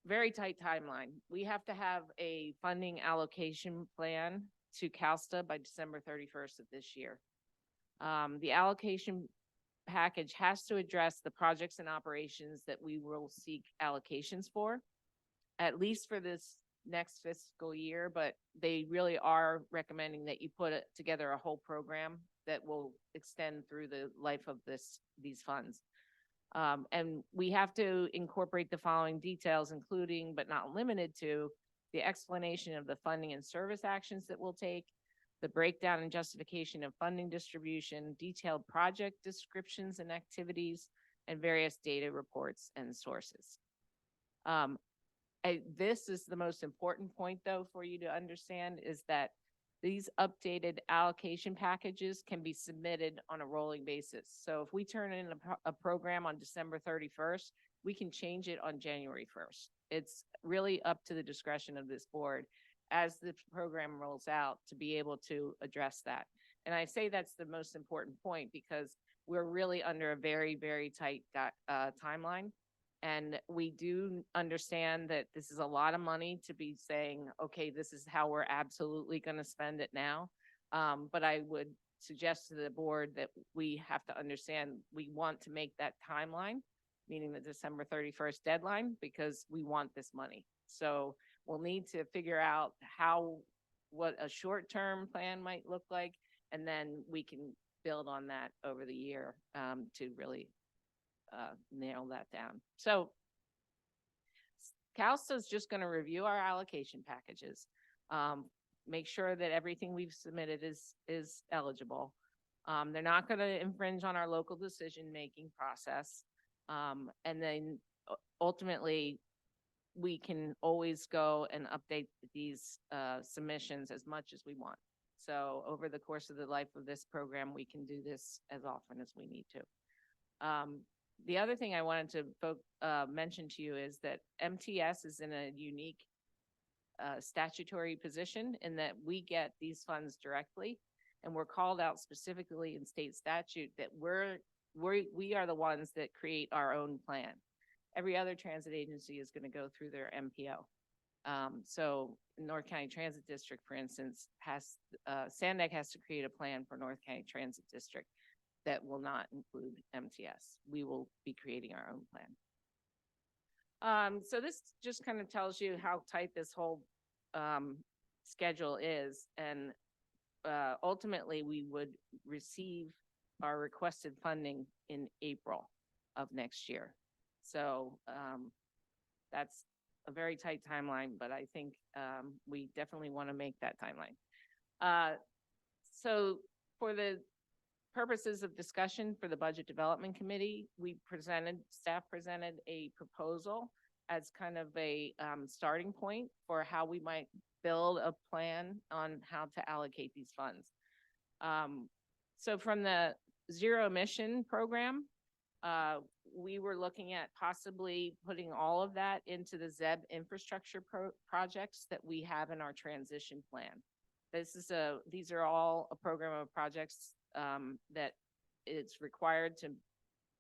S16: very tight timeline. We have to have a funding allocation plan to CalSTA by December 31st of this year. The allocation package has to address the projects and operations that we will seek allocations for, at least for this next fiscal year, but they really are recommending that you put together a whole program that will extend through the life of these funds. And we have to incorporate the following details, including but not limited to the explanation of the funding and service actions that we'll take, the breakdown and justification of funding distribution, detailed project descriptions and activities, and various data reports and sources. This is the most important point, though, for you to understand, is that these updated allocation packages can be submitted on a rolling basis. So if we turn in a program on December 31st, we can change it on January 1st. It's really up to the discretion of this board as the program rolls out to be able to address that. And I say that's the most important point because we're really under a very, very tight timeline. And we do understand that this is a lot of money to be saying, okay, this is how we're absolutely going to spend it now. But I would suggest to the board that we have to understand we want to make that timeline, meaning the December 31st deadline, because we want this money. So we'll need to figure out what a short-term plan might look like, and then we can build on that over the year to really nail that down. So CalSTA is just going to review our allocation packages, make sure that everything we've submitted is eligible. They're not going to infringe on our local decision-making process. And then ultimately, we can always go and update these submissions as much as we want. So over the course of the life of this program, we can do this as often as we need to. The other thing I wanted to mention to you is that MTS is in a unique statutory position in that we get these funds directly, and we're called out specifically in state statute that we are the ones that create our own plan. Every other transit agency is going to go through their MPO. So North County Transit District, for instance, SANDAG has to create a plan for North County Transit District that will not include MTS. We will be creating our own plan. So this just kind of tells you how tight this whole schedule is. And ultimately, we would receive our requested funding in April of next year. So that's a very tight timeline, but I think we definitely want to make that timeline. So for the purposes of discussion for the Budget Development Committee, staff presented a proposal as kind of a starting point for how we might build a plan on how to allocate these funds. So from the zero emission program, we were looking at possibly putting all of that into the ZEB infrastructure projects that we have in our transition plan. These are all a program of projects that it's required to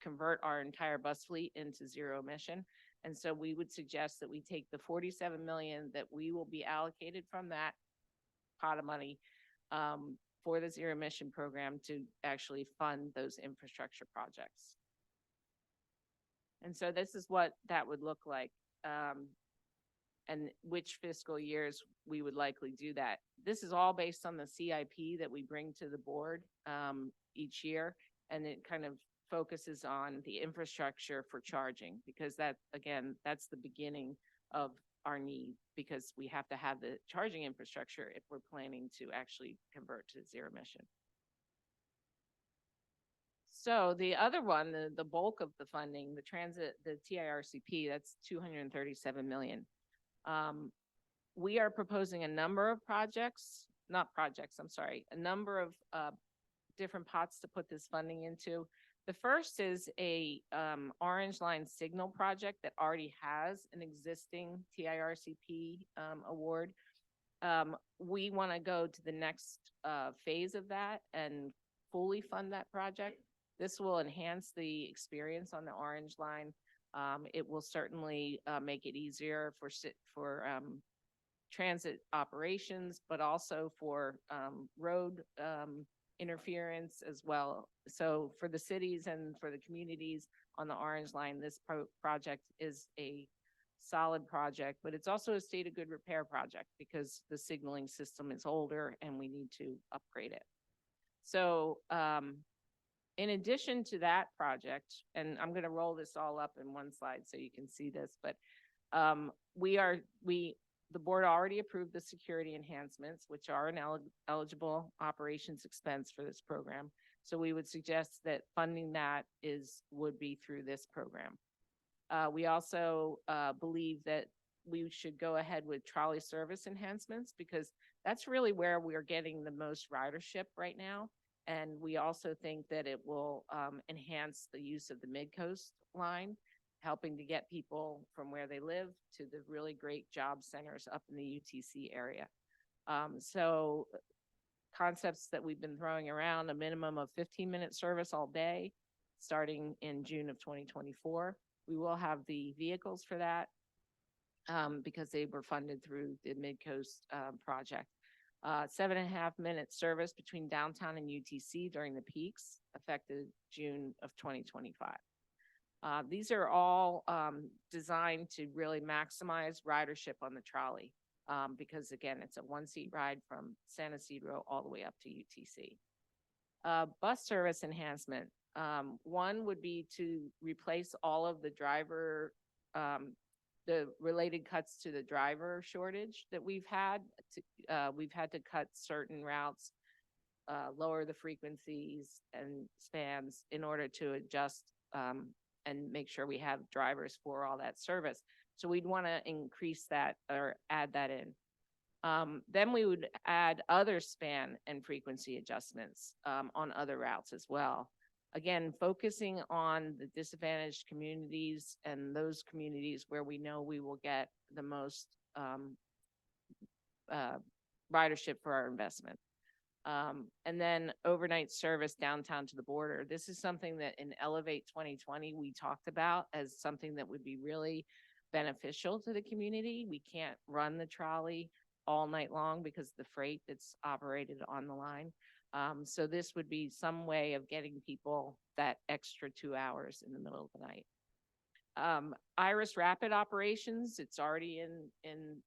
S16: convert our entire bus fleet into zero emission. And so we would suggest that we take the 47 million that we will be allocated from that pot of money for the zero emission program to actually fund those infrastructure projects. And so this is what that would look like, and which fiscal years we would likely do that. This is all based on the CIP that we bring to the board each year, and it kind of focuses on the infrastructure for charging, because that, again, that's the beginning of our need, because we have to have the charging infrastructure if we're planning to actually convert to zero emission. So the other one, the bulk of the funding, the TIRCP, that's 237 million. We are proposing a number of a number of different pots to put this funding into. The first is a Orange Line signal project that already has an existing TIRCP award. We want to go to the next phase of that and fully fund that project. This will enhance the experience on the Orange Line. It will certainly make it easier for transit operations, but also for road interference as well. So for the cities and for the communities on the Orange Line, this project is a solid project, but it's also a state of good repair project because the signaling system is older and we need to upgrade it. So in addition to that project, and I'm going to roll this all up in one slide so you can see this, but the board already approved the security enhancements, which are an eligible operations expense for this program. So we would suggest that funding that would be through this program. We also believe that we should go ahead with trolley service enhancements, because that's really where we're getting the most ridership right now. And we also think that it will enhance the use of the Mid-Coast line, helping to get people from where they live to the really great job centers up in the UTC area. So concepts that we've been throwing around, a minimum of 15-minute service all day, starting in June of 2024. We will have the vehicles for that because they were funded through the Mid-Coast project. 7.5-minute service between downtown and UTC during the peaks, effective June of 2025. These are all designed to really maximize ridership on the trolley because, again, it's a one-seat ride from San Isidro all the way up to UTC. Bus service enhancement. One would be to replace all of the related cuts to the driver shortage that we've had. We've had to cut certain routes, lower the frequencies and spans in order to adjust and make sure we have drivers for all that service. So we'd want to increase that or add that in. Then we would add other span and frequency adjustments on other routes as well. Again, focusing on the disadvantaged communities and those communities where we know we will get the most ridership for our investment. And then overnight service downtown to the border. This is something that in Elevate 2020, we talked about as something that would be really beneficial to the community. We can't run the trolley all night long because of the freight that's operated on the line. So this would be some way of getting people that extra 2 hours in the middle of the night. Iris Rapid operations, it's already in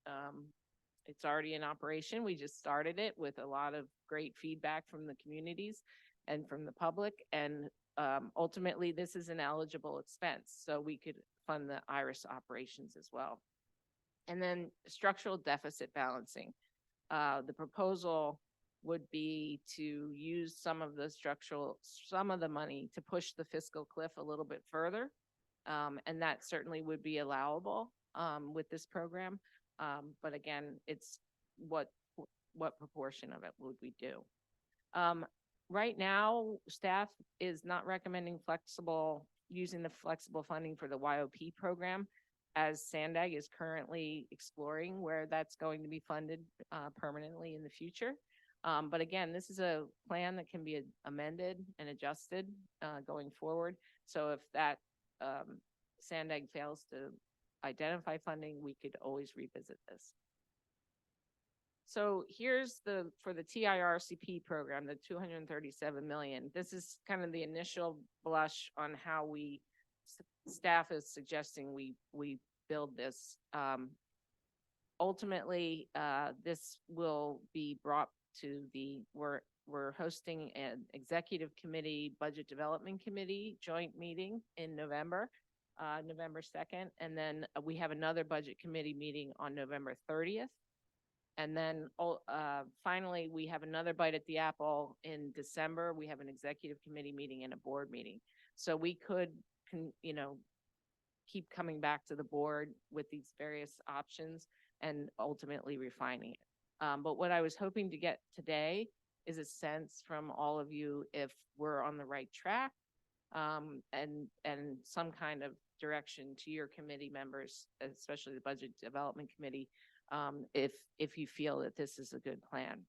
S16: operation. We just started it with a lot of great feedback from the communities and from the public. And ultimately, this is an eligible expense, so we could fund the Iris operations as well. And then structural deficit balancing. The proposal would be to use some of the money to push the fiscal cliff a little bit further. And that certainly would be allowable with this program. But again, it's what proportion of it would we do? Right now, staff is not recommending flexible using the flexible funding for the YOP program, as Sandag is currently exploring where that's going to be funded permanently in the future. But again, this is a plan that can be amended and adjusted going forward. So if that Sandag fails to identify funding, we could always revisit this. So here's for the TIRCP program, the 237 million. This is kind of the initial blush on how staff is suggesting we build this. Ultimately, this will be brought to we're hosting an executive committee, budget development committee joint meeting in November 2nd. And then we have another budget committee meeting on November 30th. And then finally, we have another bite at the apple in December. We have an executive committee meeting and a board meeting. So we could, keep coming back to the board with these various options and ultimately refining it. But what I was hoping to get today is a sense from all of you if we're on the right track, and some kind of direction to your committee members, especially the Budget Development Committee, if you feel that this is a good plan.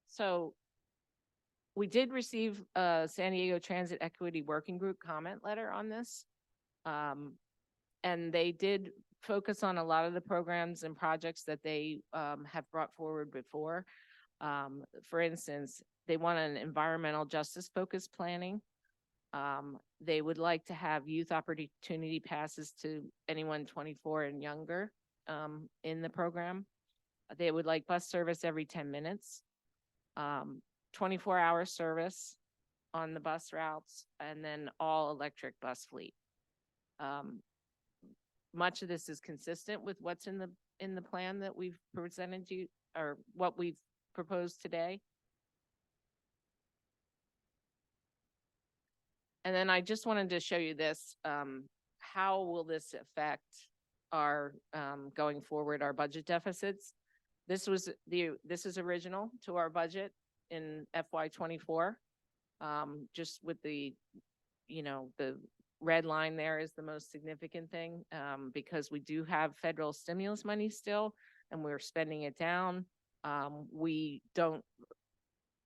S16: So we did receive a San Diego Transit Equity Working Group comment letter on this. And they did focus on a lot of the programs and projects that they have brought forward before. For instance, they want an environmental justice focused planning. They would like to have youth opportunity passes to anyone 24 and younger in the program. They would like bus service every 10 minutes, 24-hour service on the bus routes, and then all electric bus fleet. Much of this is consistent with what's in the plan that we've presented you, or what we've proposed today. And then I just wanted to show you this. How will this affect our going forward, our budget deficits? This is original to our budget in FY24. Just with the red line there is the most significant thing, because we do have federal stimulus money still, and we're spending it down. We don't,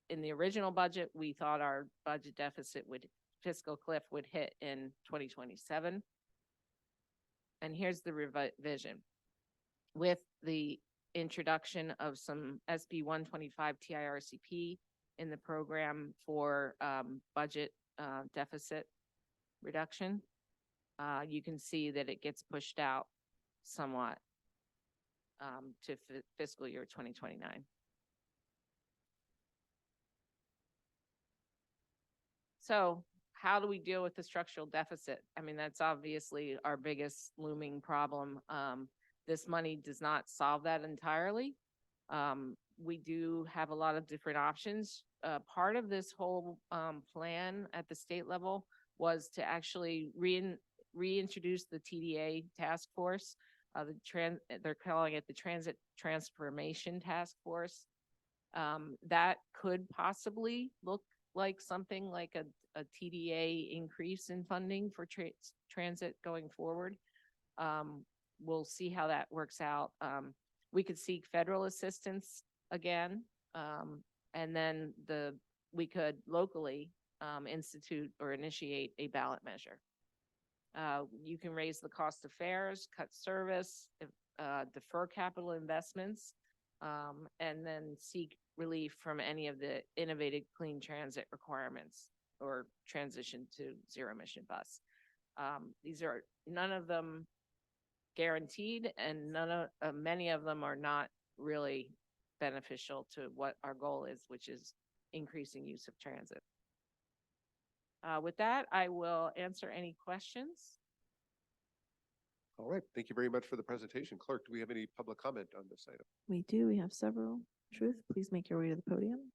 S16: in the original budget, we thought our budget deficit fiscal cliff would hit in 2027. And here's the revision. With the introduction of some SB 125 TIRCP in the program for budget deficit reduction, you can see that it gets pushed out somewhat to fiscal year 2029. So how do we deal with the structural deficit? I mean, that's obviously our biggest looming problem. This money does not solve that entirely. We do have a lot of different options. Part of this whole plan at the state level was to actually reintroduce the TDA task force. They're calling it the Transit Transformation Task Force. That could possibly look like something like a TDA increase in funding for transit going forward. We'll see how that works out. We could seek federal assistance again, and then we could locally institute or initiate a ballot measure. You can raise the cost of fares, cut service, defer capital investments, and then seek relief from any of the innovative clean transit requirements or transition to zero emission bus. These are none of them guaranteed, and many of them are not really beneficial to what our goal is, which is increasing use of transit. With that, I will answer any questions.
S1: All right. Thank you very much for the presentation. Clerk, do we have any public comment on this item?
S2: We do. We have several. Truth, please make your way to the podium.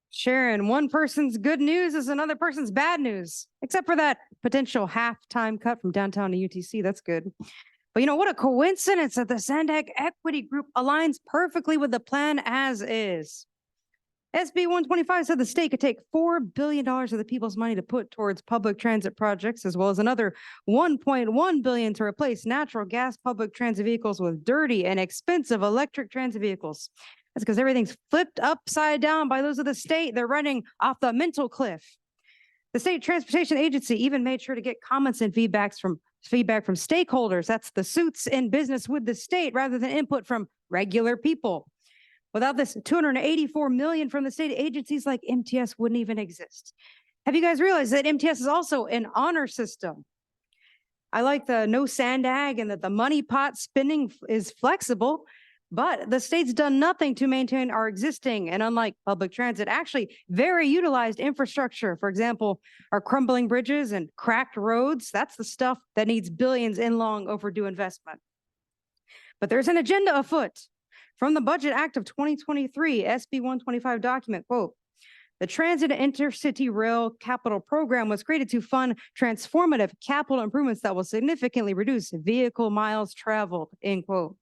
S6: Sharon, one person's good news is another person's bad news, except for that potential halftime cut from downtown to UTC. That's good. But you know, what a coincidence that the Sandag Equity Group aligns perfectly with the plan as is. SB 125 said the state could take $4 billion of the people's money to put towards public transit projects, as well as another $1.1 billion to replace natural gas public transit vehicles with dirty and expensive electric transit vehicles. That's because everything's flipped upside down by those of the state. They're running off the mental cliff. The State Transportation Agency even made sure to get comments and feedback from stakeholders. That's the suits in business with the state rather than input from regular people. Without this $284 million from the state agencies like MTS wouldn't even exist. Have you guys realized that MTS is also an honor system? I like the no Sandag and that the money pot spending is flexible, but the state's done nothing to maintain our existing and, unlike public transit, actually very utilized infrastructure. For example, our crumbling bridges and cracked roads. That's the stuff that needs billions in long overdue investment. But there's an agenda afoot. From the Budget Act of 2023, SB 125 document, quote, the Transit Intercity Rail Capital Program was created to fund transformative capital improvements that will significantly reduce vehicle miles traveled, end quote.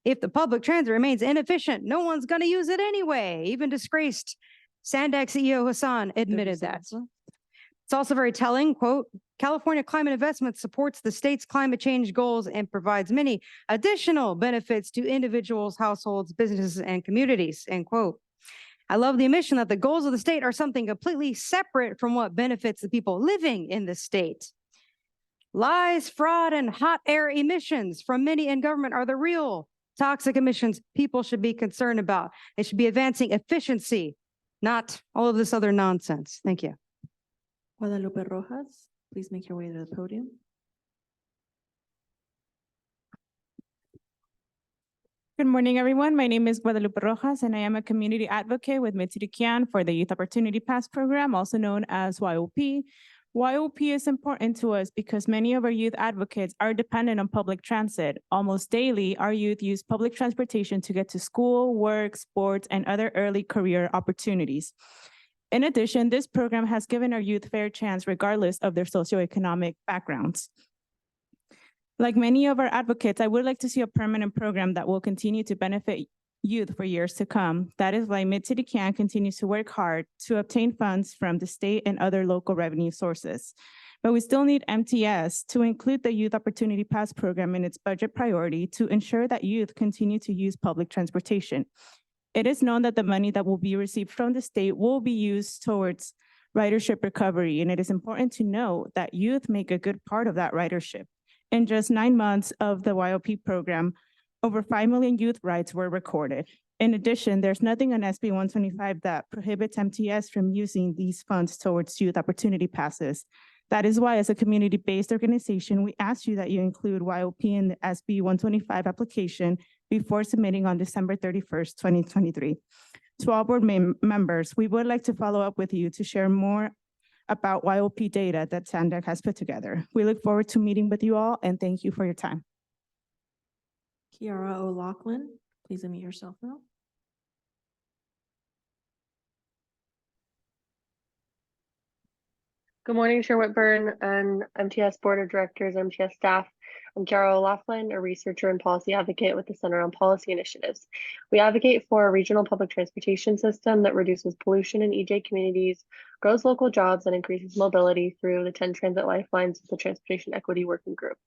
S6: If the public transit remains inefficient, no one's going to use it anyway. Even disgraced Sandag CEO Hassan admitted that. It's also very telling, quote, California Climate Investment supports the state's climate change goals and provides many additional benefits to individuals, households, businesses, and communities, end quote. I love the admission that the goals of the state are something completely separate from what benefits the people living in the state. Lies, fraud, and hot air emissions from many in government are the real toxic emissions people should be concerned about. They should be advancing efficiency, not all of this other nonsense. Thank you.
S2: Guadalupe Rojas, please make your way to the podium.
S11: Good morning, everyone. My name is Guadalupe Rojas, and I am a community advocate with Mitsirikian for the Youth Opportunity Pass program, also known as YOP. YOP is important to us because many of our youth advocates are dependent on public transit. Almost daily, our youth use public transportation to get to school, work, sports, and other early career opportunities. In addition, this program has given our youth fair chance regardless of their socioeconomic backgrounds. Like many of our advocates, I would like to see a permanent program that will continue to benefit youth for years to come. That is why Mid-City continues to work hard to obtain funds from the state and other local revenue sources. But we still need MTS to include the Youth Opportunity Pass program in its budget priority to ensure that youth continue to use public transportation. It is known that the money that will be received from the state will be used towards ridership recovery, and it is important to note that youth make a good part of that ridership. In just 9 months of the YOP program, over 5 million youth rides were recorded. In addition, there's nothing on SB 125 that prohibits MTS from using these funds towards youth opportunity passes. That is why, as a community-based organization, we ask you that you include YOP in the SB 125 application before submitting on December 31st, 2023. To all board members, we would like to follow up with you to share more about YOP data that Sandag has put together. We look forward to meeting with you all, and thank you for your time.
S2: Kiara O'Loughlin, please unmute yourself now.
S12: Good morning, Chair Whitburn and MTS Board of Directors, MTS staff. I'm Kiara O'Loughlin, a researcher and policy advocate with the Center on Policy Initiatives. We advocate for a regional public transportation system that reduces pollution in EJ communities, grows local jobs, and increases mobility through the 10 transit lifelines of the Transportation Equity Working Group.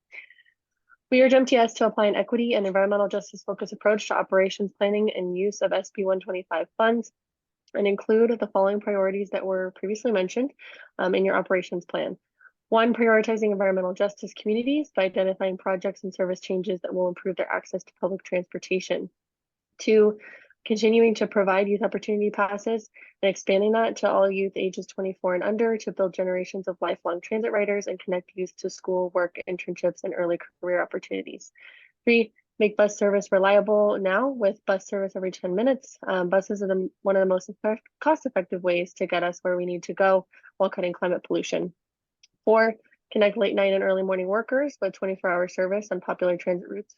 S12: We urge MTS to apply an equity and environmental justice focused approach to operations planning and use of SB 125 funds, and include the following priorities that were previously mentioned in your operations plan. 1, prioritizing environmental justice communities by identifying projects and service changes that will improve their access to public transportation. 2, continuing to provide youth opportunity passes and expanding that to all youth ages 24 and under to build generations of lifelong transit riders and connect youth to school, work, internships, and early career opportunities. 3, make bus service reliable now with bus service every 10 minutes. Buses are one of the most cost-effective ways to get us where we need to go while cutting climate pollution. 4, connect late night and early morning workers with 24-hour service on popular transit routes.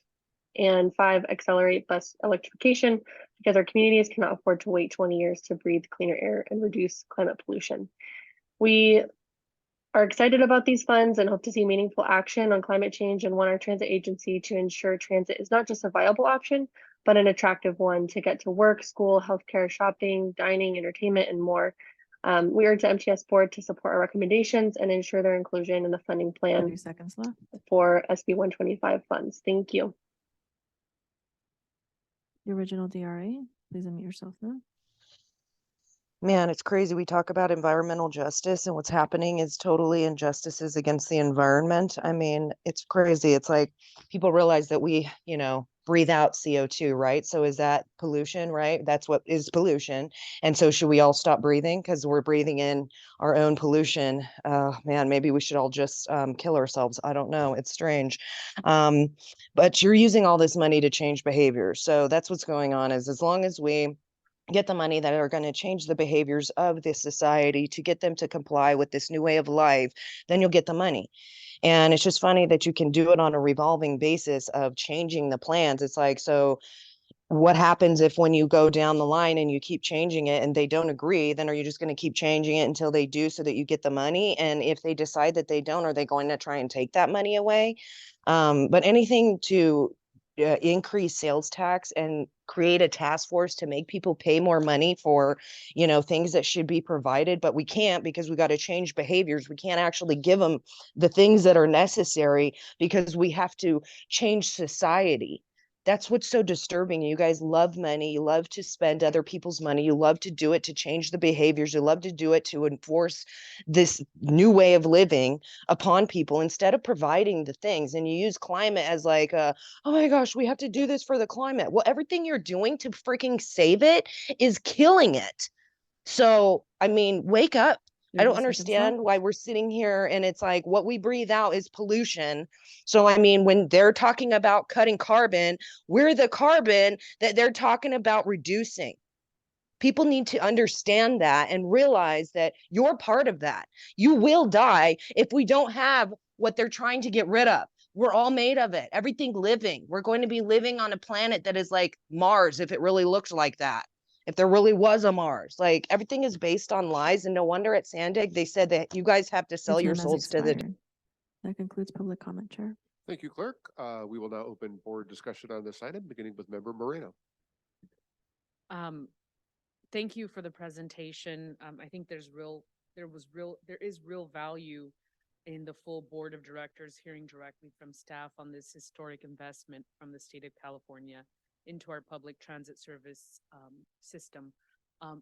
S12: And 5, accelerate bus electrification because our communities cannot afford to wait 20 years to breathe cleaner air and reduce climate pollution. We are excited about these funds and hope to see meaningful action on climate change and want our transit agency to ensure transit is not just a viable option, but an attractive one to get to work, school, healthcare, shopping, dining, entertainment, and more. We urge the MTS board to support our recommendations and ensure their inclusion in the funding plan
S2: 30 seconds left.
S12: for SB 125 funds. Thank you.
S2: The original DRA, please unmute yourself now.
S8: Man, it's crazy. We talk about environmental justice, and what's happening is totally injustices against the environment. I mean, it's crazy. It's like people realize that we, breathe out CO2, right? So is that pollution, right? That's what is pollution. And so should we all stop breathing because we're breathing in our own pollution? Man, maybe we should all just kill ourselves. I don't know. It's strange. But you're using all this money to change behavior. So that's what's going on, is as long as we get the money that are going to change the behaviors of this society to get them to comply with this new way of life, then you'll get the money. And it's just funny that you can do it on a revolving basis of changing the plans. It's like, so what happens if when you go down the line and you keep changing it and they don't agree, then are you just going to keep changing it until they do so that you get the money? And if they decide that they don't, are they going to try and take that money away? But anything to increase sales tax and create a task force to make people pay more money for, things that should be provided, but we can't because we got to change behaviors. We can't actually give them the things that are necessary because we have to change society. That's what's so disturbing. You guys love money. You love to spend other people's money. You love to do it to change the behaviors. You love to do it to enforce this new way of living upon people instead of providing the things. And you use climate as like, oh my gosh, we have to do this for the climate. Well, everything you're doing to freaking save it is killing it. So, I mean, wake up. I don't
S2: 30 seconds
S8: understand
S2: left.
S8: why we're sitting here and it's like what we breathe out is pollution. So, I mean, when they're talking about cutting carbon, we're the carbon that they're talking about reducing. People need to understand that and realize that you're part of that. You will die if we don't have what they're trying to get rid of. We're all made of it. Everything living. We're going to be living on a planet that is like Mars if it really looks like that. If there really was a Mars, like everything is based on lies. And no wonder at Sandig, they said that you guys have to sell
S2: Your
S8: your
S2: time has
S8: souls to the.
S2: expired. That concludes public comment, Chair.
S1: Thank you, Clerk. We will now open board discussion on this item, beginning with Member Moreno.
S3: Thank you for the presentation. I think there is real value in the full board of directors hearing directly from staff on this historic investment from the state of California into our public transit service system.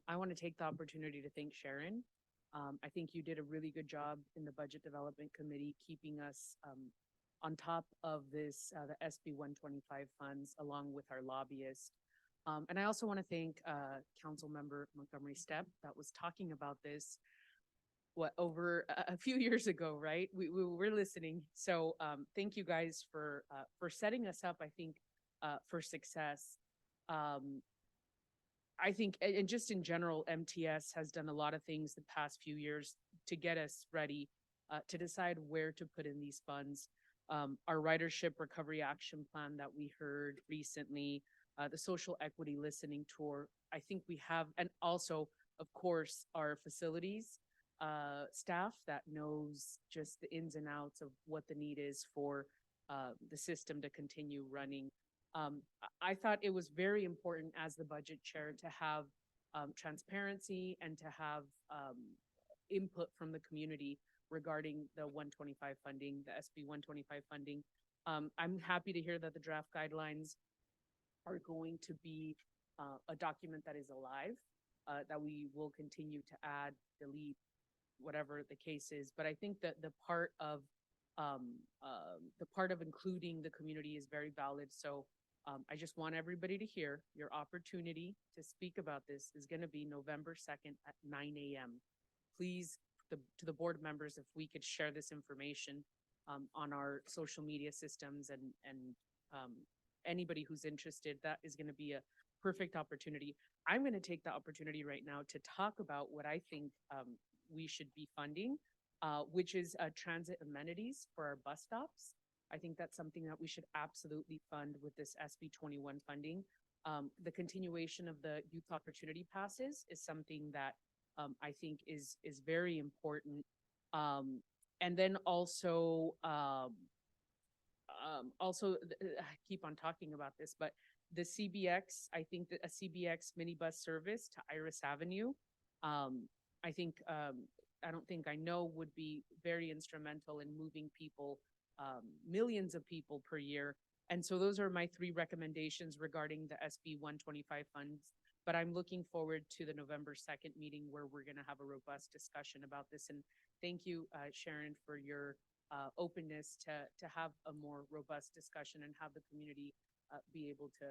S3: I want to take the opportunity to thank Sharon. I think you did a really good job in the Budget Development Committee, keeping us on top of this, the SB 125 funds, along with our lobbyists. And I also want to thank Council Member Montgomery Stepp that was talking about this over a few years ago, right? We were listening. So thank you guys for setting us up, I think, for success. I think, and just in general, MTS has done a lot of things the past few years to get us ready to decide where to put in these funds. Our ridership recovery action plan that we heard recently, the social equity listening tour, I think we have, and also, of course, our facilities staff that knows just the ins and outs of what the need is for the system to continue running. I thought it was very important as the budget chair to have transparency and to have input from the community regarding the 125 funding, the SB 125 funding. I'm happy to hear that the draft guidelines are going to be a document that is alive, that we will continue to add, delete, whatever the case is. But I think that the part of including the community is very valid. So I just want everybody to hear your opportunity to speak about this is going to be November 2nd at 9 a.m. Please, to the board members, if we could share this information on our social media systems and anybody who's interested, that is going to be a perfect opportunity. I'm going to take the opportunity right now to talk about what I think we should be funding, which is transit amenities for our bus stops. I think that's something that we should absolutely fund with this SB 21 funding. The continuation of the youth opportunity passes is something that I think is very important. And then also, I keep on talking about this, but the CBX, I think that a CBX minibus service to Iris Avenue, I think, I don't think I know would be very instrumental in moving people, millions of people per year. And so those are my three recommendations regarding the SB 125 funds. But I'm looking forward to the November 2nd meeting where we're going to have a robust discussion about this. And thank you, Sharon, for your openness to have a more robust discussion and have the community be able to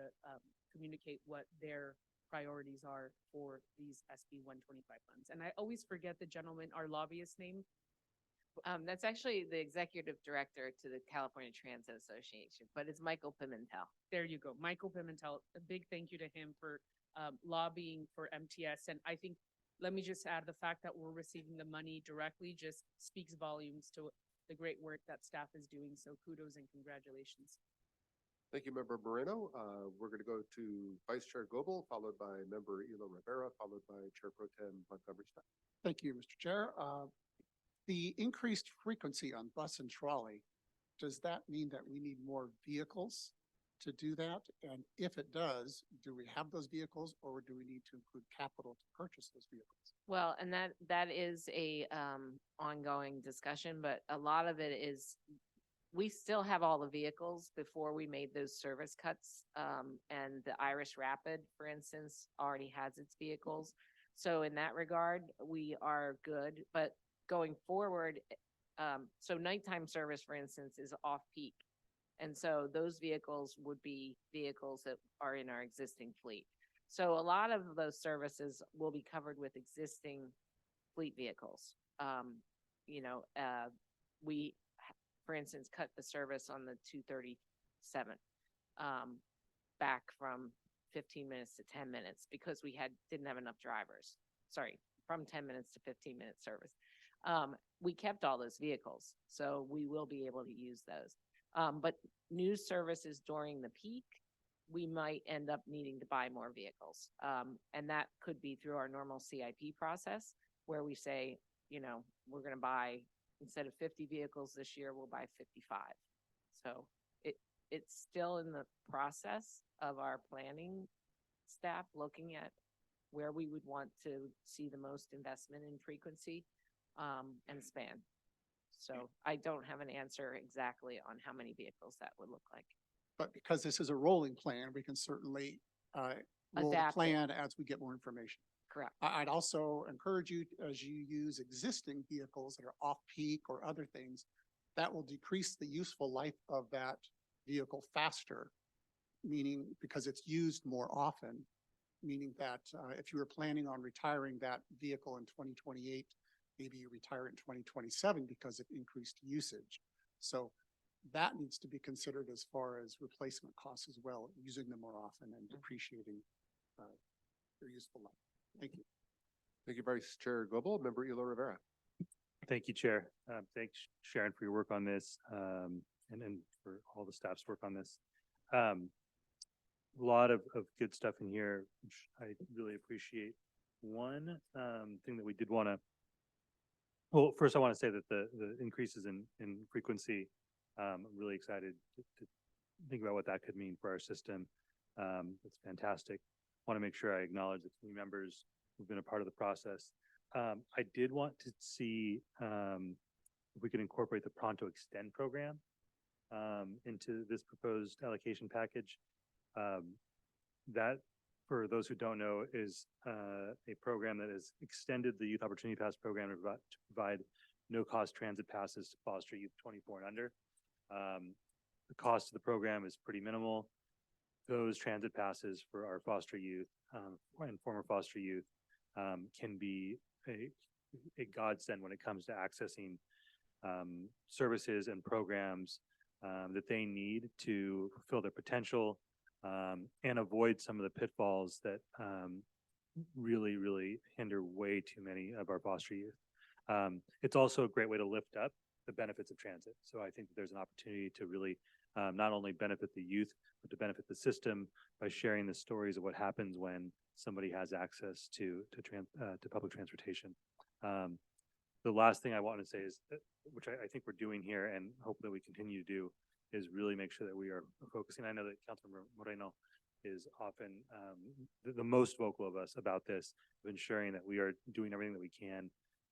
S3: communicate what their priorities are for these SB 125 funds. And I always forget the gentleman, our lobbyist name.
S16: That's actually the executive director to the California Transit Association, but it's Michael Pimentel.
S3: There you go, Michael Pimentel. A big thank you to him for lobbying for MTS. And I think, let me just add, the fact that we're receiving the money directly just speaks volumes to the great work that staff is doing. So kudos and congratulations.
S1: Thank you, Member Moreno. We're going to go to Vice Chair Goebel, followed by Member Elo Rivera, followed by Chair Pro Tem Montgomery Scott.
S14: Thank you, Mr. Chair. The increased frequency on bus and trolley, does that mean that we need more vehicles to do that? And if it does, do we have those vehicles or do we need to include capital to purchase those vehicles?
S16: Well, and that is a ongoing discussion, but a lot of it is, we still have all the vehicles before we made those service cuts. And the Irish Rapid, for instance, already has its vehicles. So in that regard, we are good, but going forward, so nighttime service, for instance, is off-peak. And so those vehicles would be vehicles that are in our existing fleet. So a lot of those services will be covered with existing fleet vehicles. We, for instance, cut the service on the 237 back from 15 minutes to 10 minutes because we didn't have enough drivers. Sorry, from 10 minutes to 15-minute service. We kept all those vehicles, so we will be able to use those. But news services during the peak, we might end up needing to buy more vehicles. And that could be through our normal CIP process where we say, we're going to buy, instead of 50 vehicles this year, we'll buy 55. So it's still in the process of our planning staff looking at where we would want to see the most investment in frequency and span. So I don't have an answer exactly on how many vehicles that would look like.
S14: But because this is a rolling plan, we can certainly roll the
S16: Adapt it.
S14: plan as we get more information.
S16: Correct.
S14: I'd also encourage you, as you use existing vehicles that are off-peak or other things, that will decrease the useful life of that vehicle faster, meaning because it's used more often, meaning that if you were planning on retiring that vehicle in 2028, maybe you retire it in 2027 because of increased usage. So that needs to be considered as far as replacement costs as well, using them more often and depreciating their useful life. Thank you.
S1: Thank you, Vice Chair Goebel. Member Elo Rivera.
S13: Thank you, Chair. Thanks, Sharon, for your work on this, and for all the staff's work on this. A lot of good stuff in here, which I really appreciate. One thing that we did want to, well, first I want to say that the increases in frequency, I'm really excited to think about what that could mean for our system. It's fantastic. Want to make sure I acknowledge the community members who've been a part of the process. I did want to see if we could incorporate the Pronto Extend program into this proposed allocation package. That, for those who don't know, is a program that has extended the Youth Opportunity Pass program to provide no-cost transit passes to foster youth 24 and under. The cost of the program is pretty minimal. Those transit passes for our foster youth and former foster youth can be a godsend when it comes to accessing services and programs that they need to fulfill their potential and avoid some of the pitfalls that really hinder way too many of our foster youth. It's also a great way to lift up the benefits of transit. So I think that there's an opportunity to really not only benefit the youth, but to benefit the system by sharing the stories of what happens when somebody has access to public transportation. the last thing I want to say is, which I think we're doing here and hope that we continue to do, is really make sure that we are focusing. I know that Councilmember Moreno is often the most vocal of us about this, of ensuring that we are doing everything that we can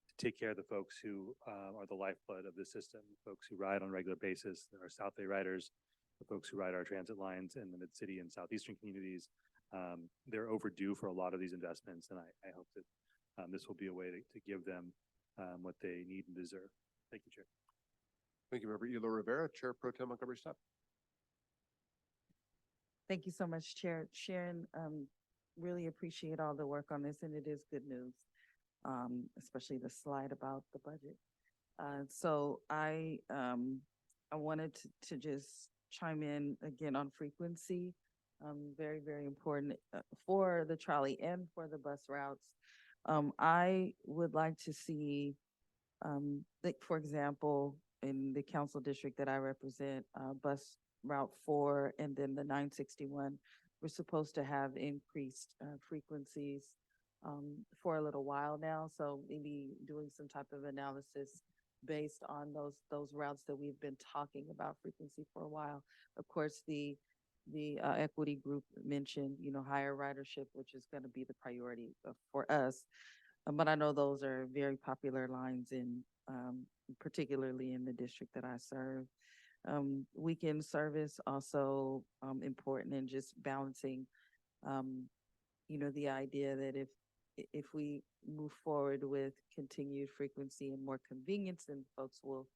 S13: to take care of the folks who are the lifeblood of the system, folks who ride on a regular basis. There are South Bay riders, the folks who ride our transit lines in the Mid-City and Southeastern communities. They're overdue for a lot of these investments, and I hope that this will be a way to give them what they need and deserve. Thank you, Chair.
S1: Thank you, Member Elo Rivera. Chair Pro Tem Montgomery Steppe.
S22: Thank you so much, Chair. Sharon, really appreciate all the work on this, and it is good news, especially the slide about the budget. So I wanted to just chime in again on frequency. Very, very important for the trolley and for the bus routes. I would like to see, like, for example, in the council district that I represent, bus route 4 and then the 961, we're supposed to have increased frequencies for a little while now. So maybe doing some type of analysis based on those routes that we've been talking about frequency for a while. Of course, the equity group mentioned, higher ridership, which is going to be the priority for us. But I know those are very popular lines in, particularly in the district that I serve. Weekend service also important, and just balancing, the idea that if we move forward with continued frequency and more convenience, then folks will,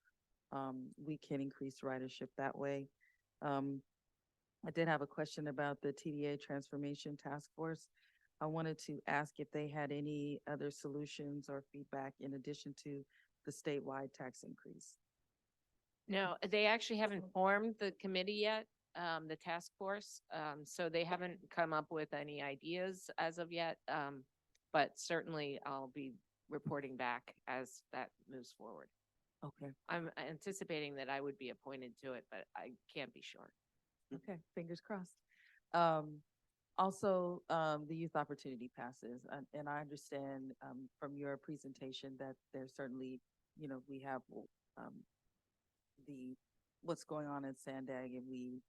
S22: we can increase ridership that way. I did have a question about the TDA Transformation Task Force. I wanted to ask if they had any other solutions or feedback in addition to the statewide tax increase.
S16: No, they actually haven't formed the committee yet, the task force. So they haven't come up with any ideas as of yet. But certainly I'll be reporting back as that moves forward.
S22: Okay.
S16: I'm anticipating that I would be appointed to it, but I can't be sure.
S22: Okay, fingers crossed. Also, the youth opportunity passes, and I understand from your presentation that there's certainly, we have what's going on in Sandag, and we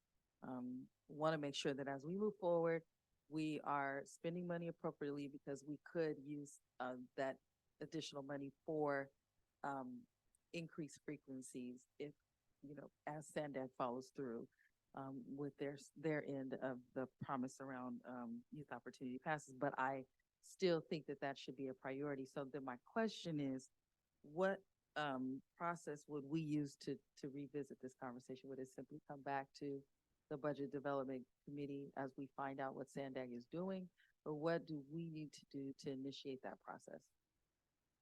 S22: want to make sure that as we move forward, we are spending money appropriately, because we could use that additional money for increased frequencies if, as Sandag follows through with their end of the promise around youth opportunity passes. But I still think that should be a priority. So then my question is, what process would we use to revisit this conversation? Would it simply come back to the Budget Development Committee as we find out what Sandag is doing, or what do we need to do to initiate that process?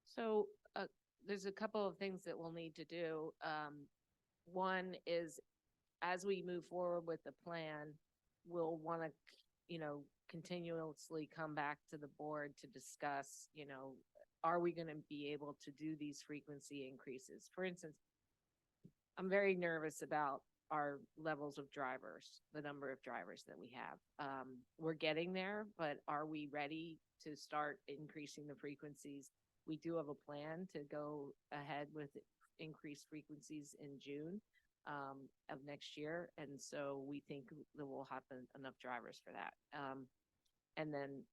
S16: So there's a couple of things that we'll need to do. One is, as we move forward with the plan, we'll want to, continuously come back to the board to discuss, are we going to be able to do these frequency increases? For instance, I'm very nervous about our levels of drivers, the number of drivers that we have. We're getting there, but are we ready to start increasing the frequencies? We do have a plan to go ahead with increased frequencies in June of next year. And so we think that we'll have enough drivers for that. And then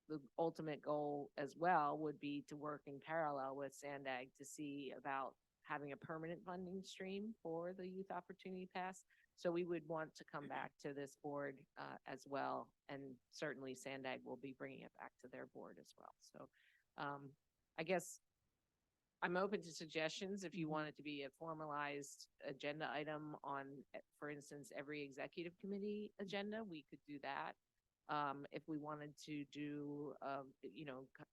S16: the ultimate goal as well would be to work in parallel with Sandag to see about having a permanent funding stream for the Youth Opportunity Pass. So we would want to come back to this board as well. And certainly Sandag will be bringing it back to their board as well. So I guess I'm open to suggestions. If you want it to be a formalized agenda item on, for instance, every executive committee agenda, we could do that. If we wanted to do,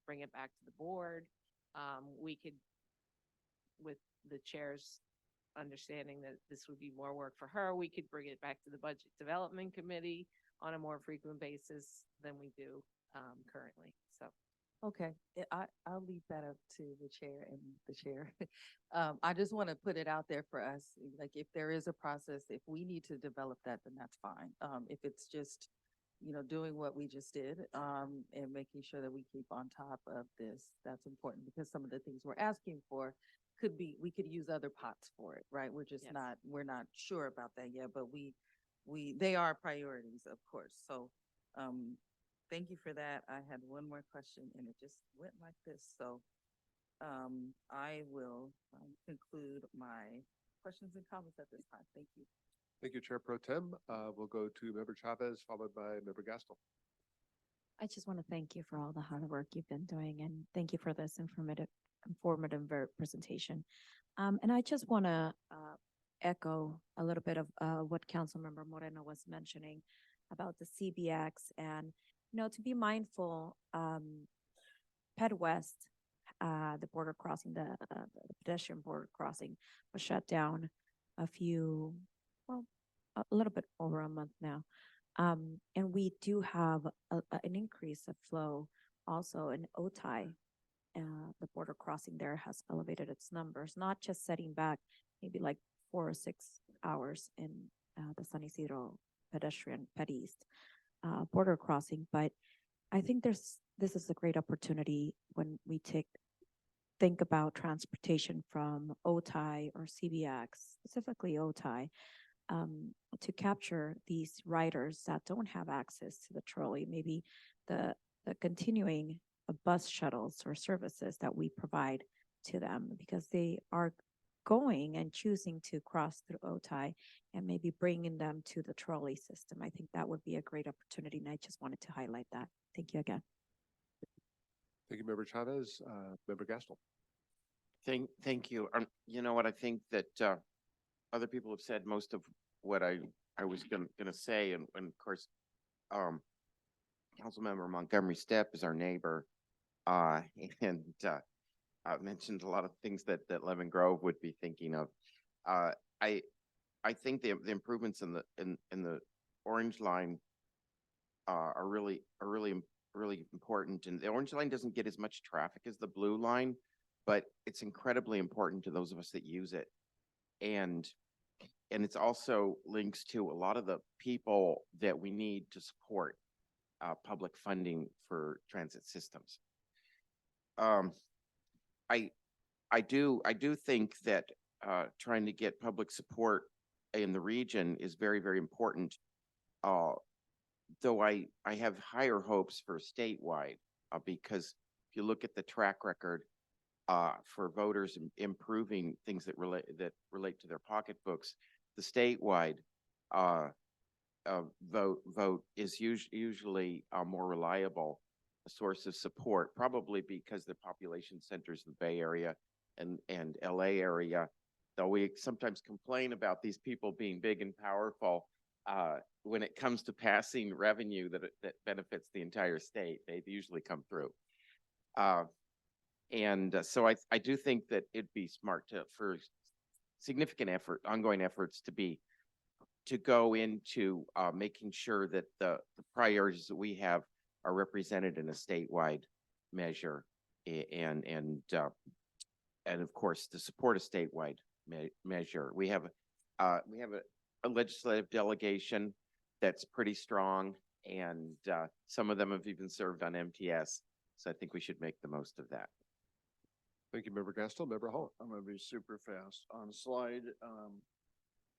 S16: bring it back to the board, we could, with the chair's understanding that this would be more work for her, we could bring it back to the Budget Development Committee on a more frequent basis than we do currently. So.
S22: Okay, I'll leave that up to the chair and the chair. I just want to put it out there for us, like if there is a process, if we need to develop that, then that's fine. If it's just, doing what we just did, and making sure that we keep on top of this. That's important because some of the things we're asking for we could use other pots for it, right? We're just
S3: Yes.
S22: we're not sure about that yet, but they are priorities, of course. So, thank you for that. I had one more question and it just went like this. So, I will conclude my questions and comments at this time. Thank you.
S1: Thank you, Chair Pro Tem. We'll go to Member Chavez, followed by Member Gastel.
S2: I just want to thank you for all the hard work you've been doing, and thank you for this informative presentation. And I just want to echo a little bit of what Councilmember Moreno was mentioning about the CBX, and to be mindful. Ped West, the border crossing, the pedestrian border crossing, was shut down a little bit over a month now. And we do have an increase of flow also in Otay. The border crossing there has elevated its numbers, not just setting back maybe like 4 or 6 hours in the San Isidro pedestrian Ped East border crossing. But I think this is a great opportunity when we think about transportation from Otay or CBX, specifically Otay, to capture these riders that don't have access to the trolley, maybe the continuing bus shuttles or services that we provide to them, because they are going and choosing to cross through Otay and maybe bringing them to the trolley system. I think that would be a great opportunity, and I just wanted to highlight that. Thank you again.
S1: Thank you, Member Chavez. Member Gastel.
S17: Thank you. You know what, I think that other people have said most of what I was gonna say, and of course, Councilmember Montgomery Steppe is our neighbor, and I've mentioned a lot of things that Lemon Grove would be thinking of. I think the improvements in the orange line are really important, and the orange line doesn't get as much traffic as the blue line, but it's incredibly important to those of us that use it, and it's also links to a lot of the people that we need to support public funding for transit systems. I do think that trying to get public support in the region is very, very important. Though I have higher hopes for statewide, because if you look at the track record for voters improving things that relate to their pocketbooks, the statewide vote is usually a more reliable source of support, probably because the population centers of the Bay Area and LA area, though we sometimes complain about these people being big and powerful, when it comes to passing revenue that benefits the entire state, they usually come through. So I do think that it'd be smart for significant ongoing efforts to go into making sure that the priorities that we have are represented in a statewide measure, and of course to support a statewide measure. We have a legislative delegation that's pretty strong, and some of them have even served on MTS. So I think we should make the most of that.
S1: Thank you, Member Gastel. Member Hall.
S4: I'm gonna be super fast. On slide, I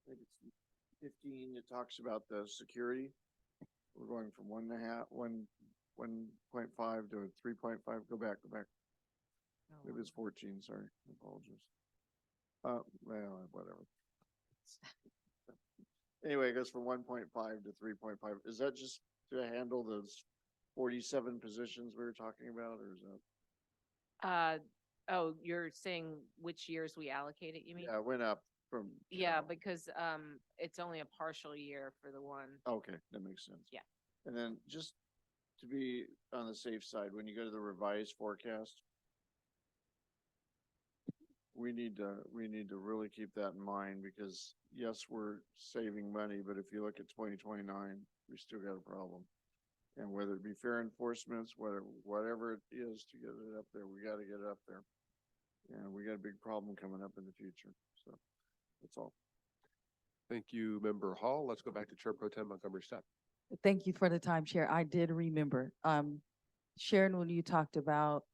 S4: think it's 15, it talks about the security. We're going from 1.5 to 3.5. Go back. Maybe it's 14, sorry. I apologize. Well, whatever. Anyway, it goes from 1.5 to 3.5. Is that just to handle those 47 positions we were talking about, or is that?
S16: Oh, you're saying which years we allocated, you mean?
S4: Yeah, it went up from.
S16: Yeah, because it's only a partial year for the one.
S4: Okay, that makes sense.
S16: Yeah.
S4: And then just to be on the safe side, when you go to the revised forecast, we need to really keep that in mind, because yes, we're saving money, but if you look at 2029, we still got a problem. And whether it be fair enforcements, whatever it is to get it up there, we got to get it up there. And we got a big problem coming up in the future. So that's all.
S1: Thank you, Member Hall. Let's go back to Chair Pro Tem Montgomery Steppe.
S22: Thank you for the time, Chair. I did remember. Sharon, when you talked about,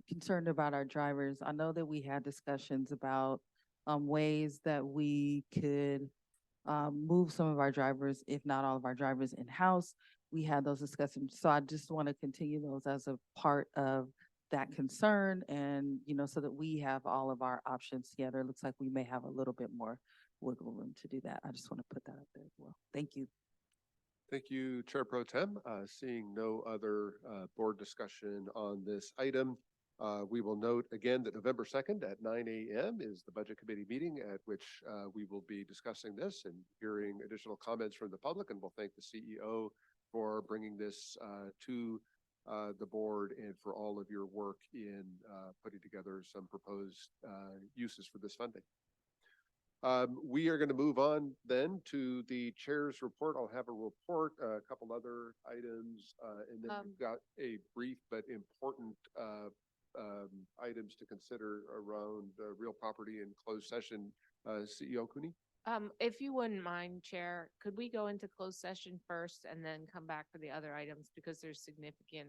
S22: concerned about our drivers, I know that we had discussions about, ways that we could, move some of our drivers, if not all of our drivers in-house. We had those discussions. So I just want to continue those as a part of that concern and, so that we have all of our options together. It looks like we may have a little bit more wiggle room to do that. I just want to put that up there as well. Thank you.
S1: Thank you, Chair Pro Tem. Seeing no other board discussion on this item, we will note again that November 2nd at 9 a.m. is the Budget Committee meeting at which we will be discussing this and hearing additional comments from the public. And we'll thank the CEO for bringing this to the board and for all of your work in putting together some proposed uses for this funding. We are going to move on then to the chair's report. I'll have a report, a couple other items, and then we've got a brief but important items to consider around real property and closed session. CEO Cooney?
S16: If you wouldn't mind, Chair, could we go into closed session first and then come back for the other items because there's significant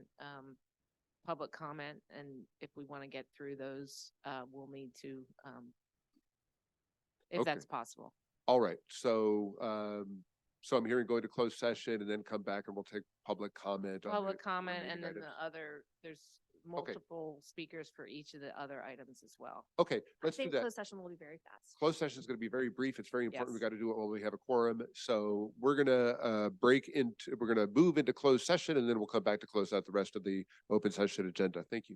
S16: public comment, and if we want to get through those, we'll need to if that's possible.
S1: All right. So I'm hearing going to closed session and then come back and we'll take public comment.
S16: Public comment and then the other, there's multiple speakers for each of the other items as well.
S1: Okay, let's do that.
S7: Closed session will be very fast.
S1: Closed session is going to be very brief. It's very important.
S16: Yes.
S1: We got to do it while we have a quorum. So we're going to we're going to move into closed session and then we'll come back to close out the rest of the open session agenda. Thank you.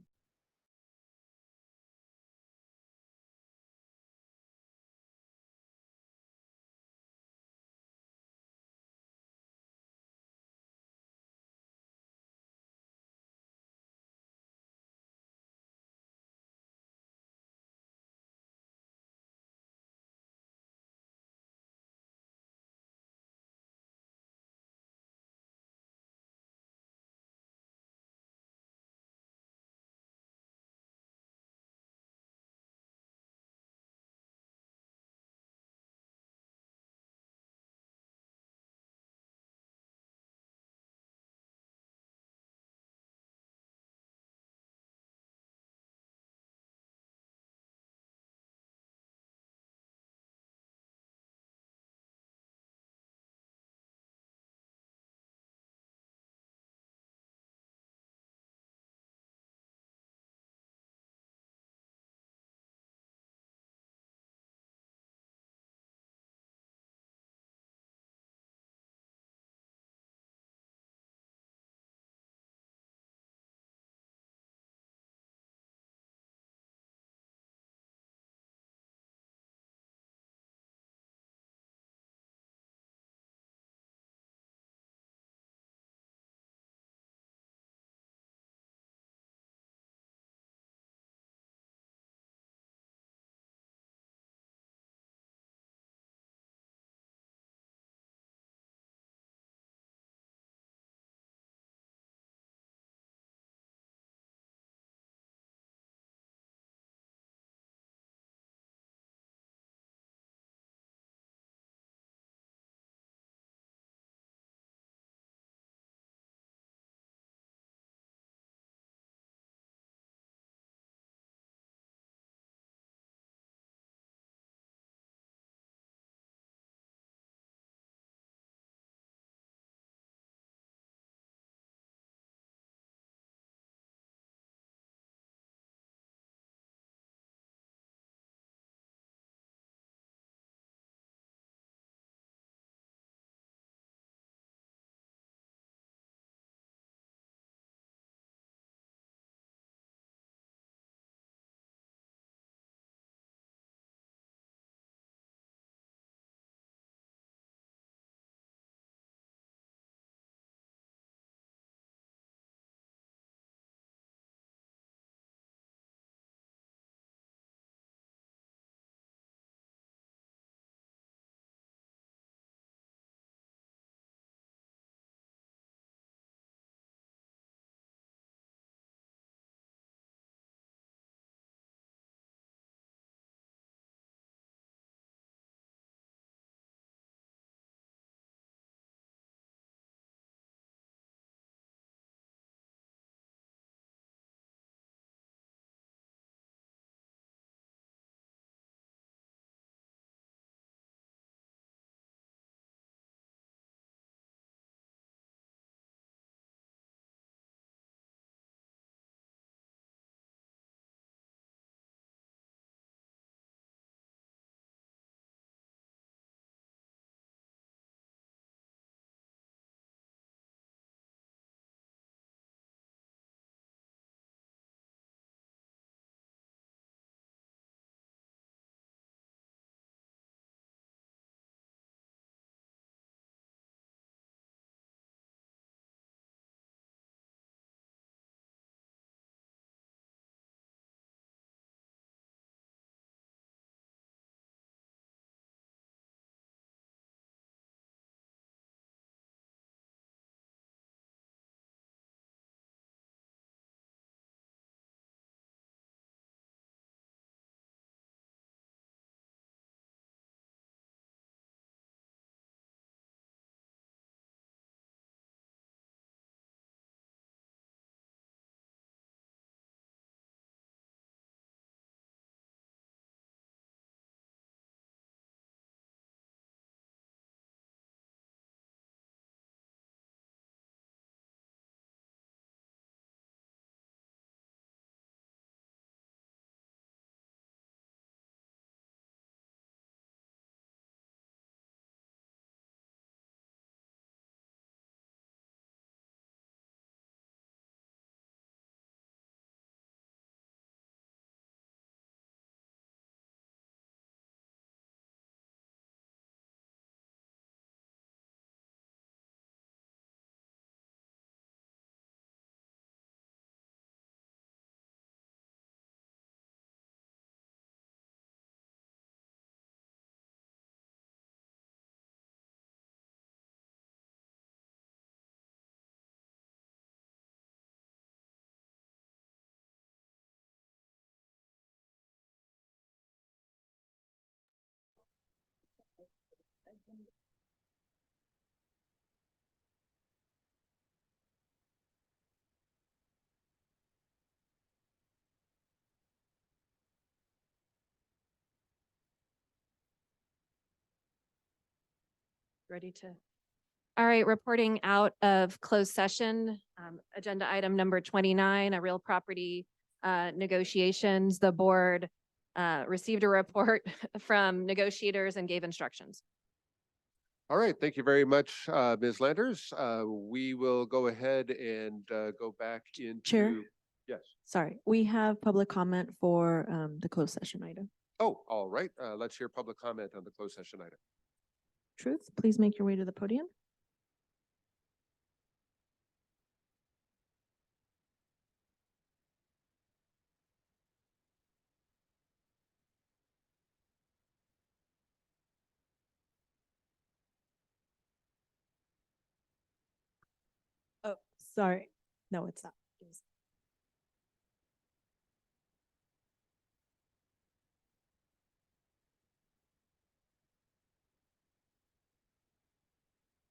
S2: Ready to?
S19: All right, reporting out of closed session, agenda item number 29, a real property negotiations. The board received a report from negotiators and gave instructions.
S1: All right, thank you very much, Ms. Landers. We will go ahead and go back into.
S2: Chair?
S1: Yes.
S2: Sorry, we have public comment for the closed session item.
S1: Oh, all right. Let's hear public comment on the closed session item.
S2: Truth, please make your way to the podium. Oh, sorry. No, it's not.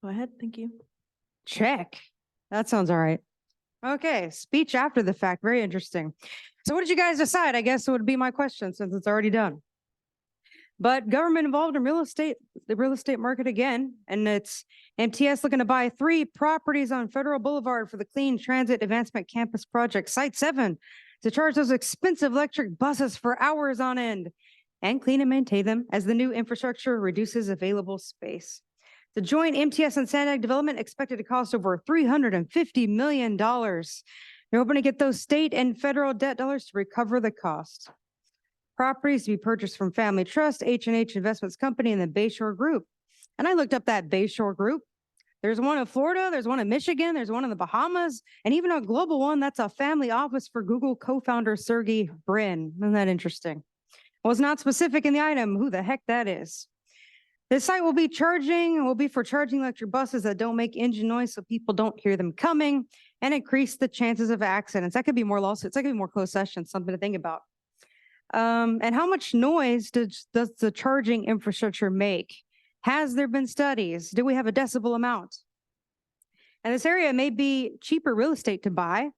S2: Go ahead. Thank you.
S6: Check. That sounds all right. Okay, speech after the fact. Very interesting. So what did you guys decide? I guess it would be my question since it's already done. But government involved in real estate, the real estate market again, and it's MTS looking to buy 3 properties on Federal Boulevard for the Clean Transit Advancement Campus Project, Site 7, to charge those expensive electric buses for hours on end and clean and maintain them as the new infrastructure reduces available space. The joint MTS and Sandag development expected to cost over $350 million. They're hoping to get those state and federal debt dollars to recover the cost. Properties to be purchased from Family Trust, H&H Investments Company, and the Bayshore Group. And I looked up that Bayshore Group. There's one in Florida, there's one in Michigan, there's one in the Bahamas, and even a global one that's a family office for Google co-founder Sergey Brin. Isn't that interesting? Well, it's not specific in the item who the heck that is. This site will be for charging electric buses that don't make engine noise so people don't hear them coming and increase the chances of accidents. That could be more lawsuits. That could be more closed sessions, something to think about. And how much noise does the charging infrastructure make? Has there been studies? Do we have a decibel amount? And this area may be cheaper real estate to buy,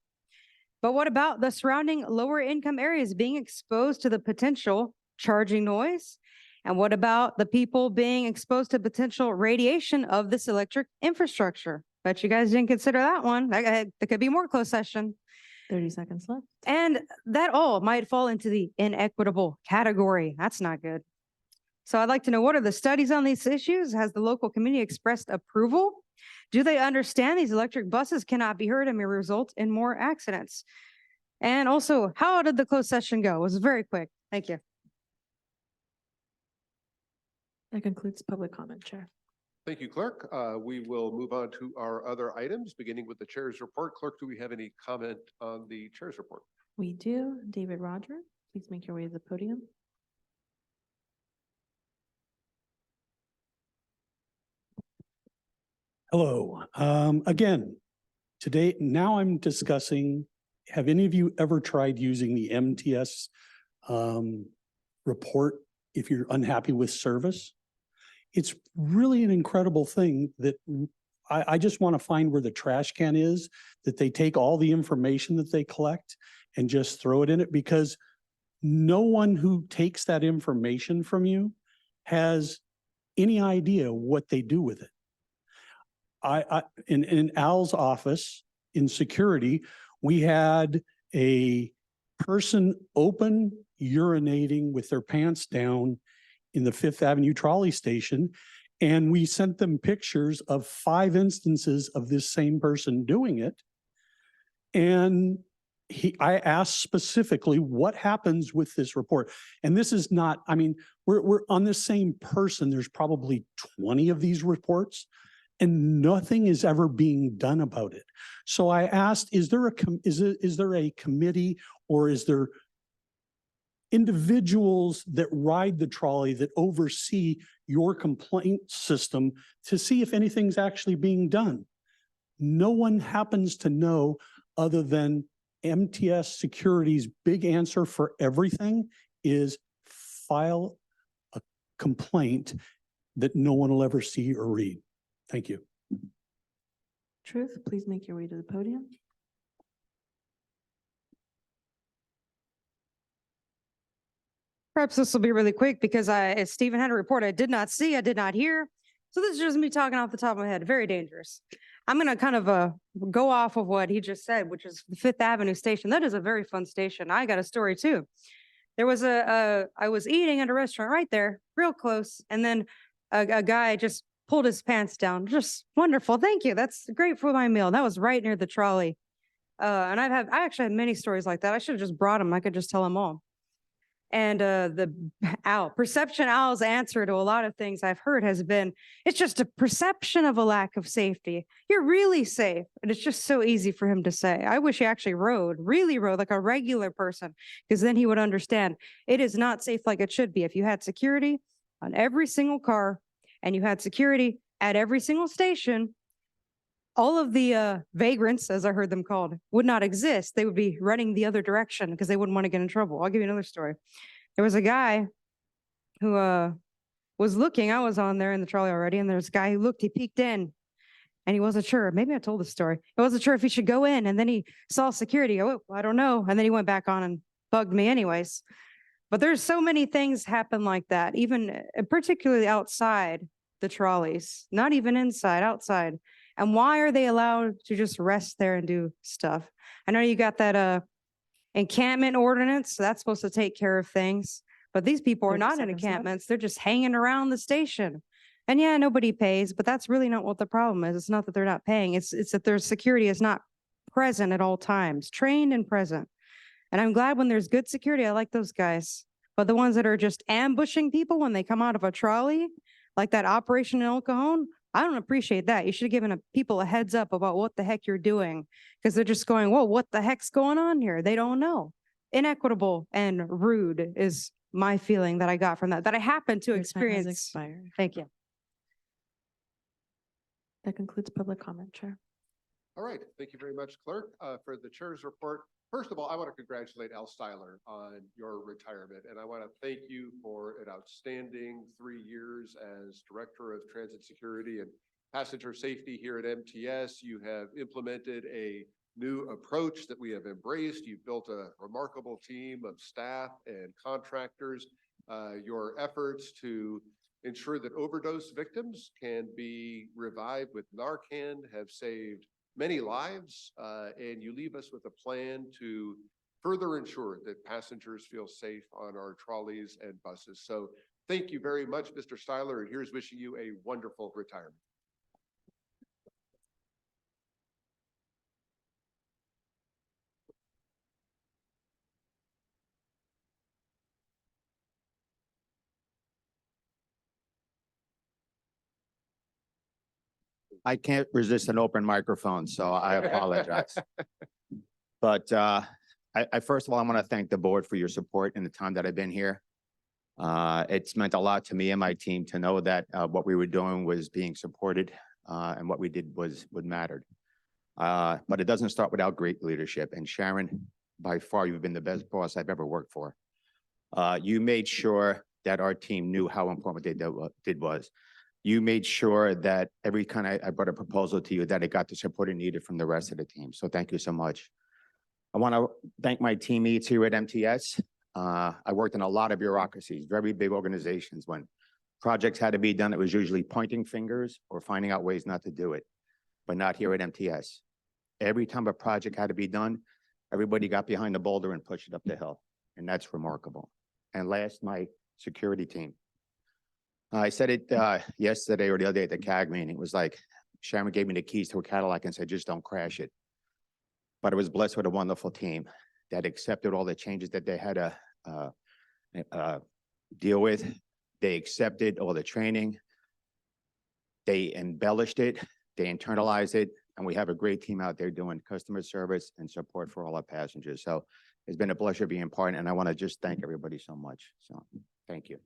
S6: but what about the surrounding lower income areas being exposed to the potential charging noise? And what about the people being exposed to potential radiation of this electric infrastructure? Bet you guys didn't consider that one. That could be more closed session.
S2: 30 seconds left.
S6: And that all might fall into the inequitable category. That's not good. So I'd like to know, what are the studies on these issues? Has the local community expressed approval? Do they understand these electric buses cannot be heard and may result in more accidents? And also, how did the closed session go? It was very quick. Thank you.
S2: That concludes public comment, Chair.
S1: Thank you, Clerk. We will move on to our other items, beginning with the Chair's report. Clerk, do we have any comment on the Chair's report?
S2: We do. David Roger, please make your way to the podium.
S20: Hello. Again, today, now I'm discussing, have any of you ever tried using the MTS report if you're unhappy with service? It's really an incredible thing that I just want to find where the trash can is, that they take all the information that they collect and just throw it in it, because no one who takes that information from you has any idea what they do with it. In Al's office in security, we had a person open urinating with their pants down in the Fifth Avenue trolley station. And we sent them pictures of 5 instances of this same person doing it. And I asked specifically, what happens with this report? And this is not, I mean, we're on the same person. There's probably 20 of these reports and nothing is ever being done about it. So I asked, is there a committee, or is there individuals that ride the trolley that oversee your complaint system to see if anything's actually being done? No one happens to know, other than MTS Security's big answer for everything is file a complaint that no one will ever see or read. Thank you.
S2: Truth, please make your way to the podium.
S6: Perhaps this will be really quick because as Stephen had a report I did not see, I did not hear. So this is just me talking off the top of my head, very dangerous. I'm going to kind of go off of what he just said, which is the Fifth Avenue station. That is a very fun station. I got a story too. There was I was eating at a restaurant right there, real close. And then a guy just pulled his pants down. Just wonderful. Thank you. That's great for my meal. That was right near the trolley. And I actually had many stories like that. I should have just brought them. I could just tell them all. And the perception owl's answer to a lot of things I've heard has been, it's just a perception of a lack of safety. You're really safe. And it's just so easy for him to say. I wish he actually really rode like a regular person, because then he would understand it is not safe like it should be. If you had security on every single car and you had security at every single station, all of the vagrants, as I heard them called, would not exist. They would be running the other direction because they wouldn't want to get in trouble. I'll give you another story. There was a guy who was looking. I was on there in the trolley already, and there's a guy who looked. He peeked in, and he wasn't sure. Maybe I told the story. He wasn't sure if he should go in, and then he saw security. Oh, I don't know. And then he went back on and bugged me anyways. But there's so many things happen like that, even particularly outside the trolleys, not even inside, outside. And why are they allowed to just rest there and do stuff? I know you got that encampment ordinance, so that's supposed to take care of things. But these people are
S2: 30
S6: not in
S2: seconds left.
S6: encampments. They're just hanging around the station. And yeah, nobody pays, but that's really not what the problem is. It's not that they're not paying. It's that their security is not present at all times, trained and present. And I'm glad when there's good security, I like those guys. But the ones that are just ambushing people when they come out of a trolley, like that operation in El Cajon, I don't appreciate that. You should have given people a heads up about what the heck you're doing, because they're just going, whoa, what the heck's going on here? They don't know. Inequitable and rude is my feeling that I got from that I happened to
S2: Your time has
S6: experience.
S2: expired.
S6: Thank you.
S2: That concludes public comment, Chair.
S1: All right, thank you very much, Clerk, for the chair's report. First of all, I want to congratulate Al Styler on your retirement, and I want to thank you for an outstanding 3 years as Director of Transit Security and Passenger Safety here at MTS. You have implemented a new approach that we have embraced. You've built a remarkable team of staff and contractors. Your efforts to ensure that overdose victims can be revived with Narcan have saved many lives, and you leave us with a plan to further ensure that passengers feel safe on our trolleys and buses. So thank you very much, Mr. Styler, and here's wishing you a wonderful retirement.
S9: I can't resist an open microphone, so I apologize. But I first of all, I want to thank the board for your support in the time that I've been here. It's meant a lot to me and my team to know that what we were doing was being supported and what we did was what mattered. But it doesn't start without great leadership. And Sharon, by far, you've been the best boss I've ever worked for. You made sure that our team knew how important what they did was. You made sure that every time I brought a proposal to you that it got the support it needed from the rest of the team. So thank you so much. I want to thank my teammates here at MTS. I worked in a lot of bureaucracies, very big organizations. When projects had to be done, it was usually pointing fingers or finding out ways not to do it, but not here at MTS. Every time a project had to be done, everybody got behind the boulder and pushed it up the hill. And that's remarkable. And last, my security team. I said it yesterday or the other day at the CAG meeting. It was like Sharon gave me the keys to a Cadillac and said, just don't crash it. But I was blessed with a wonderful team that accepted all the changes that they had to deal with. They accepted all the training. They embellished it. They internalized it. And we have a great team out there doing customer service and support for all our passengers. So it's been a pleasure being part, and I want to just thank everybody so much. So thank you.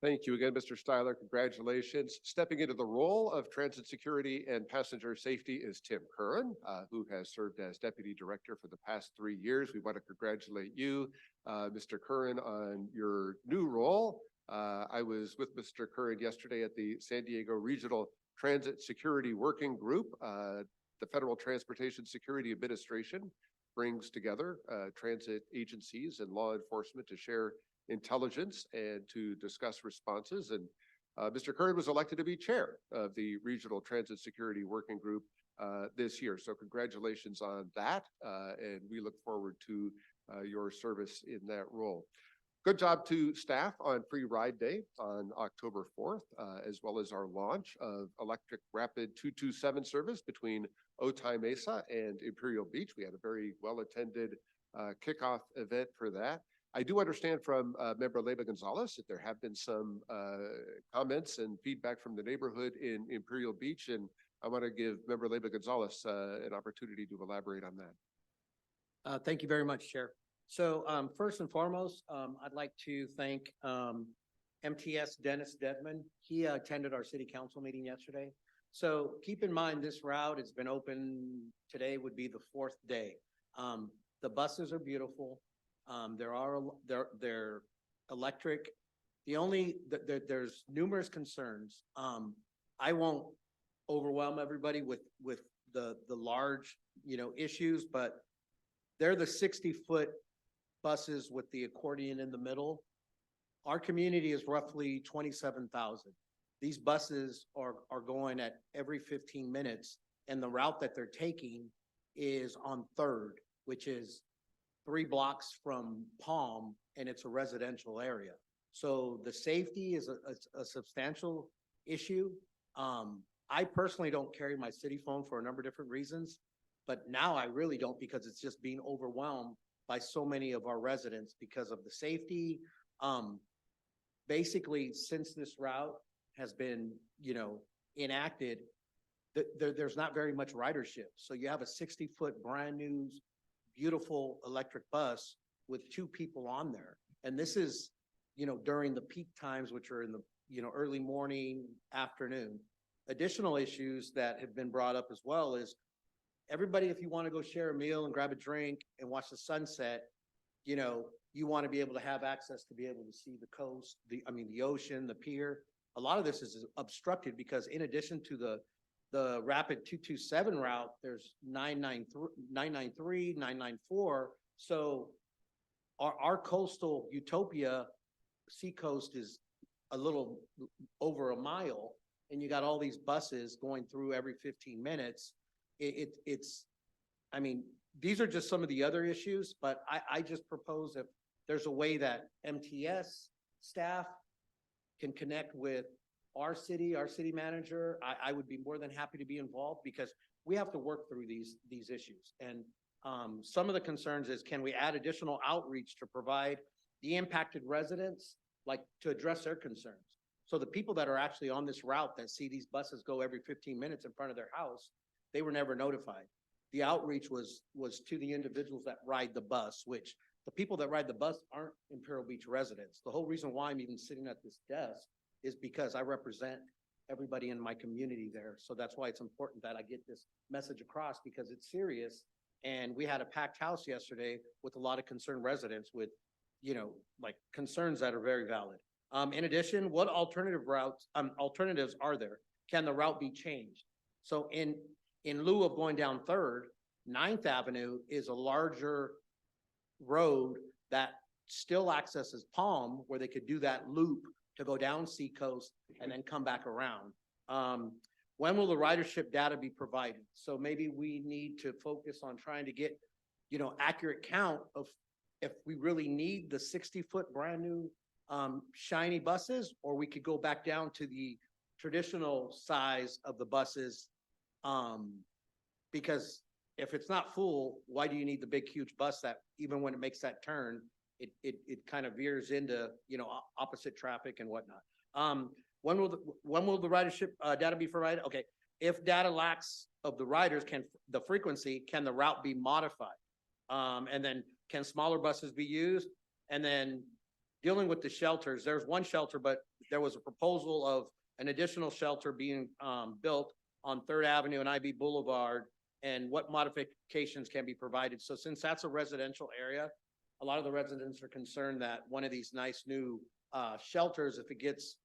S1: Thank you again, Mr. Styler. Congratulations. Stepping into the role of Transit Security and Passenger Safety is Tim Curran, who has served as Deputy Director for the past 3 years. We want to congratulate you, Mr. Curran, on your new role. I was with Mr. Curran yesterday at the San Diego Regional Transit Security Working Group. The Federal Transportation Security Administration brings together transit agencies and law enforcement to share intelligence and to discuss responses. And Mr. Curran was elected to be chair of the Regional Transit Security Working Group this year. So congratulations on that. And we look forward to your service in that role. Good job to staff on Free Ride Day on October 4th, as well as our launch of Electric Rapid 227 service between Otay Mesa and Imperial Beach. We had a very well-attended kickoff event for that. I do understand from Member Leyva Gonzalez that there have been some comments and feedback from the neighborhood in Imperial Beach, and I want to give Member Leyva Gonzalez an opportunity to elaborate on that.
S15: Thank you very much, Chair. So first and foremost, I'd like to thank MTS Dennis Dedman. He attended our city council meeting yesterday. So keep in mind, this route has been open, today would be the 4th day. The buses are beautiful. They're electric. There's numerous concerns. I won't overwhelm everybody with the large, issues, but they're the 60-foot buses with the accordion in the middle. Our community is roughly 27,000. These buses are going at every 15 minutes, and the route that they're taking is on 3rd, which is 3 blocks from Palm, and it's a residential area. So the safety is a substantial issue. I personally don't carry my city phone for a number of different reasons, but now I really don't, because it's just being overwhelmed by so many of our residents because of the safety. Basically, since this route has been, enacted, there's not very much ridership. So you have a 60-foot brand new, beautiful electric bus with 2 people on there. And this is, during the peak times, which are in the, early morning, afternoon. Additional issues that have been brought up as well is everybody, if you want to go share a meal and grab a drink and watch the sunset, you want to be able to have access to be able to see the coast, the ocean, the pier. A lot of this is obstructed because in addition to the rapid 227 route, there's 993, 994. So our coastal utopia seacoast is a little over a mile, and you got all these buses going through every 15 minutes. These are just some of the other issues, but I just propose if there's a way that MTS staff can connect with our city manager, I would be more than happy to be involved, because we have to work through these issues. And some of the concerns is, can we add additional outreach to provide the impacted residents, like to address their concerns? So the people that are actually on this route that see these buses go every 15 minutes in front of their house, they were never notified. The outreach was to the individuals that ride the bus, which the people that ride the bus aren't Imperial Beach residents. The whole reason why I'm even sitting at this desk is because I represent everybody in my community there. So that's why it's important that I get this message across, because it's serious. And we had a packed house yesterday with a lot of concerned residents with, concerns that are very valid. In addition, what alternatives are there? Can the route be changed? So in lieu of going down 3rd, 9th Avenue is a larger road that still accesses Palm, where they could do that loop to go down Seacoast and then come back around. When will the ridership data be provided? So maybe we need to focus on trying to get, accurate count of if we really need the 60-foot brand new shiny buses, or we could go back down to the traditional size of the buses. Because if it's not full, why do you need the big, huge bus that even when it makes that turn, it kind of veers into, opposite traffic and whatnot. When will the ridership data be provided? Okay, if data lacks of the riders, can the route be modified? And then can smaller buses be used? And then dealing with the shelters, there's one shelter, but there was a proposal of an additional shelter being built on Third Avenue and IB Boulevard and what modifications can be provided. So since that's a residential area, a lot of the residents are concerned that one of these nice new shelters, if it gets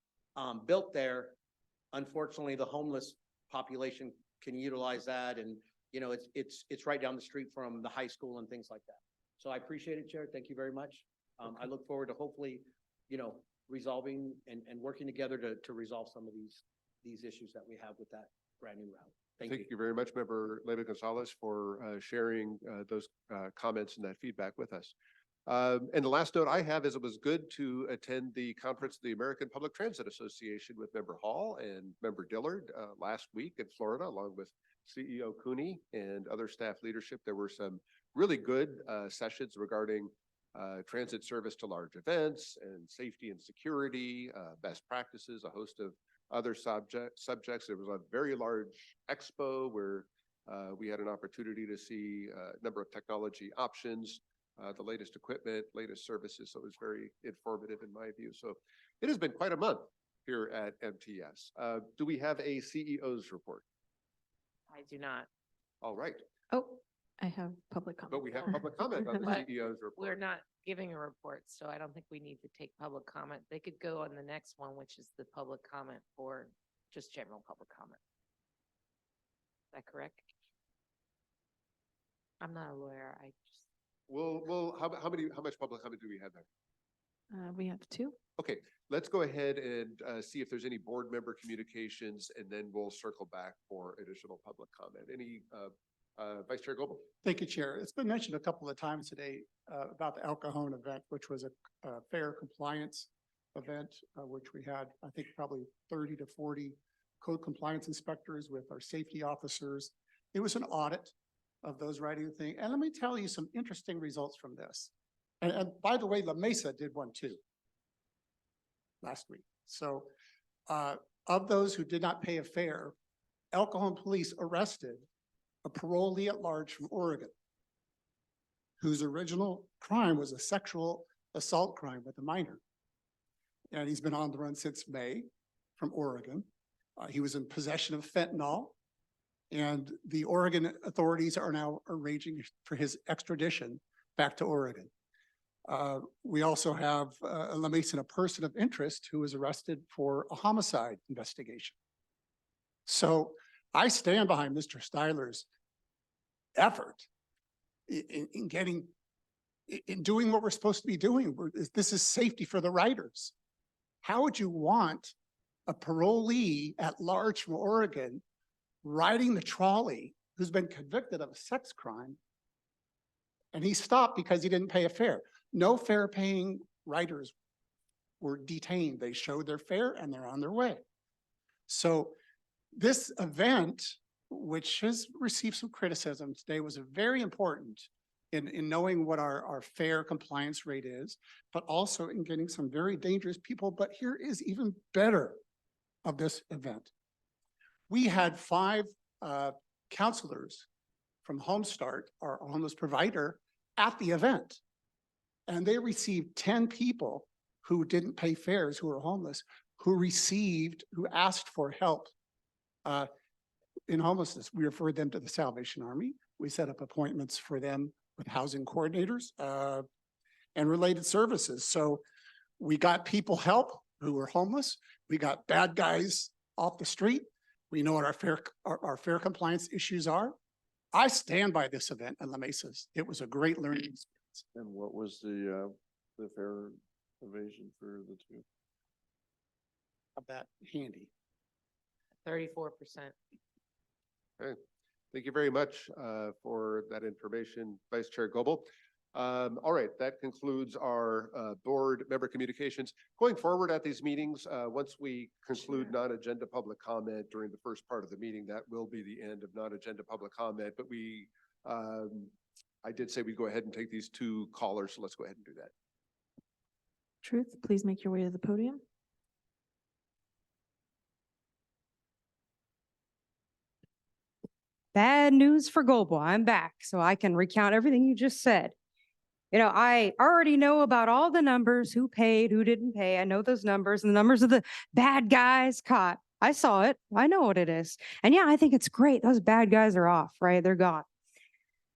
S15: built there, unfortunately, the homeless population can utilize that. And, you know, it's right down the street from the high school and things like that. So I appreciate it, Chair. Thank you very much. I look forward to hopefully, you know, resolving and working together to resolve some of these issues that we have with that brand new route. Thank you.
S1: Thank you very much, Member Leyva Gonzalez, for sharing those comments and that feedback with us. And the last note I have is it was good to attend the conference of the American Public Transit Association with Member Hall and Member Dillard last week in Florida, along with CEO Cooney and other staff leadership. There were some really good sessions regarding transit service to large events and safety and security, best practices, a host of other subjects. There was a very large expo where we had an opportunity to see a number of technology options, the latest equipment, latest services. So it was very informative in my view. So it has been quite a month here at MTS. Do we have a CEO's report?
S16: I do not.
S1: All right.
S2: Oh, I have public comment.
S1: But we have public comment on the
S16: But
S1: CEO's report.
S16: We're not giving a report, so I don't think we need to take public comment. They could go on the next one, which is the public comment for just general public comment. Is that correct? I'm not a lawyer. I just.
S1: How much public comment do we have there?
S2: We have 2.
S1: Okay, let's go ahead and see if there's any board member communications, and then we'll circle back for additional public comment. Any Vice Chair Goebel?
S14: Thank you, Chair. It's been mentioned a couple of times today about the El Cajon event, which was a fair compliance event, which we had, I think, probably 30 to 40 code compliance inspectors with our safety officers. It was an audit of those writing the thing. And let me tell you some interesting results from this. And by the way, La Mesa did one too last week. So of those who did not pay a fare, El Cajon police arrested a parolee at large from Oregon, whose original crime was a sexual assault crime with a minor. And he's been on the run since May from Oregon. He was in possession of fentanyl, and the Oregon authorities are now arranging for his extradition back to Oregon. We also have La Mesa, a person of interest who was arrested for a homicide investigation. So I stand behind Mr. Styler's effort in doing what we're supposed to be doing. This is safety for the riders. How would you want a parolee at large from Oregon riding the trolley who's been convicted of a sex crime, and he stopped because he didn't pay a fare? No fare paying riders were detained. They showed their fare and they're on their way. So this event, which has received some criticism today, was very important in knowing what our fare compliance rate is, but also in getting some very dangerous people. But here is even better of this event. We had 5 counselors from Home Start, our homeless provider, at the event. And they received 10 people who didn't pay fares, who were homeless, who asked for help in homelessness. We referred them to the Salvation Army. We set up appointments for them with housing coordinators and related services. So we got people help who were homeless. We got bad guys off the street. We know what our fare compliance issues are. I stand by this event in La Mesa. It was a great learning experience.
S4: And what was the fare evasion for the 2?
S14: Of that handy.
S16: 34%.
S1: Okay. Thank you very much for that information, Vice Chair Goebel. All right, that concludes our board member communications. Going forward at these meetings, once we conclude non-agenda public comment during the first part of the meeting, that will be the end of non-agenda public comment. But I did say we'd go ahead and take these 2 callers, so let's go ahead and do that.
S2: Truth, please make your way to the podium.
S6: Bad news for Goebel. I'm back, so I can recount everything you just said. You know, I already know about all the numbers, who paid, who didn't pay. I know those numbers and the numbers of the bad guys caught. I saw it. I know what it is. And yeah, I think it's great. Those bad guys are off, right? They're gone.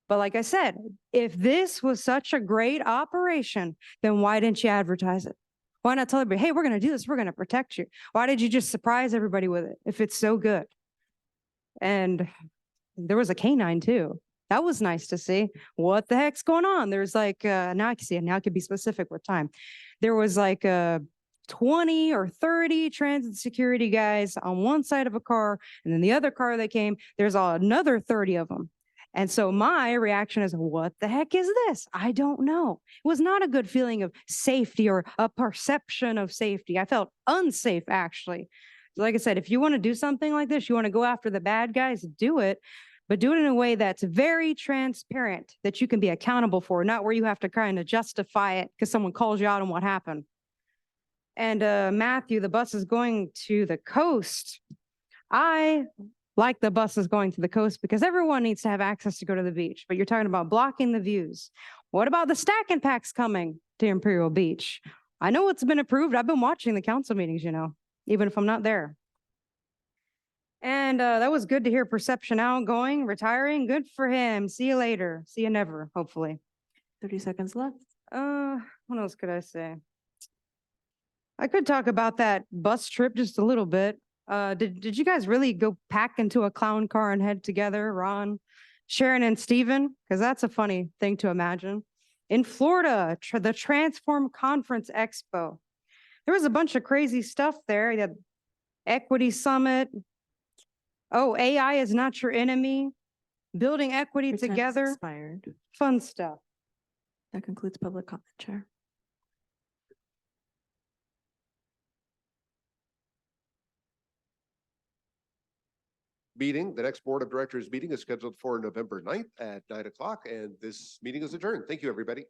S6: But like I said, if this was such a great operation, then why didn't you advertise it? Why not tell everybody, hey, we're going to do this. We're going to protect you. Why did you just surprise everybody with it if it's so good? And there was a canine too. That was nice to see. What the heck's going on? There's like, now I can see it. Now I can be specific with time. There was like 20 or 30 transit security guys on one side of a car. And then the other car that came, there's another 30 of them. And so my reaction is, what the heck is this? I don't know. It was not a good feeling of safety or a perception of safety. I felt unsafe, actually. Like I said, if you want to do something like this, you want to go after the bad guys, do it, but do it in a way that's very transparent, that you can be accountable for, not where you have to kind of justify it because someone calls you out on what happened. And Matthew, the bus is going to the coast. I like the buses going to the coast because everyone needs to have access to go to the beach, but you're talking about blocking the views. What about the stack and packs coming to Imperial Beach? I know it's been approved. I've been watching the council meetings, even if I'm not there. And that was good to hear Perception outgoing, retiring. Good for him. See you later. See you never, hopefully.
S2: 30 seconds left.
S6: What else could I say? I could talk about that bus trip just a little bit. Did you guys really go pack into a clown car and head together, Ron, Sharon, and Steven? Because that's a funny thing to imagine. In Florida, the Transform Conference Expo. There was a bunch of crazy stuff there. You had Equity Summit. Oh, AI is not your enemy. Building equity
S2: Your time's
S6: together.
S2: expired.
S6: Fun stuff.
S2: That concludes public comment, Chair.
S1: The next Board of Directors meeting is scheduled for November 9th at 9 o'clock, and this meeting is adjourned. Thank you, everybody.